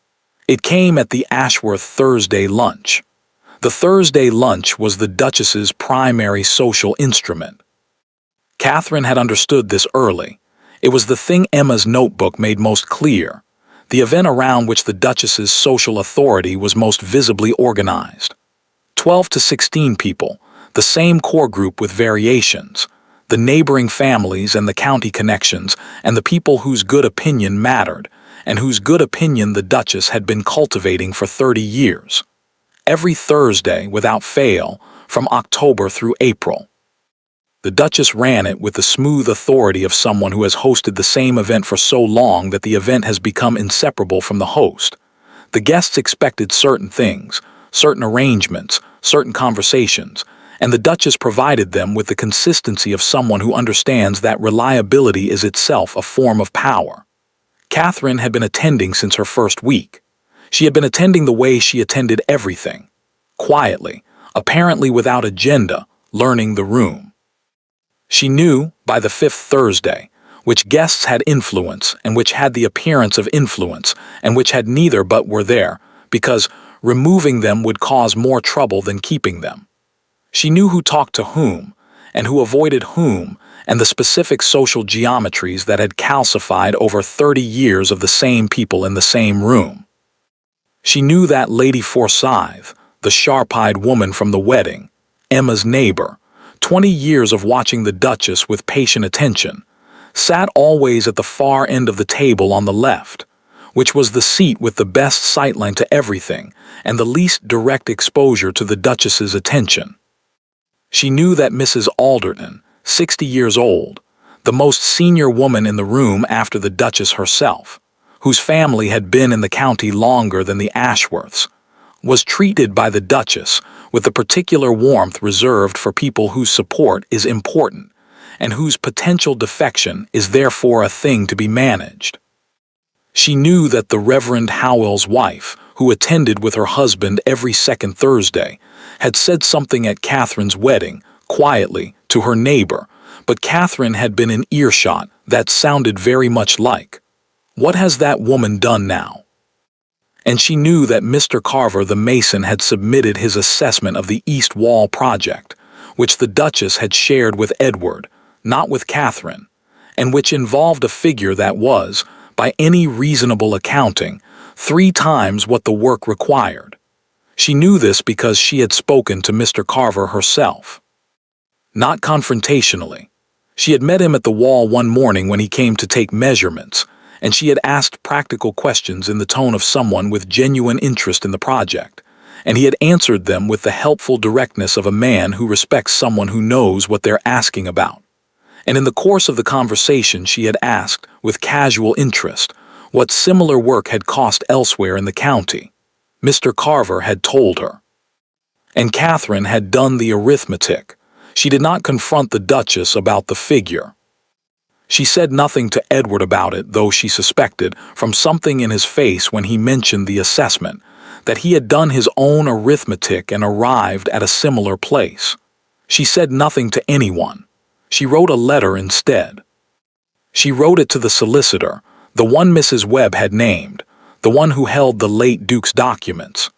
Speaker 1: It came at the Ashworth Thursday lunch. The Thursday lunch was the Duchess's primary social instrument. Catherine had understood this early. It was the thing Emma's notebook made most clear, the event around which the Duchess's social authority was most visibly organized. 12 to 16 people, the same core group with variations, the neighboring families and the county connections, and the people whose good opinion mattered, and whose good opinion the Duchess had been cultivating for 30 years. Every Thursday, without fail, from October through April. The Duchess ran it with the smooth authority of someone who has hosted the same event for so long that the event has become inseparable from the host. The guests expected certain things, certain arrangements, certain conversations, and the Duchess provided them with the consistency of someone who understands that reliability is itself a form of power. Catherine had been attending since her first week. She had been attending the way she attended everything, quietly, apparently without agenda, learning the room. She knew, by the 5th Thursday, which guests had influence and which had the appearance of influence and which had neither but were there, because removing them would cause more trouble than keeping them. She knew who talked to whom, and who avoided whom, and the specific social geometries that had calcified over 30 years of the same people in the same room. She knew that Lady Forsyth, the sharp-eyed woman from the wedding, Emma's neighbor, 20 years of watching the Duchess with patient attention, sat always at the far end of the table on the left, which was the seat with the best sightline to everything and the least direct exposure to the Duchess's attention. She knew that Mrs. Alderton, 60 years old, the most senior woman in the room after the Duchess herself, whose family had been in the county longer than the Ashworths, was treated by the Duchess with the particular warmth reserved for people whose support is important and whose potential defection is therefore a thing to be managed. She knew that the Reverend Howell's wife, who attended with her husband every second Thursday, had said something at Catherine's wedding, quietly, to her neighbor, but Catherine had been in earshot that sounded very much like, "What has that woman done now?" And she knew that Mr. Carver the mason had submitted his assessment of the East Wall project, which the Duchess had shared with Edward, not with Catherine, and which involved a figure that was, by any reasonable accounting, 3 times what the work required. She knew this because she had spoken to Mr. Carver herself. Not confrontationally. She had met him at the wall one morning when he came to take measurements, and she had asked practical questions in the tone of someone with genuine interest in the project, and he had answered them with the helpful directness of a man who respects someone who knows what they're asking about. And in the course of the conversation she had asked, with casual interest, what similar work had cost elsewhere in the county. Mr. Carver had told her. And Catherine had done the arithmetic. She did not confront the Duchess about the figure. She said nothing to Edward about it, though she suspected, from something in his face when he mentioned the assessment, that he had done his own arithmetic and arrived at a similar place. She said nothing to anyone. She wrote a letter instead. She wrote it to the solicitor, the one Mrs. Webb had named, the one who held the late Duke's documents.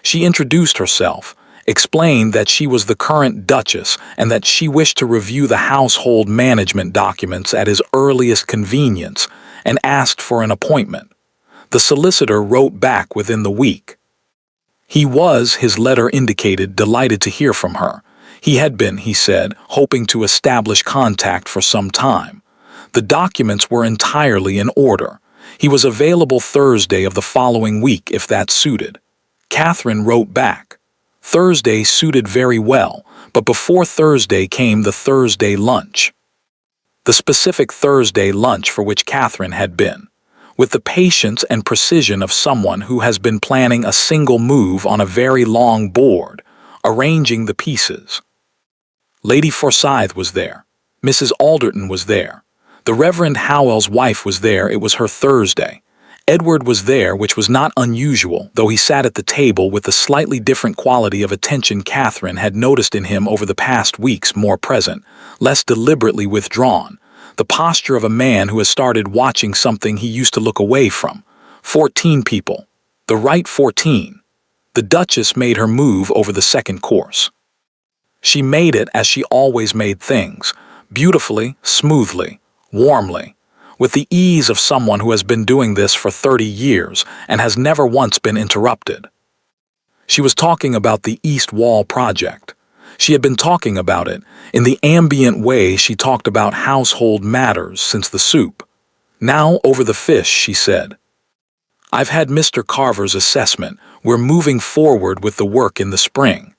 Speaker 1: She introduced herself, explained that she was the current Duchess and that she wished to review the household management documents at his earliest convenience, and asked for an appointment. The solicitor wrote back within the week. He was, his letter indicated, delighted to hear from her. He had been, he said, hoping to establish contact for some time. The documents were entirely in order. He was available Thursday of the following week if that suited. Catherine wrote back. Thursday suited very well, but before Thursday came the Thursday lunch. The specific Thursday lunch for which Catherine had been, with the patience and precision of someone who has been planning a single move on a very long board, arranging the pieces. Lady Forsyth was there. Mrs. Alderton was there. The Reverend Howell's wife was there. It was her Thursday. Edward was there, which was not unusual, though he sat at the table with the slightly different quality of attention Catherine had noticed in him over the past weeks, more present, less deliberately withdrawn, the posture of a man who has started watching something he used to look away from. 14 people. The right 14. The Duchess made her move over the second course. She made it as she always made things, beautifully, smoothly, warmly, with the ease of someone who has been doing this for 30 years and has never once been interrupted. She was talking about the East Wall project. She had been talking about it in the ambient way she talked about household matters since the soup. Now over the fish, she said. I've had Mr. Carver's assessment. We're moving forward with the work in the spring.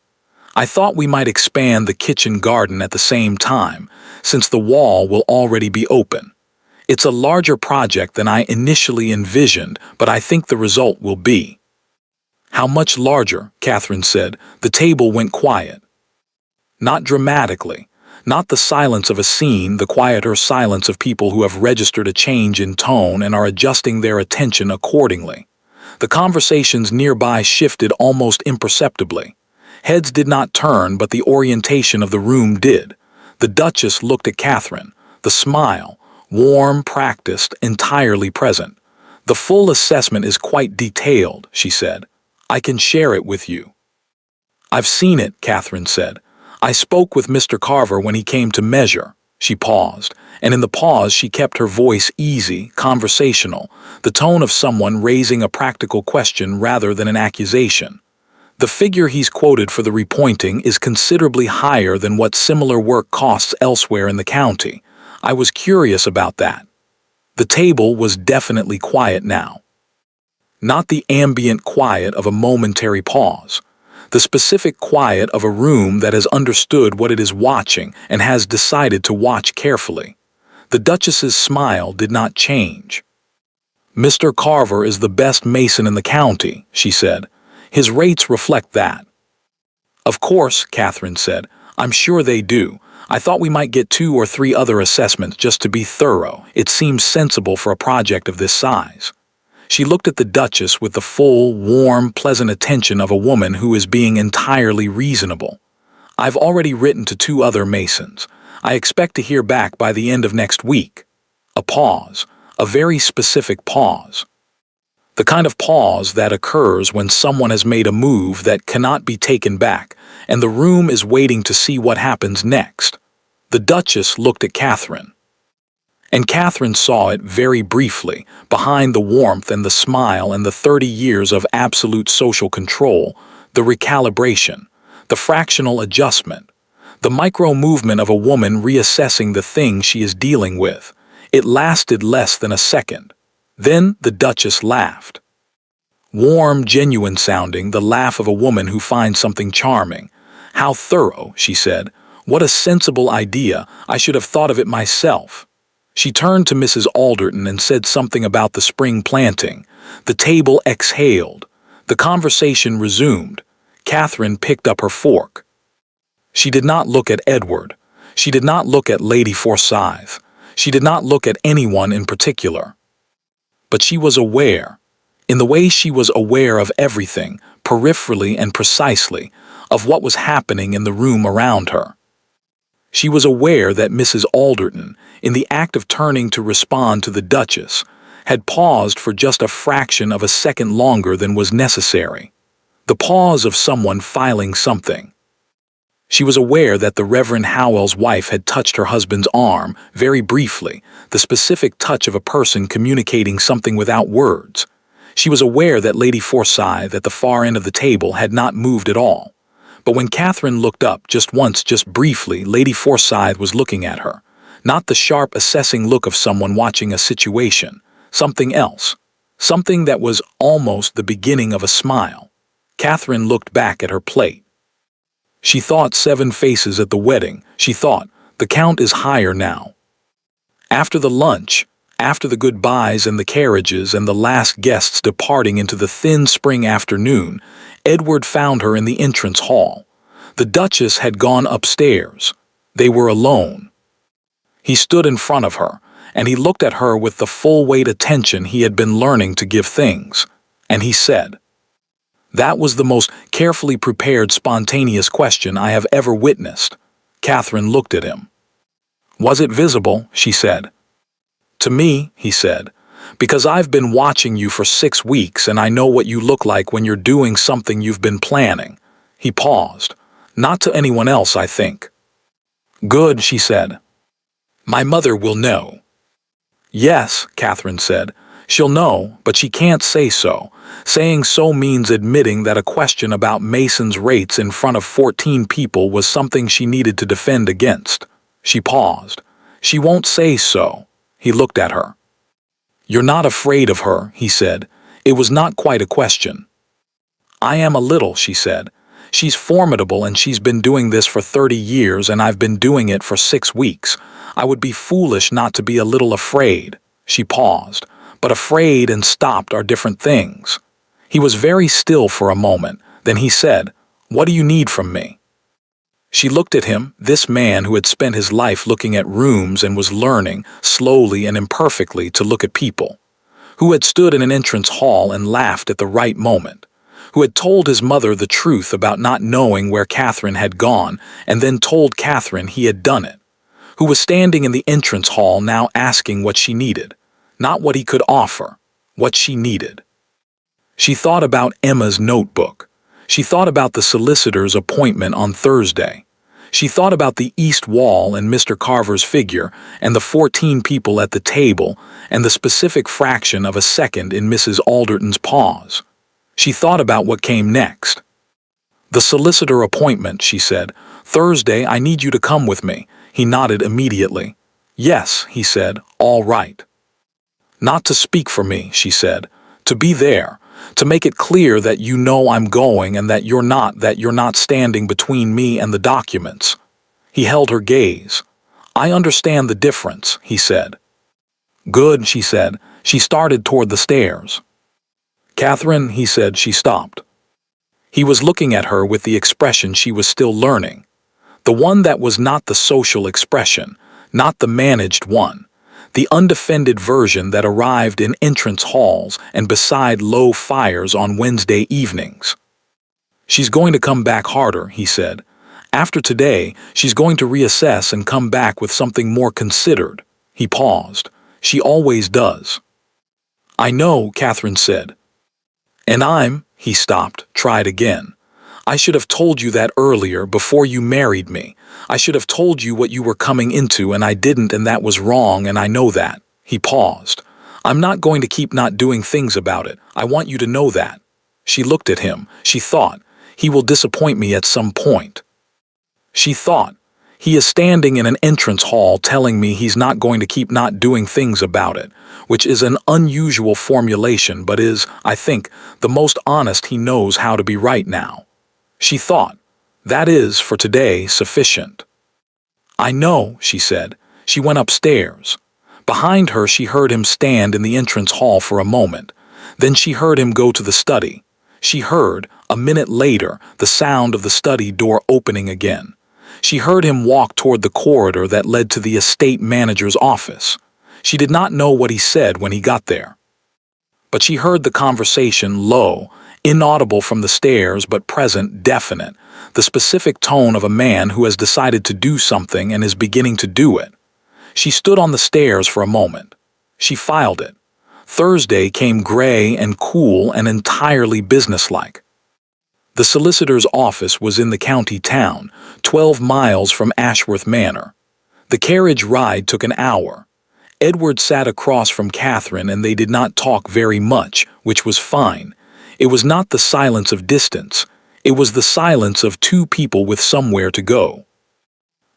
Speaker 1: I thought we might expand the kitchen garden at the same time, since the wall will already be open. It's a larger project than I initially envisioned, but I think the result will be. How much larger? Catherine said. The table went quiet. Not dramatically, not the silence of a scene, the quieter silence of people who have registered a change in tone and are adjusting their attention accordingly. The conversations nearby shifted almost imperceptibly. Heads did not turn, but the orientation of the room did. The Duchess looked at Catherine, the smile, warm, practiced, entirely present. The full assessment is quite detailed, she said. I can share it with you. I've seen it, Catherine said. I spoke with Mr. Carver when he came to measure. She paused, and in the pause she kept her voice easy, conversational, the tone of someone raising a practical question rather than an accusation. The figure he's quoted for the repointing is considerably higher than what similar work costs elsewhere in the county. I was curious about that. The table was definitely quiet now. Not the ambient quiet of a momentary pause. The specific quiet of a room that has understood what it is watching and has decided to watch carefully. The Duchess's smile did not change. Mr. Carver is the best mason in the county, she said. His rates reflect that. Of course, Catherine said. I'm sure they do. I thought we might get 2 or 3 other assessments just to be thorough. It seems sensible for a project of this size. She looked at the Duchess with the full, warm, pleasant attention of a woman who is being entirely reasonable. I've already written to 2 other masons. I expect to hear back by the end of next week. A pause, a very specific pause. The kind of pause that occurs when someone has made a move that cannot be taken back, and the room is waiting to see what happens next. The Duchess looked at Catherine. And Catherine saw it very briefly, behind the warmth and the smile and the 30 years of absolute social control, the recalibration, the fractional adjustment, the micro-movement of a woman reassessing the thing she is dealing with. It lasted less than a second. Then the Duchess laughed. Warm, genuine sounding, the laugh of a woman who finds something charming. How thorough, she said. What a sensible idea. I should have thought of it myself. She turned to Mrs. Alderton and said something about the spring planting. The table exhaled. The conversation resumed. Catherine picked up her fork. She did not look at Edward. She did not look at Lady Forsyth. She did not look at anyone in particular. But she was aware, in the way she was aware of everything, peripherally and precisely, of what was happening in the room around her. She was aware that Mrs. Alderton, in the act of turning to respond to the Duchess, had paused for just a fraction of a second longer than was necessary. The pause of someone filing something. She was aware that the Reverend Howell's wife had touched her husband's arm, very briefly, the specific touch of a person communicating something without words. She was aware that Lady Forsyth at the far end of the table had not moved at all. But when Catherine looked up just once, just briefly, Lady Forsyth was looking at her. Not the sharp, assessing look of someone watching a situation. Something else. Something that was almost the beginning of a smile. Catherine looked back at her plate. She thought 7 faces at the wedding. She thought, the count is higher now. After the lunch, after the goodbyes and the carriages and the last guests departing into the thin spring afternoon, Edward found her in the entrance hall. The Duchess had gone upstairs. They were alone. He stood in front of her, and he looked at her with the full weight attention he had been learning to give things, and he said, "That was the most carefully prepared, spontaneous question I have ever witnessed." Catherine looked at him. "Was it visible?" she said. "To me," he said, "because I've been watching you for 6 weeks and I know what you look like when you're doing something you've been planning." He paused. "Not to anyone else, I think." "Good," she said. "My mother will know." "Yes," Catherine said. "She'll know, but she can't say so. Saying so means admitting that a question about Mason's rates in front of 14 people was something she needed to defend against." She paused. "She won't say so." He looked at her. "You're not afraid of her," he said. It was not quite a question. "I am a little," she said. "She's formidable and she's been doing this for 30 years and I've been doing it for 6 weeks. I would be foolish not to be a little afraid." She paused. But afraid and stopped are different things. He was very still for a moment. Then he said, "What do you need from me?" She looked at him, this man who had spent his life looking at rooms and was learning, slowly and imperfectly, to look at people. Who had stood in an entrance hall and laughed at the right moment. Who had told his mother the truth about not knowing where Catherine had gone and then told Catherine he had done it. Who was standing in the entrance hall now asking what she needed. Not what he could offer, what she needed. She thought about Emma's notebook. She thought about the solicitor's appointment on Thursday. She thought about the east wall and Mr. Carver's figure and the 14 people at the table and the specific fraction of a second in Mrs. Alderton's pause. She thought about what came next. "The solicitor appointment," she said. "Thursday, I need you to come with me." He nodded immediately. "Yes," he said, "all right." "Not to speak for me," she said. "To be there. To make it clear that you know I'm going and that you're not standing between me and the documents." He held her gaze. "I understand the difference," he said. "Good," she said. She started toward the stairs. "Catherine," he said. She stopped. He was looking at her with the expression she was still learning. The one that was not the social expression, not the managed one. The undefended version that arrived in entrance halls and beside low fires on Wednesday evenings. "She's going to come back harder," he said. "After today, she's going to reassess and come back with something more considered." He paused. "She always does." "I know," Catherine said. "And he stopped, tried again. "I should have told you that earlier, before you married me. I should have told you what you were coming into and I didn't, and that was wrong, and I know that." He paused. "I'm not going to keep not doing things about it. I want you to know that." She looked at him. She thought, "He will disappoint me at some point." She thought, "He is standing in an entrance hall telling me he's not going to keep not doing things about it," which is an unusual formulation but is, I think, the most honest he knows how to be right now. She thought, "That is, for today, sufficient." "I know," she said. She went upstairs. Behind her she heard him stand in the entrance hall for a moment. Then she heard him go to the study. She heard, a minute later, the sound of the study door opening again. She heard him walk toward the corridor that led to the estate manager's office. She did not know what he said when he got there. But she heard the conversation low, inaudible from the stairs but present, definite, the specific tone of a man who has decided to do something and is beginning to do it. She stood on the stairs for a moment. She filed it. Thursday came gray and cool and entirely businesslike. The solicitor's office was in the county town, 12 miles from Ashworth Manor. The carriage ride took an hour. Edward sat across from Catherine and they did not talk very much, which was fine. It was not the silence of distance. It was the silence of two people with somewhere to go.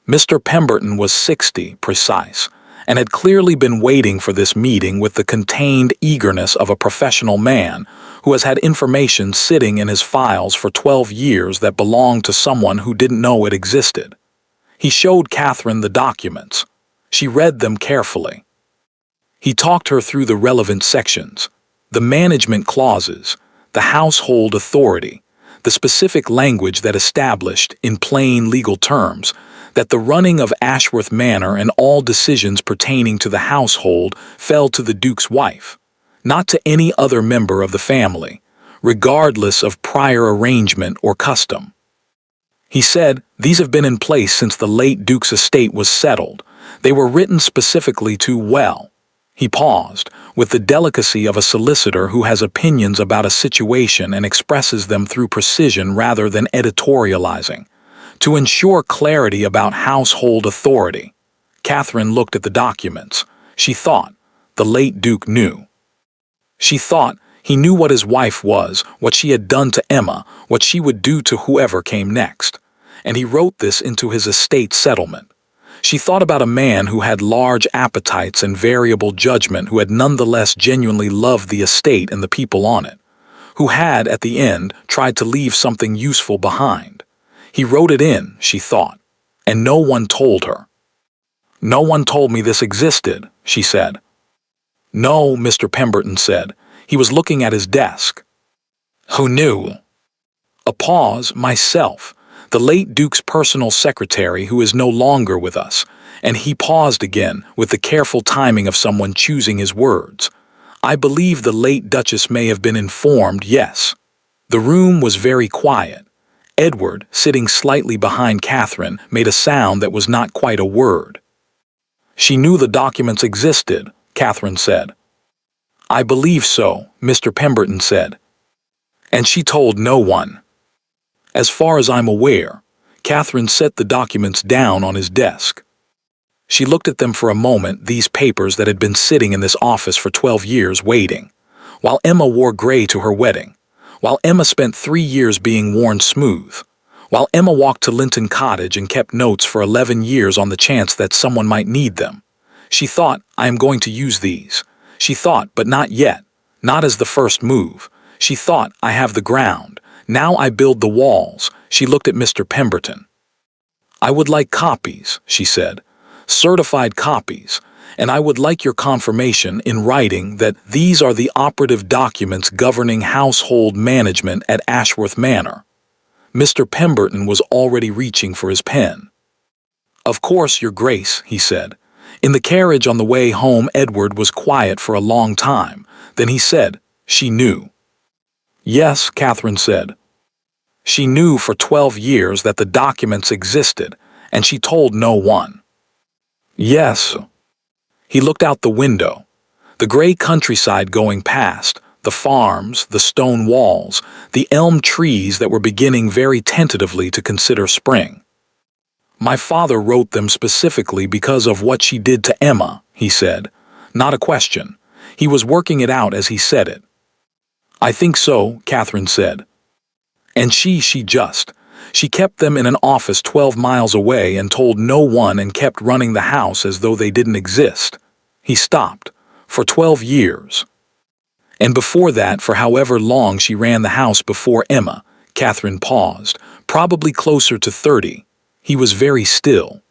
Speaker 1: Mr. Pemberton was 60, precise, and had clearly been waiting for this meeting with the contained eagerness of a professional man who has had information sitting in his files for 12 years that belonged to someone who didn't know it existed. He showed Catherine the documents. She read them carefully. He talked her through the relevant sections, the management clauses, the household authority, the specific language that established, in plain legal terms, that the running of Ashworth Manor and all decisions pertaining to the household fell to the Duke's wife, not to any other member of the family, regardless of prior arrangement or custom. He said, "These have been in place since the late Duke's estate was settled. They were written specifically to, well." He paused, with the delicacy of a solicitor who has opinions about a situation and expresses them through precision rather than editorializing. To ensure clarity about household authority. Catherine looked at the documents. She thought, the late Duke knew. She thought he knew what his wife was, what she had done to Emma, what she would do to whoever came next. And he wrote this into his estate settlement. She thought about a man who had large appetites and variable judgment, who had nonetheless genuinely loved the estate and the people on it, who had, at the end, tried to leave something useful behind. He wrote it in, she thought, and no one told her. "No one told me this existed," she said. "No," Mr. Pemberton said. He was looking at his desk. "Who knew?" A pause, myself. The late Duke's personal secretary, who is no longer with us, and he paused again with the careful timing of someone choosing his words. "I believe the late Duchess may have been informed, yes." The room was very quiet. Edward, sitting slightly behind Catherine, made a sound that was not quite a word. "She knew the documents existed," Catherine said. "I believe so," Mr. Pemberton said. "And she told no one." "As far as I'm aware." Catherine set the documents down on his desk. She looked at them for a moment, these papers that had been sitting in this office for 12 years waiting, while Emma wore gray to her wedding, while Emma spent 3 years being worn smooth, while Emma walked to Linton Cottage and kept notes for 11 years on the chance that someone might need them. She thought, "I am going to use these." She thought, but not yet, not as the first move. She thought, "I have the ground. Now I build the walls." She looked at Mr. Pemberton. "I would like copies," she said, "certified copies, and I would like your confirmation in writing that these are the operative documents governing household management at Ashworth Manor." Mr. Pemberton was already reaching for his pen. "Of course, Your Grace," he said. In the carriage on the way home, Edward was quiet for a long time. Then he said, "She knew." "Yes," Catherine said. "She knew for 12 years that the documents existed, and she told no one." "Yes." He looked out the window. The gray countryside going past, the farms, the stone walls, the elm trees that were beginning very tentatively to consider spring. "My father wrote them specifically because of what she did to Emma," he said. Not a question. He was working it out as he said it. "I think so," Catherine said. "And she kept them in an office 12 miles away and told no one and kept running the house as though they didn't exist." He stopped. "For 12 years. And before that, for however long she ran the house before Emma." Catherine paused. "Probably closer to 30. He was very still.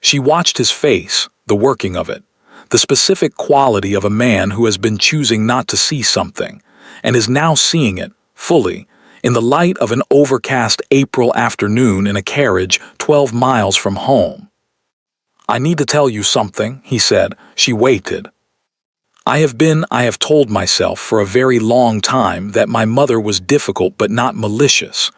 Speaker 1: She watched his face, the working of it, the specific quality of a man who has been choosing not to see something, and is now seeing it, fully, in the light of an overcast April afternoon in a carriage 12 miles from home. "I need to tell you something," he said. She waited. I have told myself for a very long time that my mother was difficult but not malicious.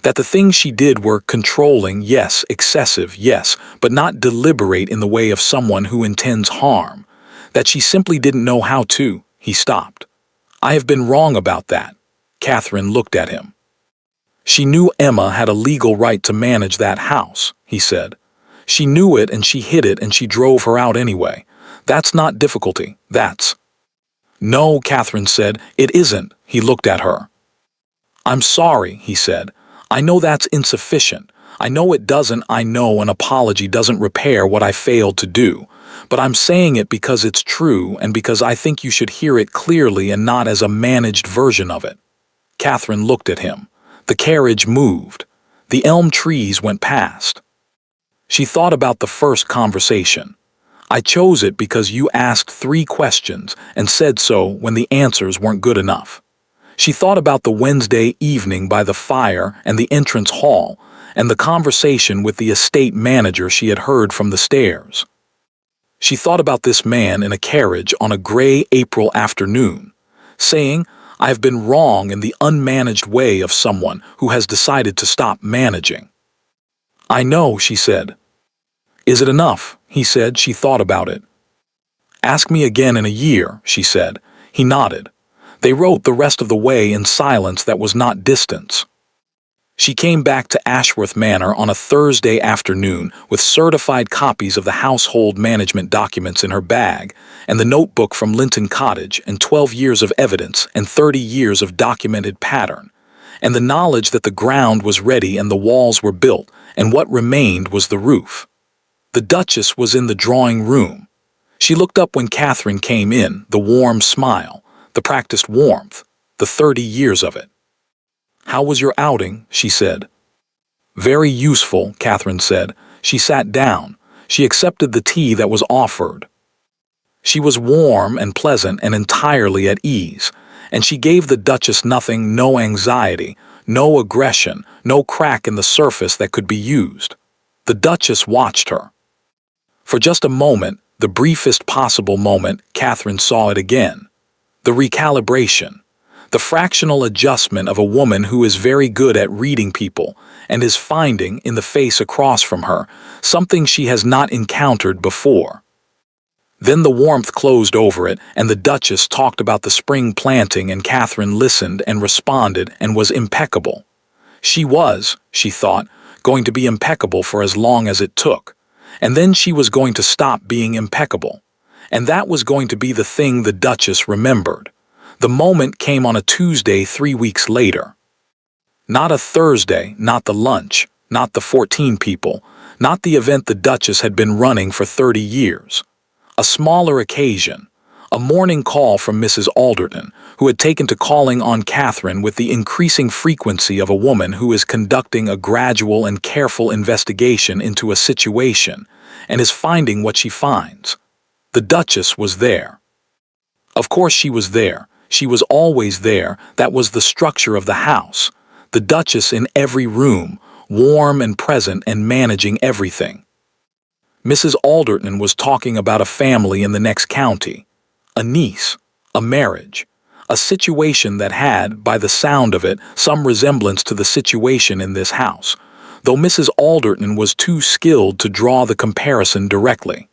Speaker 1: That the things she did were controlling, yes, excessive, yes, but not deliberate in the way of someone who intends harm. That she simply didn't know how to." He stopped. "I have been wrong about that." Catherine looked at him. "She knew Emma had a legal right to manage that house," he said. "She knew it and she hid it and she drove her out anyway. That's not difficulty, that's—" "No," Catherine said, "it isn't." He looked at her. "I'm sorry," he said. "I know that's insufficient. I know it doesn't. I know an apology doesn't repair what I failed to do. But I'm saying it because it's true and because I think you should hear it clearly and not as a managed version of it." Catherine looked at him. The carriage moved. The elm trees went past. She thought about the first conversation. "I chose it because you asked 3 questions and said so when the answers weren't good enough." She thought about the Wednesday evening by the fire and the entrance hall, and the conversation with the estate manager she had heard from the stairs. She thought about this man in a carriage on a gray April afternoon, saying, "I've been wrong in the unmanaged way of someone who has decided to stop managing." "I know," she said. "Is it enough?" he said. She thought about it. "Ask me again in a year," she said. He nodded. They rode the rest of the way in silence that was not distance. She came back to Ashworth Manor on a Thursday afternoon with certified copies of the household management documents in her bag, and the notebook from Linton Cottage, and 12 years of evidence and 30 years of documented pattern, and the knowledge that the ground was ready and the walls were built, and what remained was the roof. The Duchess was in the drawing room. She looked up when Catherine came in, the warm smile, the practiced warmth, the 30 years of it. "How was your outing?" she said. "Very useful," Catherine said. She sat down. She accepted the tea that was offered. She was warm and pleasant and entirely at ease, and she gave the Duchess nothing, no anxiety, no aggression, no crack in the surface that could be used. The Duchess watched her. For just a moment, the briefest possible moment, Catherine saw it again. The recalibration. The fractional adjustment of a woman who is very good at reading people and is finding, in the face across from her, something she has not encountered before. Then the warmth closed over it, and the Duchess talked about the spring planting, and Catherine listened and responded and was impeccable. She was, she thought, going to be impeccable for as long as it took, and then she was going to stop being impeccable. And that was going to be the thing the Duchess remembered. The moment came on a Tuesday 3 weeks later. Not a Thursday, not the lunch, not the 14 people, not the event the Duchess had been running for 30 years. A smaller occasion, a morning call from Mrs. Alderton, who had taken to calling on Catherine with the increasing frequency of a woman who is conducting a gradual and careful investigation into a situation and is finding what she finds. The Duchess was there. Of course she was there. She was always there. That was the structure of the house. The Duchess in every room, warm and present and managing everything. Mrs. Alderton was talking about a family in the next county, a niece, a marriage, a situation that had, by the sound of it, some resemblance to the situation in this house, though Mrs. Alderton was too skilled to draw the comparison directly.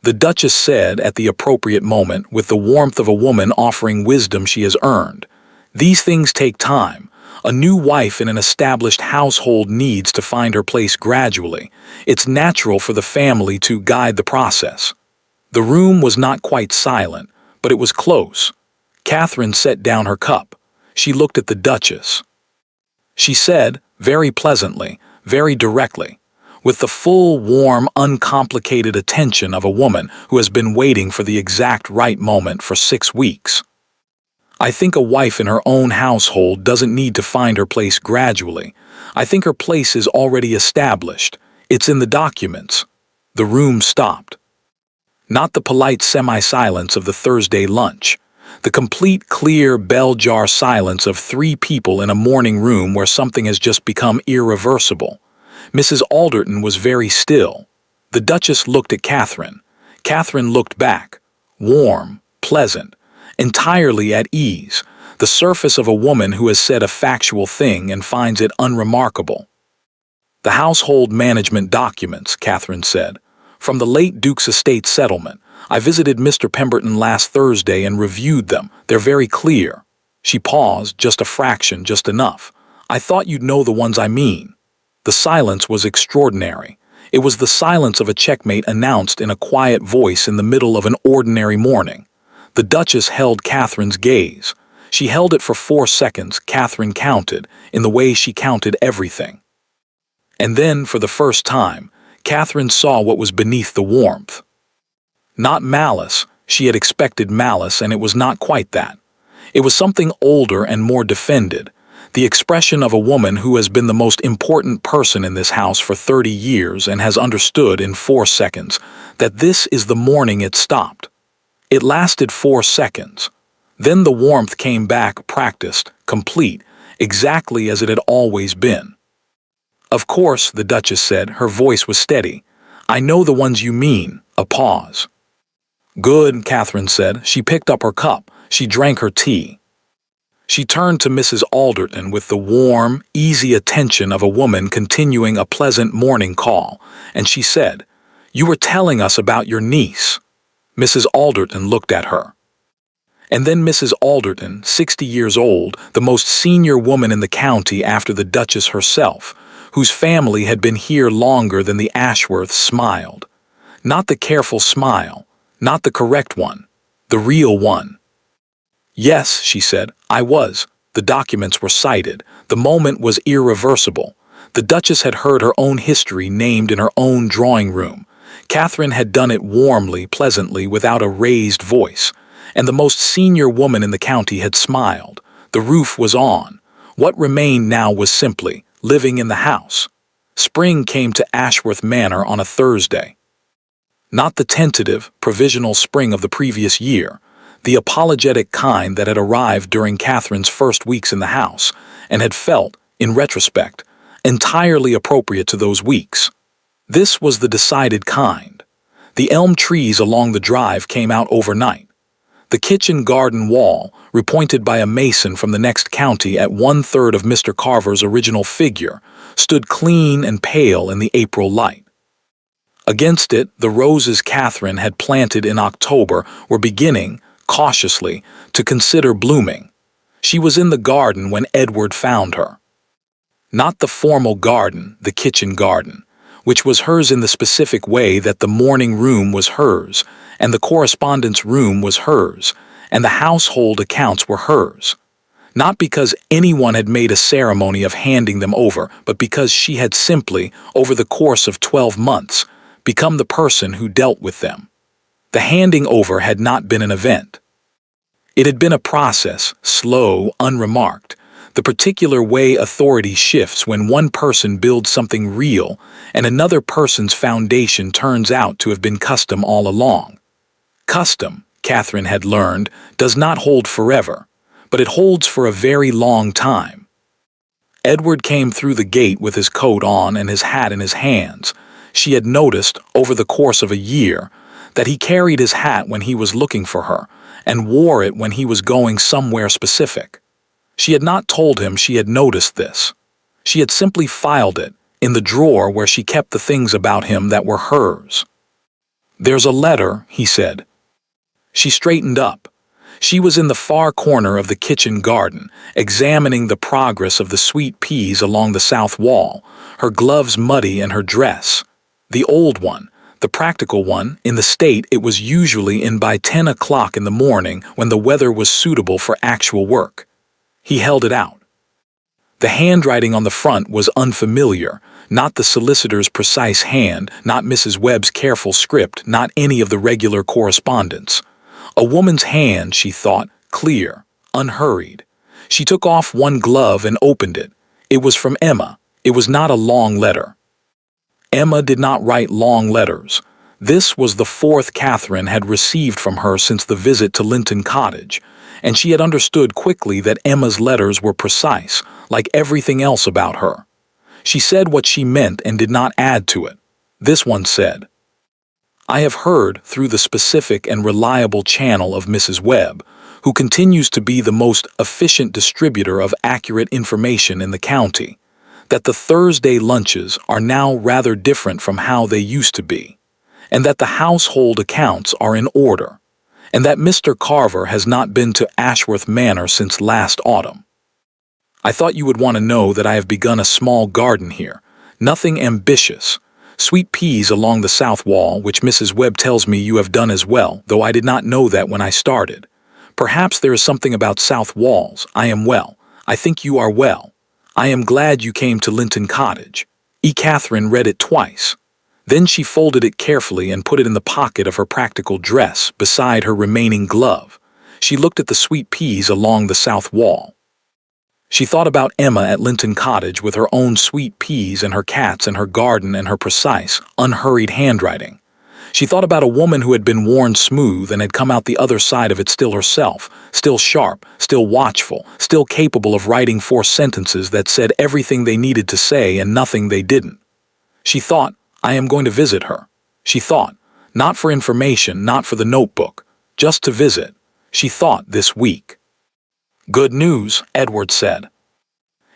Speaker 1: The Duchess said at the appropriate moment, with the warmth of a woman offering wisdom she has earned, "These things take time. A new wife in an established household needs to find her place gradually. It's natural for the family to guide the process." The room was not quite silent, but it was close. Catherine set down her cup. She looked at the Duchess. She said, very pleasantly, very directly, with the full, warm, uncomplicated attention of a woman who has been waiting for the exact right moment for 6 weeks. "I think a wife in her own household doesn't need to find her place gradually. I think her place is already established. It's in the documents." The room stopped. Not the polite semi-silence of the Thursday lunch. The complete, clear, bell-jar silence of three people in a morning room where something has just become irreversible. Mrs. Alderton was very still. The Duchess looked at Catherine. Catherine looked back. Warm, pleasant, entirely at ease. The surface of a woman who has said a factual thing and finds it unremarkable. "The household management documents," Catherine said, "from the late Duke's estate settlement. I visited Mr. Pemberton last Thursday and reviewed them. They're very clear." She paused, just a fraction, just enough. "I thought you'd know the ones I mean." The silence was extraordinary. It was the silence of a checkmate announced in a quiet voice in the middle of an ordinary morning. The Duchess held Catherine's gaze. She held it for 4 seconds, Catherine counted, in the way she counted everything. And then, for the first time, Catherine saw what was beneath the warmth. Not malice. She had expected malice, and it was not quite that. It was something older and more defended. The expression of a woman who has been the most important person in this house for 30 years and has understood in 4 seconds that this is the morning it stopped. It lasted 4 seconds. Then the warmth came back, practiced, complete, exactly as it had always been. "Of course," the Duchess said, her voice was steady. "I know the ones you mean." A pause. "Good," Catherine said. She picked up her cup. She drank her tea. She turned to Mrs. Alderton with the warm, easy attention of a woman continuing a pleasant morning call, and she said, "You were telling us about your niece." Mrs. Alderton looked at her. And then Mrs. Alderton, 60 years old, the most senior woman in the county after the Duchess herself, whose family had been here longer than the Ashworths, smiled. Not the careful smile, not the correct one, the real one. "Yes," she said, "I was. The documents were cited. The moment was irreversible. The Duchess had heard her own history named in her own drawing room. Catherine had done it warmly, pleasantly, without a raised voice. And the most senior woman in the county had smiled. The roof was on. What remained now was simply living in the house. Spring came to Ashworth Manor on a Thursday. Not the tentative, provisional spring of the previous year, the apologetic kind that had arrived during Catherine's first weeks in the house and had felt, in retrospect, entirely appropriate to those weeks. This was the decided kind. The elm trees along the drive came out overnight. The kitchen garden wall, repointed by a mason from the next county at 1/3 of Mr. Carver's original figure, stood clean and pale in the April light. Against it, the roses Catherine had planted in October were beginning, cautiously, to consider blooming. She was in the garden when Edward found her. Not the formal garden, the kitchen garden, which was hers in the specific way that the morning room was hers, and the correspondence room was hers, and the household accounts were hers. Not because anyone had made a ceremony of handing them over, but because she had simply, over the course of 12 months, become the person who dealt with them. The handing over had not been an event. It had been a process, slow, unremarked, the particular way authority shifts when one person builds something real and another person's foundation turns out to have been custom all along. Custom, Catherine had learned, does not hold forever, but it holds for a very long time. Edward came through the gate with his coat on and his hat in his hands. She had noticed, over the course of a year, that he carried his hat when he was looking for her and wore it when he was going somewhere specific. She had not told him she had noticed this. She had simply filed it in the drawer where she kept the things about him that were hers. "There's a letter," he said. She straightened up. She was in the far corner of the kitchen garden, examining the progress of the sweet peas along the south wall, her gloves muddy and her dress. The old one, the practical one, in the state it was usually in by 10 o'clock in the morning when the weather was suitable for actual work. He held it out. The handwriting on the front was unfamiliar, not the solicitor's precise hand, not Mrs. Webb's careful script, not any of the regular correspondence. A woman's hand, she thought, clear, unhurried. She took off one glove and opened it. It was from Emma. It was not a long letter. Emma did not write long letters. This was the 4th Catherine had received from her since the visit to Linton Cottage. and she had understood quickly that Emma's letters were precise, like everything else about her. She said what she meant and did not add to it. This one said, "I have heard through the specific and reliable channel of Mrs. Webb, who continues to be the most efficient distributor of accurate information in the county, that the Thursday lunches are now rather different from how they used to be, and that the household accounts are in order, and that Mr. Carver has not been to Ashworth Manor since last autumn. I thought you would want to know that I have begun a small garden here, nothing ambitious. Sweet peas along the south wall, which Mrs. Webb tells me you have done as well, though I did not know that when I started. Perhaps there is something about south walls. I am well. I think you are well. I am glad you came to Linton Cottage." Catherine read it twice. Then she folded it carefully and put it in the pocket of her practical dress beside her remaining glove. She looked at the sweet peas along the south wall. She thought about Emma at Linton Cottage with her own sweet peas and her cats and her garden and her precise, unhurried handwriting. She thought about a woman who had been worn smooth and had come out the other side of it still herself, still sharp, still watchful, still capable of writing 4 sentences that said everything they needed to say and nothing they didn't. She thought, "I am going to visit her." She thought, not for information, not for the notebook, just to visit. She thought this week. "Good news," Edward said.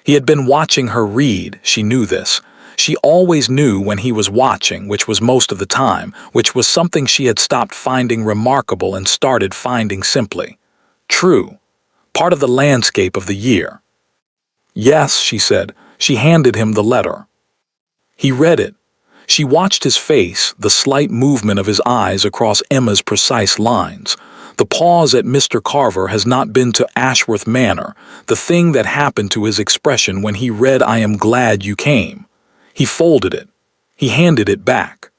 Speaker 1: He had been watching her read, she knew this. She always knew when he was watching, which was most of the time, which was something she had stopped finding remarkable and started finding simply true, part of the landscape of the year. "Yes," she said. She handed him the letter. He read it. She watched his face, the slight movement of his eyes across Emma's precise lines. The pause at Mr. Carver has not been to Ashworth Manor, the thing that happened to his expression when he read "I am glad you came." He folded it. He handed it back.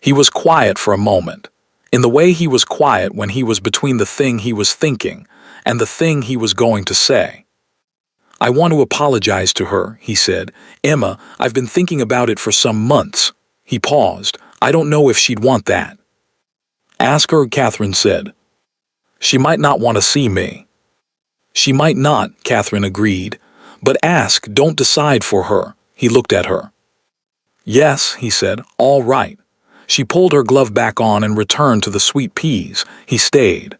Speaker 1: He was quiet for a moment, in the way he was quiet when he was between the thing he was thinking and the thing he was going to say. "I want to apologize to her," he said. "Emma, I've been thinking about it for some months." He paused. "I don't know if she'd want that." "Ask her," Catherine said. "She might not want to see me." "She might not," Catherine agreed. "But ask, don't decide for her." He looked at her. "Yes," he said, "all right." She pulled her glove back on and returned to the sweet peas. He stayed.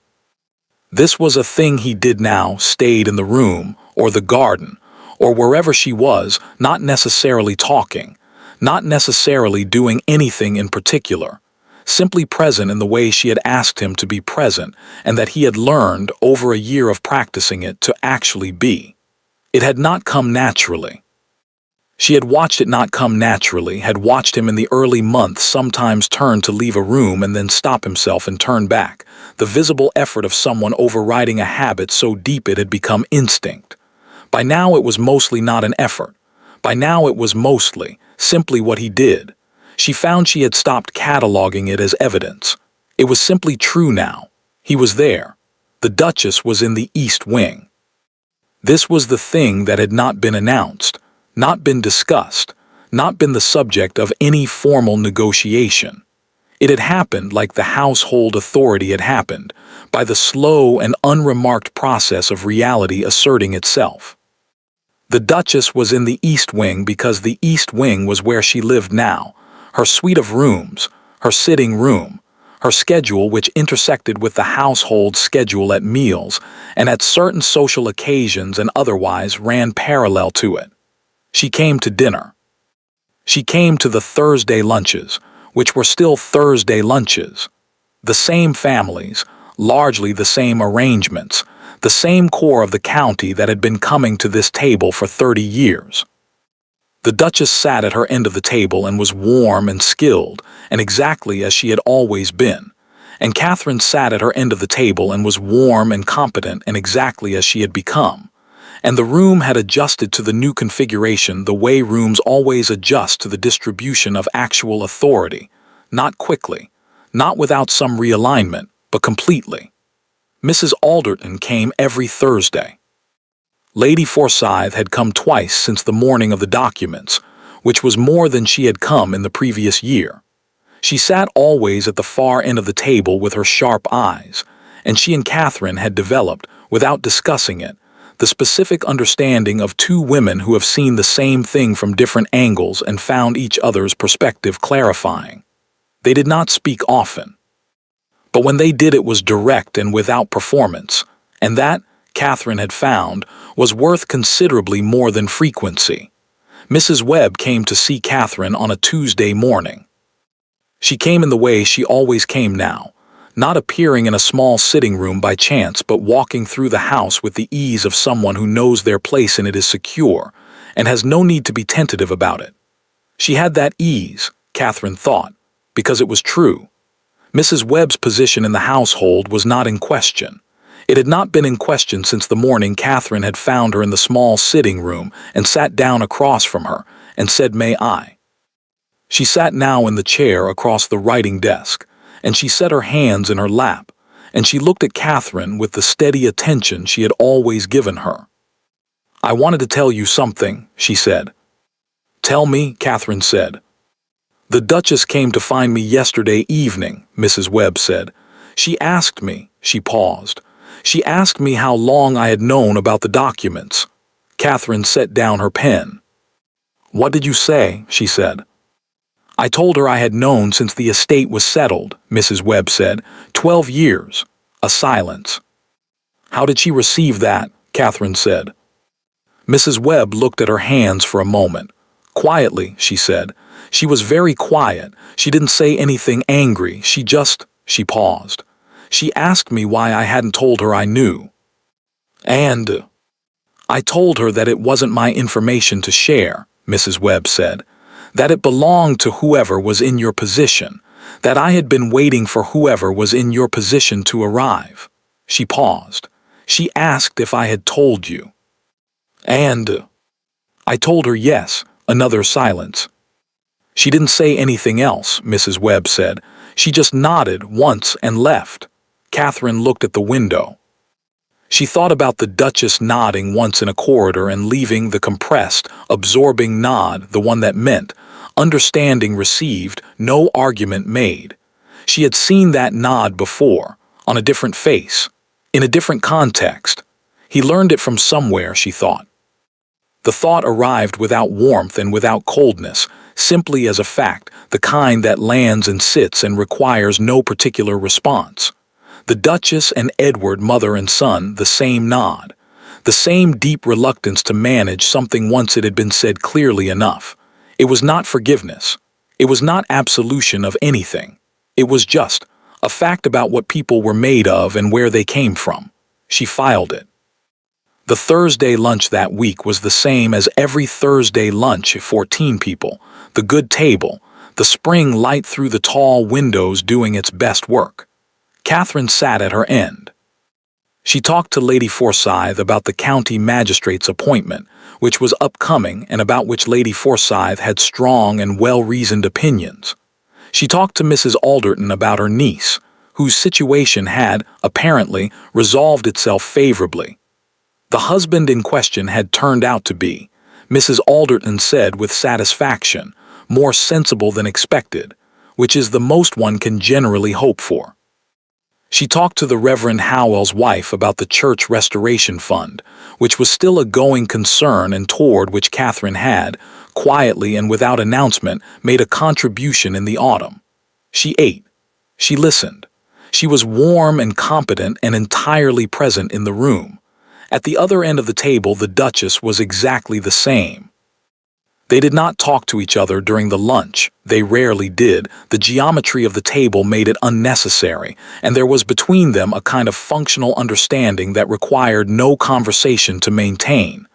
Speaker 1: This was a thing he did now, stayed in the room, or the garden, or wherever she was, not necessarily talking, not necessarily doing anything in particular, simply present in the way she had asked him to be present, and that he had learned, over a year of practicing it, to actually be. It had not come naturally. She had watched it not come naturally, had watched him in the early months sometimes turn to leave a room and then stop himself and turn back, the visible effort of someone overriding a habit so deep it had become instinct. By now it was mostly not an effort. By now it was mostly, simply what he did. She found she had stopped cataloging it as evidence. It was simply true now. He was there. The Duchess was in the East Wing. This was the thing that had not been announced, not been discussed, not been the subject of any formal negotiation. It had happened like the household authority had happened, by the slow and unremarked process of reality asserting itself. The Duchess was in the East Wing because the East Wing was where she lived now, her suite of rooms, her sitting room, her schedule which intersected with the household schedule at meals and at certain social occasions and otherwise ran parallel to it. She came to dinner. She came to the Thursday lunches, which were still Thursday lunches. The same families, largely the same arrangements, the same core of the county that had been coming to this table for 30 years. The Duchess sat at her end of the table and was warm and skilled, and exactly as she had always been. And Catherine sat at her end of the table and was warm and competent and exactly as she had become. And the room had adjusted to the new configuration the way rooms always adjust to the distribution of actual authority, not quickly, not without some realignment, but completely. Mrs. Alderton came every Thursday. Lady Forsyth had come twice since the morning of the documents, which was more than she had come in the previous year. She sat always at the far end of the table with her sharp eyes, and she and Catherine had developed, without discussing it, the specific understanding of two women who have seen the same thing from different angles and found each other's perspective clarifying. They did not speak often, but when they did it was direct and without performance, and that, Catherine had found, was worth considerably more than frequency. Mrs. Webb came to see Catherine on a Tuesday morning. She came in the way she always came now, not appearing in a small sitting room by chance but walking through the house with the ease of someone who knows their place in it is secure and has no need to be tentative about it. She had that ease, Catherine thought, because it was true. Mrs. Webb's position in the household was not in question. It had not been in question since the morning Catherine had found her in the small sitting room and sat down across from her and said, "May I?" She sat now in the chair across the writing desk, and she set her hands in her lap, and she looked at Catherine with the steady attention she had always given her. "I wanted to tell you something," she said. "Tell me," Catherine said. "The Duchess came to find me yesterday evening," Mrs. Webb said. "She asked me," she paused. "She asked me how long I had known about the documents." Catherine set down her pen. "What did you say?" she said. "I told her I had known since the estate was settled," Mrs. Webb said. 12 years. A silence. "How did she receive that?" Catherine said. Mrs. Webb looked at her hands for a moment. "Quietly," she said. "She was very quiet. She didn't say anything angry. She paused. "She asked me why I hadn't told her I knew. And I told her that it wasn't my information to share," Mrs. Webb said. "That it belonged to whoever was in your position. That I had been waiting for whoever was in your position to arrive." She paused. "She asked if I had told you. And I told her yes." Another silence. "She didn't say anything else," Mrs. Webb said. "She just nodded once and left." Catherine looked at the window. She thought about the Duchess nodding once in a corridor and leaving the compressed, absorbing nod, the one that meant understanding received, no argument made. She had seen that nod before, on a different face, in a different context. He learned it from somewhere, she thought. The thought arrived without warmth and without coldness, simply as a fact, the kind that lands and sits and requires no particular response. The Duchess and Edward, mother and son, the same nod. The same deep reluctance to manage something once it had been said clearly enough. It was not forgiveness. It was not absolution of anything. It was just a fact about what people were made of and where they came from. She filed it. The Thursday lunch that week was the same as every Thursday lunch, 14 people, the good table, the spring light through the tall windows doing its best work. Catherine sat at her end. She talked to Lady Forsyth about the county magistrate's appointment, which was upcoming and about which Lady Forsyth had strong and well-reasoned opinions. She talked to Mrs. Alderton about her niece, whose situation had, apparently, resolved itself favorably. The husband in question had turned out to be, Mrs. Alderton said with satisfaction, more sensible than expected, which is the most one can generally hope for. She talked to the Reverend Howell's wife about the Church Restoration Fund, which was still a going concern and toward which Catherine had, quietly and without announcement, made a contribution in the autumn. She ate. She listened. She was warm and competent and entirely present in the room. At the other end of the table, the Duchess was exactly the same. They did not talk to each other during the lunch. They rarely did. The geometry of the table made it unnecessary, and there was between them a kind of functional understanding that required no conversation to maintain.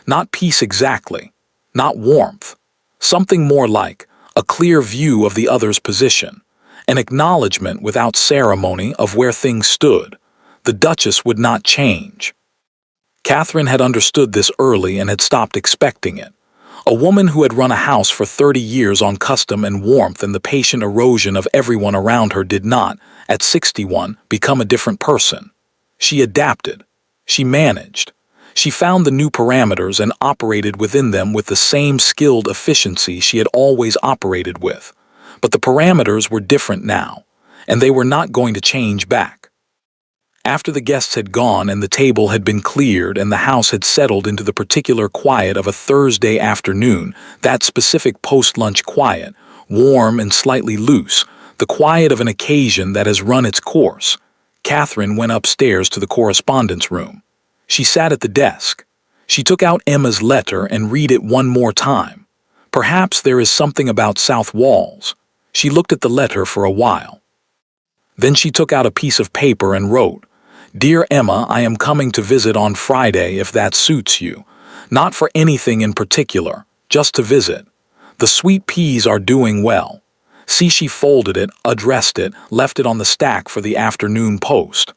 Speaker 1: Not peace exactly, not warmth. Something more like a clear view of the other's position, an acknowledgement without ceremony of where things stood. The Duchess would not change. Catherine had understood this early and had stopped expecting it. A woman who had run a house for 30 years on custom and warmth and the patient erosion of everyone around her did not, at 61, become a different person. She adapted. She managed. She found the new parameters and operated within them with the same skilled efficiency she had always operated with. But the parameters were different now, and they were not going to change back. After the guests had gone and the table had been cleared and the house had settled into the particular quiet of a Thursday afternoon, that specific post-lunch quiet, warm and slightly loose, the quiet of an occasion that has run its course, Catherine went upstairs to the correspondence room. She sat at the desk. She took out Emma's letter and read it one more time. Perhaps there is something about South Walls. She looked at the letter for a while. Then she took out a piece of paper and wrote, "Dear Emma, I am coming to visit on Friday if that suits you. Not for anything in particular, just to visit. The sweet peas are doing well." See, she folded it, addressed it, left it on the stack for the afternoon post.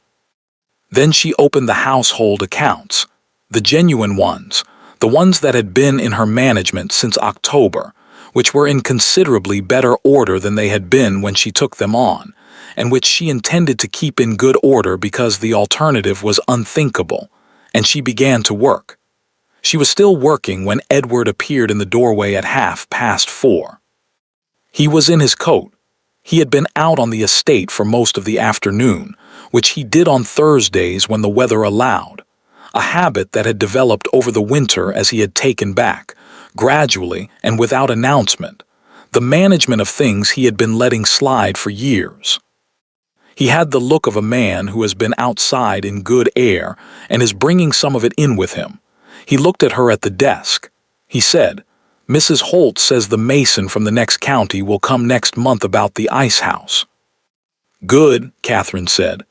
Speaker 1: Then she opened the household accounts, the genuine ones, the ones that had been in her management since October, which were in considerably better order than they had been when she took them on, and which she intended to keep in good order because the alternative was unthinkable, and she began to work. She was still working when Edward appeared in the doorway at 4:30. He was in his coat. He had been out on the estate for most of the afternoon, which he did on Thursdays when the weather allowed, a habit that had developed over the winter as he had taken back, gradually and without announcement, the management of things he had been letting slide for years. He had the look of a man who has been outside in good air and is bringing some of it in with him. He looked at her at the desk. He said, "Mrs. Holt says the mason from the next county will come next month about the ice house." "Good," Catherine said.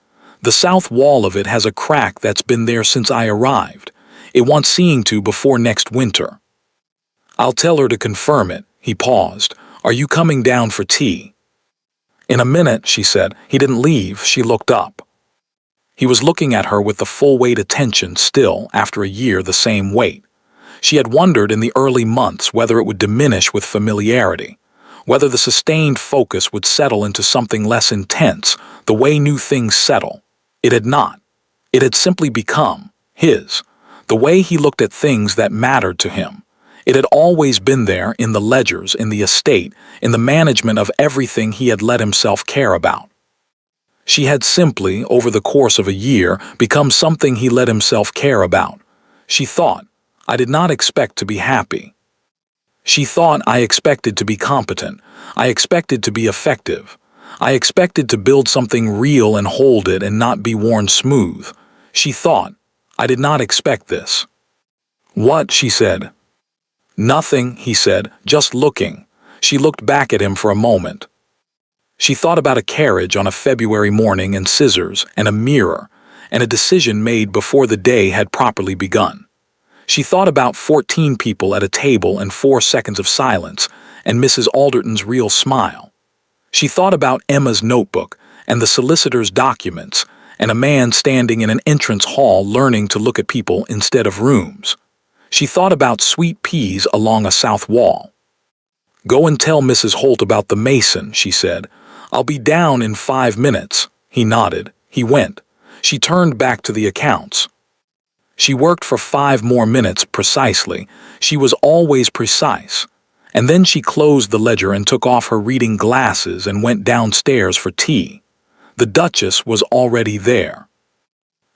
Speaker 1: "The south wall of it has a crack that's been there since I arrived. It wants seeing to before next winter." "I'll tell her to confirm it." He paused. "Are you coming down for tea?" "In a minute," she said. He didn't leave. She looked up. He was looking at her with the full weight attention still, after a year, the same weight. She had wondered in the early months whether it would diminish with familiarity, whether the sustained focus would settle into something less intense, the way new things settle. It had not. It had simply become his, the way he looked at things that mattered to him. It had always been there in the ledgers, in the estate, in the management of everything he had let himself care about. She had simply, over the course of a year, become something he let himself care about. She thought, "I did not expect to be happy." She thought, "I expected to be competent. I expected to be effective. I expected to build something real and hold it and not be worn smooth." She thought, "I did not expect this." "What?" she said. "Nothing," he said, "just looking." She looked back at him for a moment. She thought about a carriage on a February morning and scissors and a mirror and a decision made before the day had properly begun. She thought about 14 people at a table and 4 seconds of silence and Mrs. Alderton's real smile. She thought about Emma's notebook and the solicitor's documents and a man standing in an entrance hall learning to look at people instead of rooms. She thought about sweet peas along a south wall. "Go and tell Mrs. Holt about the mason," she said. "I'll be down in 5 minutes." He nodded. He went. She turned back to the accounts. She worked for 5 more minutes precisely. She was always precise. And then she closed the ledger and took off her reading glasses and went downstairs for tea. The Duchess was already there.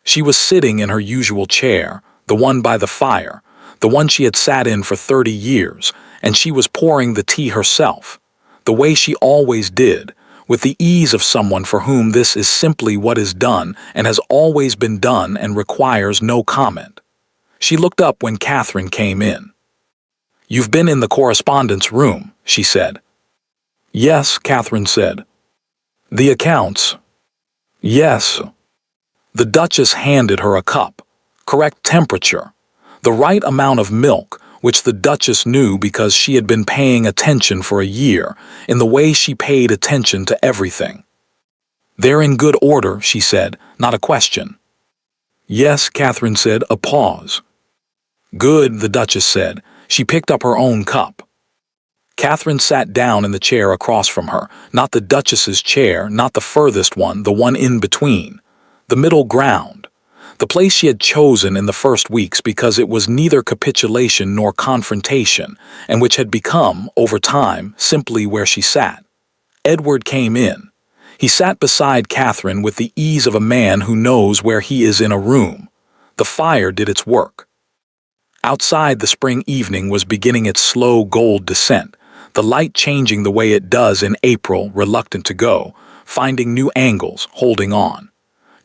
Speaker 1: She was sitting in her usual chair, the one by the fire, the one she had sat in for 30 years, and she was pouring the tea herself, the way she always did, with the ease of someone for whom this is simply what is done and has always been done and requires no comment. She looked up when Catherine came in. "You've been in the correspondence room," she said. "Yes," Catherine said. "The accounts?" "Yes." The Duchess handed her a cup, correct temperature, the right amount of milk, which the Duchess knew because she had been paying attention for a year, in the way she paid attention to everything. "They're in good order," she said, not a question. "Yes," Catherine said, a pause. "Good," the Duchess said. She picked up her own cup. Catherine sat down in the chair across from her, not the Duchess's chair, not the furthest one, the one in between, the middle ground. The place she had chosen in the first weeks because it was neither capitulation nor confrontation, and which had become, over time, simply where she sat. Edward came in. He sat beside Catherine with the ease of a man who knows where he is in a room. The fire did its work. Outside, the spring evening was beginning its slow gold descent, the light changing the way it does in April, reluctant to go, finding new angles, holding on.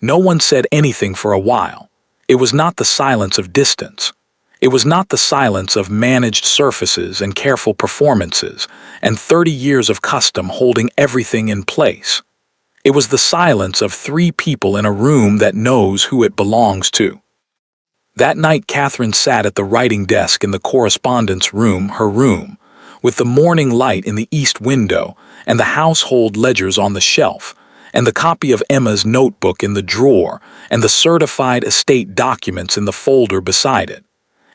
Speaker 1: No one said anything for a while. It was not the silence of distance. It was not the silence of managed surfaces and careful performances, and 30 years of custom holding everything in place. It was the silence of three people in a room that knows who it belongs to. That night Catherine sat at the writing desk in the correspondence room, her room, with the morning light in the east window and the household ledgers on the shelf, and the copy of Emma's notebook in the drawer, and the certified estate documents in the folder beside it.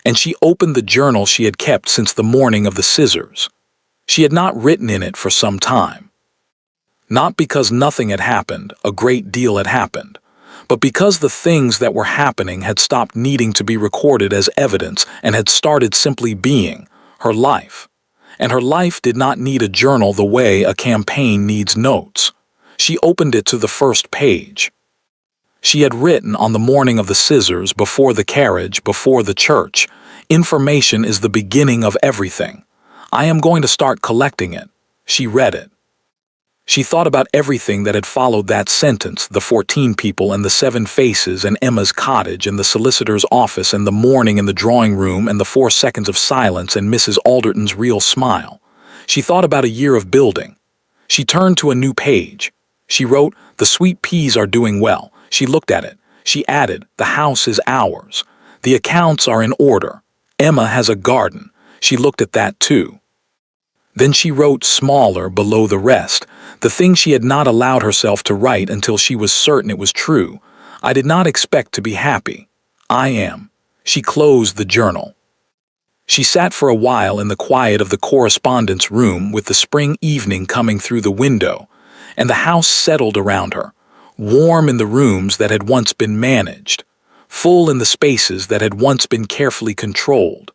Speaker 1: And she opened the journal she had kept since the morning of the scissors. She had not written in it for some time. Not because nothing had happened, a great deal had happened, but because the things that were happening had stopped needing to be recorded as evidence and had started simply being her life. And her life did not need a journal the way a campaign needs notes. She opened it to the first page. She had written on the morning of the scissors, before the carriage, before the church, "Information is the beginning of everything. I am going to start collecting it." She read it. She thought about everything that had followed that sentence, the 14 people and the 7 faces and Emma's cottage and the solicitor's office and the morning in the drawing room and the 4 seconds of silence and Mrs. Alderton's real smile. She thought about a year of building. She turned to a new page. She wrote, "The sweet peas are doing well." She looked at it. She added, "The house is ours. The accounts are in order. Emma has a garden." She looked at that too. Then she wrote smaller below the rest, the thing she had not allowed herself to write until she was certain it was true. "I did not expect to be happy. I am." She closed the journal. She sat for a while in the quiet of the correspondence room with the spring evening coming through the window, and the house settled around her, warm in the rooms that had once been managed, full in the spaces that had once been carefully controlled,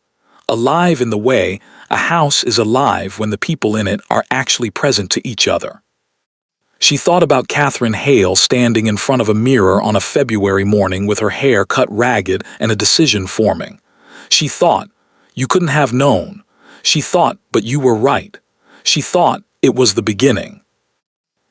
Speaker 1: alive in the way a house is alive when the people in it are actually present to each other. She thought about Catherine Hale standing in front of a mirror on a February morning with her hair cut ragged and a decision forming. She thought, "You couldn't have known." She thought, "But you were right." She thought, "It was the beginning."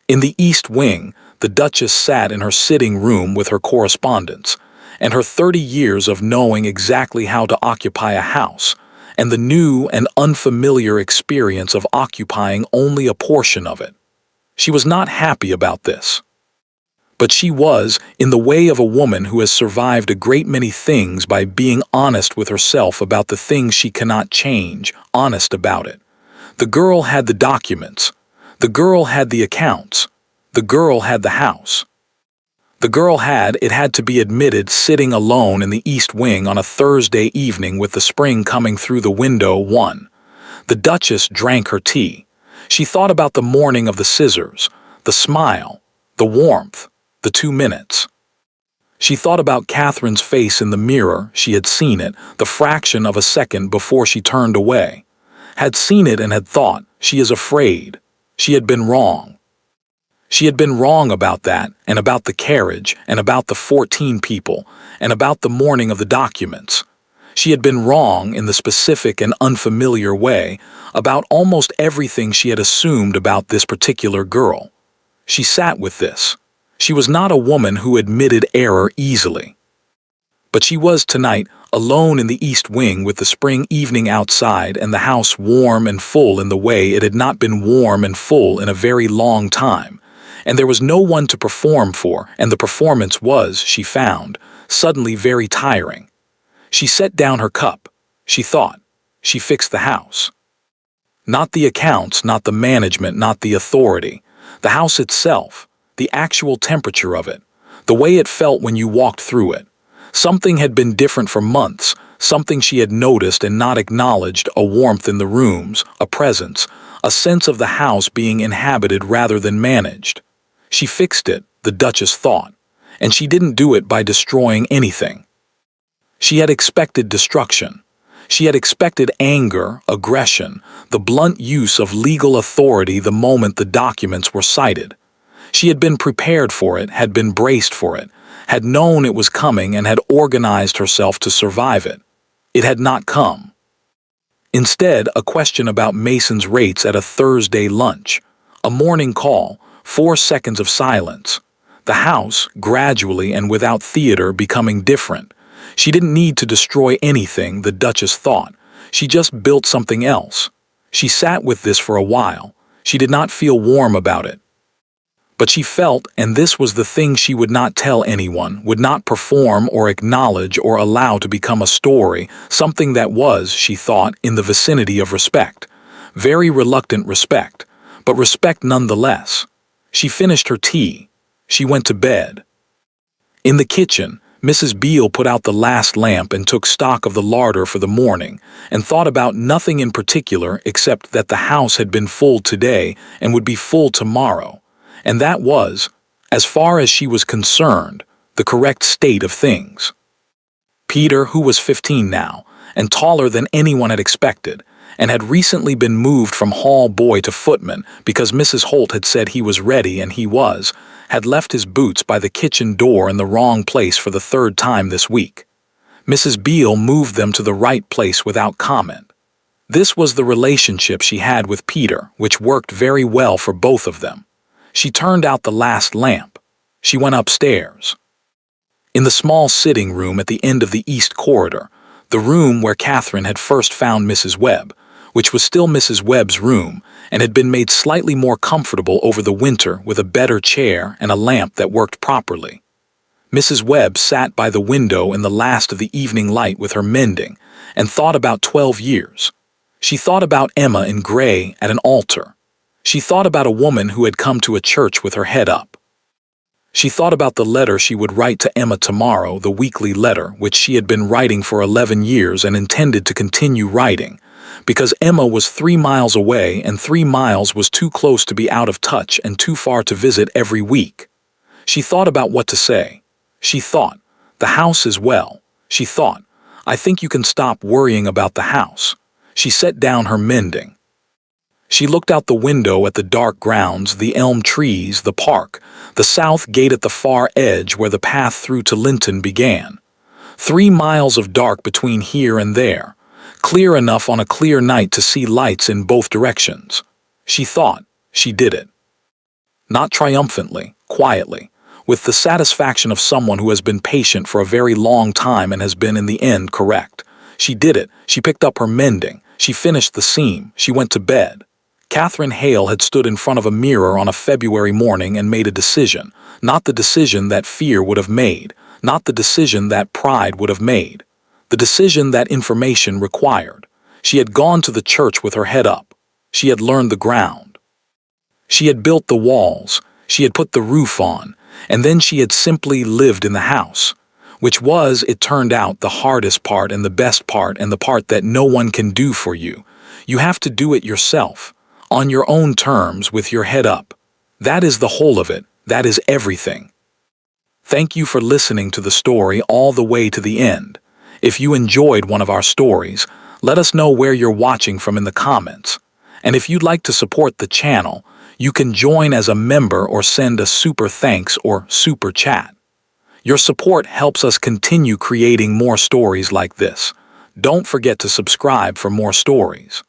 Speaker 1: In the East Wing, the Duchess sat in her sitting room with her correspondence, and her 30 years of knowing exactly how to occupy a house, and the new and unfamiliar experience of occupying only a portion of it. She was not happy about this. But she was, in the way of a woman who has survived a great many things by being honest with herself about the things she cannot change, honest about it. The girl had the documents. The girl had the accounts. The girl had the house. The girl had, it had to be admitted, sitting alone in the East Wing on a Thursday evening with the spring coming through the window. The Duchess drank her tea. She thought about the morning of the scissors, the smile, the warmth, the 2 minutes. She thought about Catherine's face in the mirror. She had seen it, the fraction of a second before she turned away. Had seen it and had thought, "She is afraid." She had been wrong. She had been wrong about that, and about the carriage, and about the 14 people, and about the morning of the documents. She had been wrong in the specific and unfamiliar way about almost everything she had assumed about this particular girl. She sat with this. She was not a woman who admitted error easily. But she was tonight alone in the East Wing with the spring evening outside and the house warm and full in the way it had not been warm and full in a very long time. And there was no one to perform for, and the performance was, she found, suddenly very tiring. She set down her cup. She thought. She fixed the house. Not the accounts, not the management, not the authority. The house itself, the actual temperature of it, the way it felt when you walked through it. Something had been different for months, something she had noticed and not acknowledged, a warmth in the rooms, a presence, a sense of the house being inhabited rather than managed. She fixed it, the Duchess thought, and she didn't do it by destroying anything. She had expected destruction. She had expected anger, aggression, the blunt use of legal authority the moment the documents were cited. She had been prepared for it, had been braced for it, had known it was coming and had organized herself to survive it. It had not come. Instead, a question about Mason's rates at a Thursday lunch, a morning call, 4 seconds of silence. The house, gradually and without theater, becoming different. She didn't need to destroy anything, the Duchess thought. She just built something else. She sat with this for a while. She did not feel warm about it. But she felt, and this was the thing she would not tell anyone, would not perform or acknowledge or allow to become a story, something that was, she thought, in the vicinity of respect. Very reluctant respect, but respect nonetheless. She finished her tea. She went to bed. In the kitchen, Mrs. Beale put out the last lamp and took stock of the larder for the morning, and thought about nothing in particular except that the house had been full today and would be full tomorrow. And that was, as far as she was concerned, the correct state of things. Peter, who was 15 now, and taller than anyone had expected, and had recently been moved from hall boy to footman because Mrs. Holt had said he was ready and he was, had left his boots by the kitchen door in the wrong place for the third time this week. Mrs. Beale moved them to the right place without comment. This was the relationship she had with Peter, which worked very well for both of them. She turned out the last lamp. She went upstairs. In the small sitting room at the end of the east corridor, the room where Catherine had first found Mrs. Webb, which was still Mrs. Webb's room, and had been made slightly more comfortable over the winter with a better chair and a lamp that worked properly. Mrs. Webb sat by the window in the last of the evening light with her mending, and thought about 12 years. She thought about Emma in gray at an altar. She thought about a woman who had come to a church with her head up. She thought about the letter she would write to Emma tomorrow, the weekly letter which she had been writing for 11 years and intended to continue writing, because Emma was 3 miles away and 3 miles was too close to be out of touch and too far to visit every week. She thought about what to say. She thought, the house is well. She thought, I think you can stop worrying about the house. She set down her mending. She looked out the window at the dark grounds, the elm trees, the park, the south gate at the far edge where the path through to Linton began. 3 miles of dark between here and there, clear enough on a clear night to see lights in both directions. She thought she did it. Not triumphantly, quietly, with the satisfaction of someone who has been patient for a very long time and has been in the end correct. She did it. She picked up her mending. She finished the seam. She went to bed. Catherine Hale had stood in front of a mirror on a February morning and made a decision, not the decision that fear would have made, not the decision that pride would have made, the decision that information required. She had gone to the church with her head up. She had learned the ground. She had built the walls. She had put the roof on, and then she had simply lived in the house, which was, it turned out, the hardest part and the best part and the part that no one can do for you. You have to do it yourself. On your own terms, with your head up. That is the whole of it. That is everything. Thank you for listening to the story all the way to the end. If you enjoyed one of our stories, let us know where you're watching from in the comments. And if you'd like to support the channel, you can join as a member or send a super thanks or super chat. Your support helps us continue creating more stories like this. Don't forget to subscribe for more stories.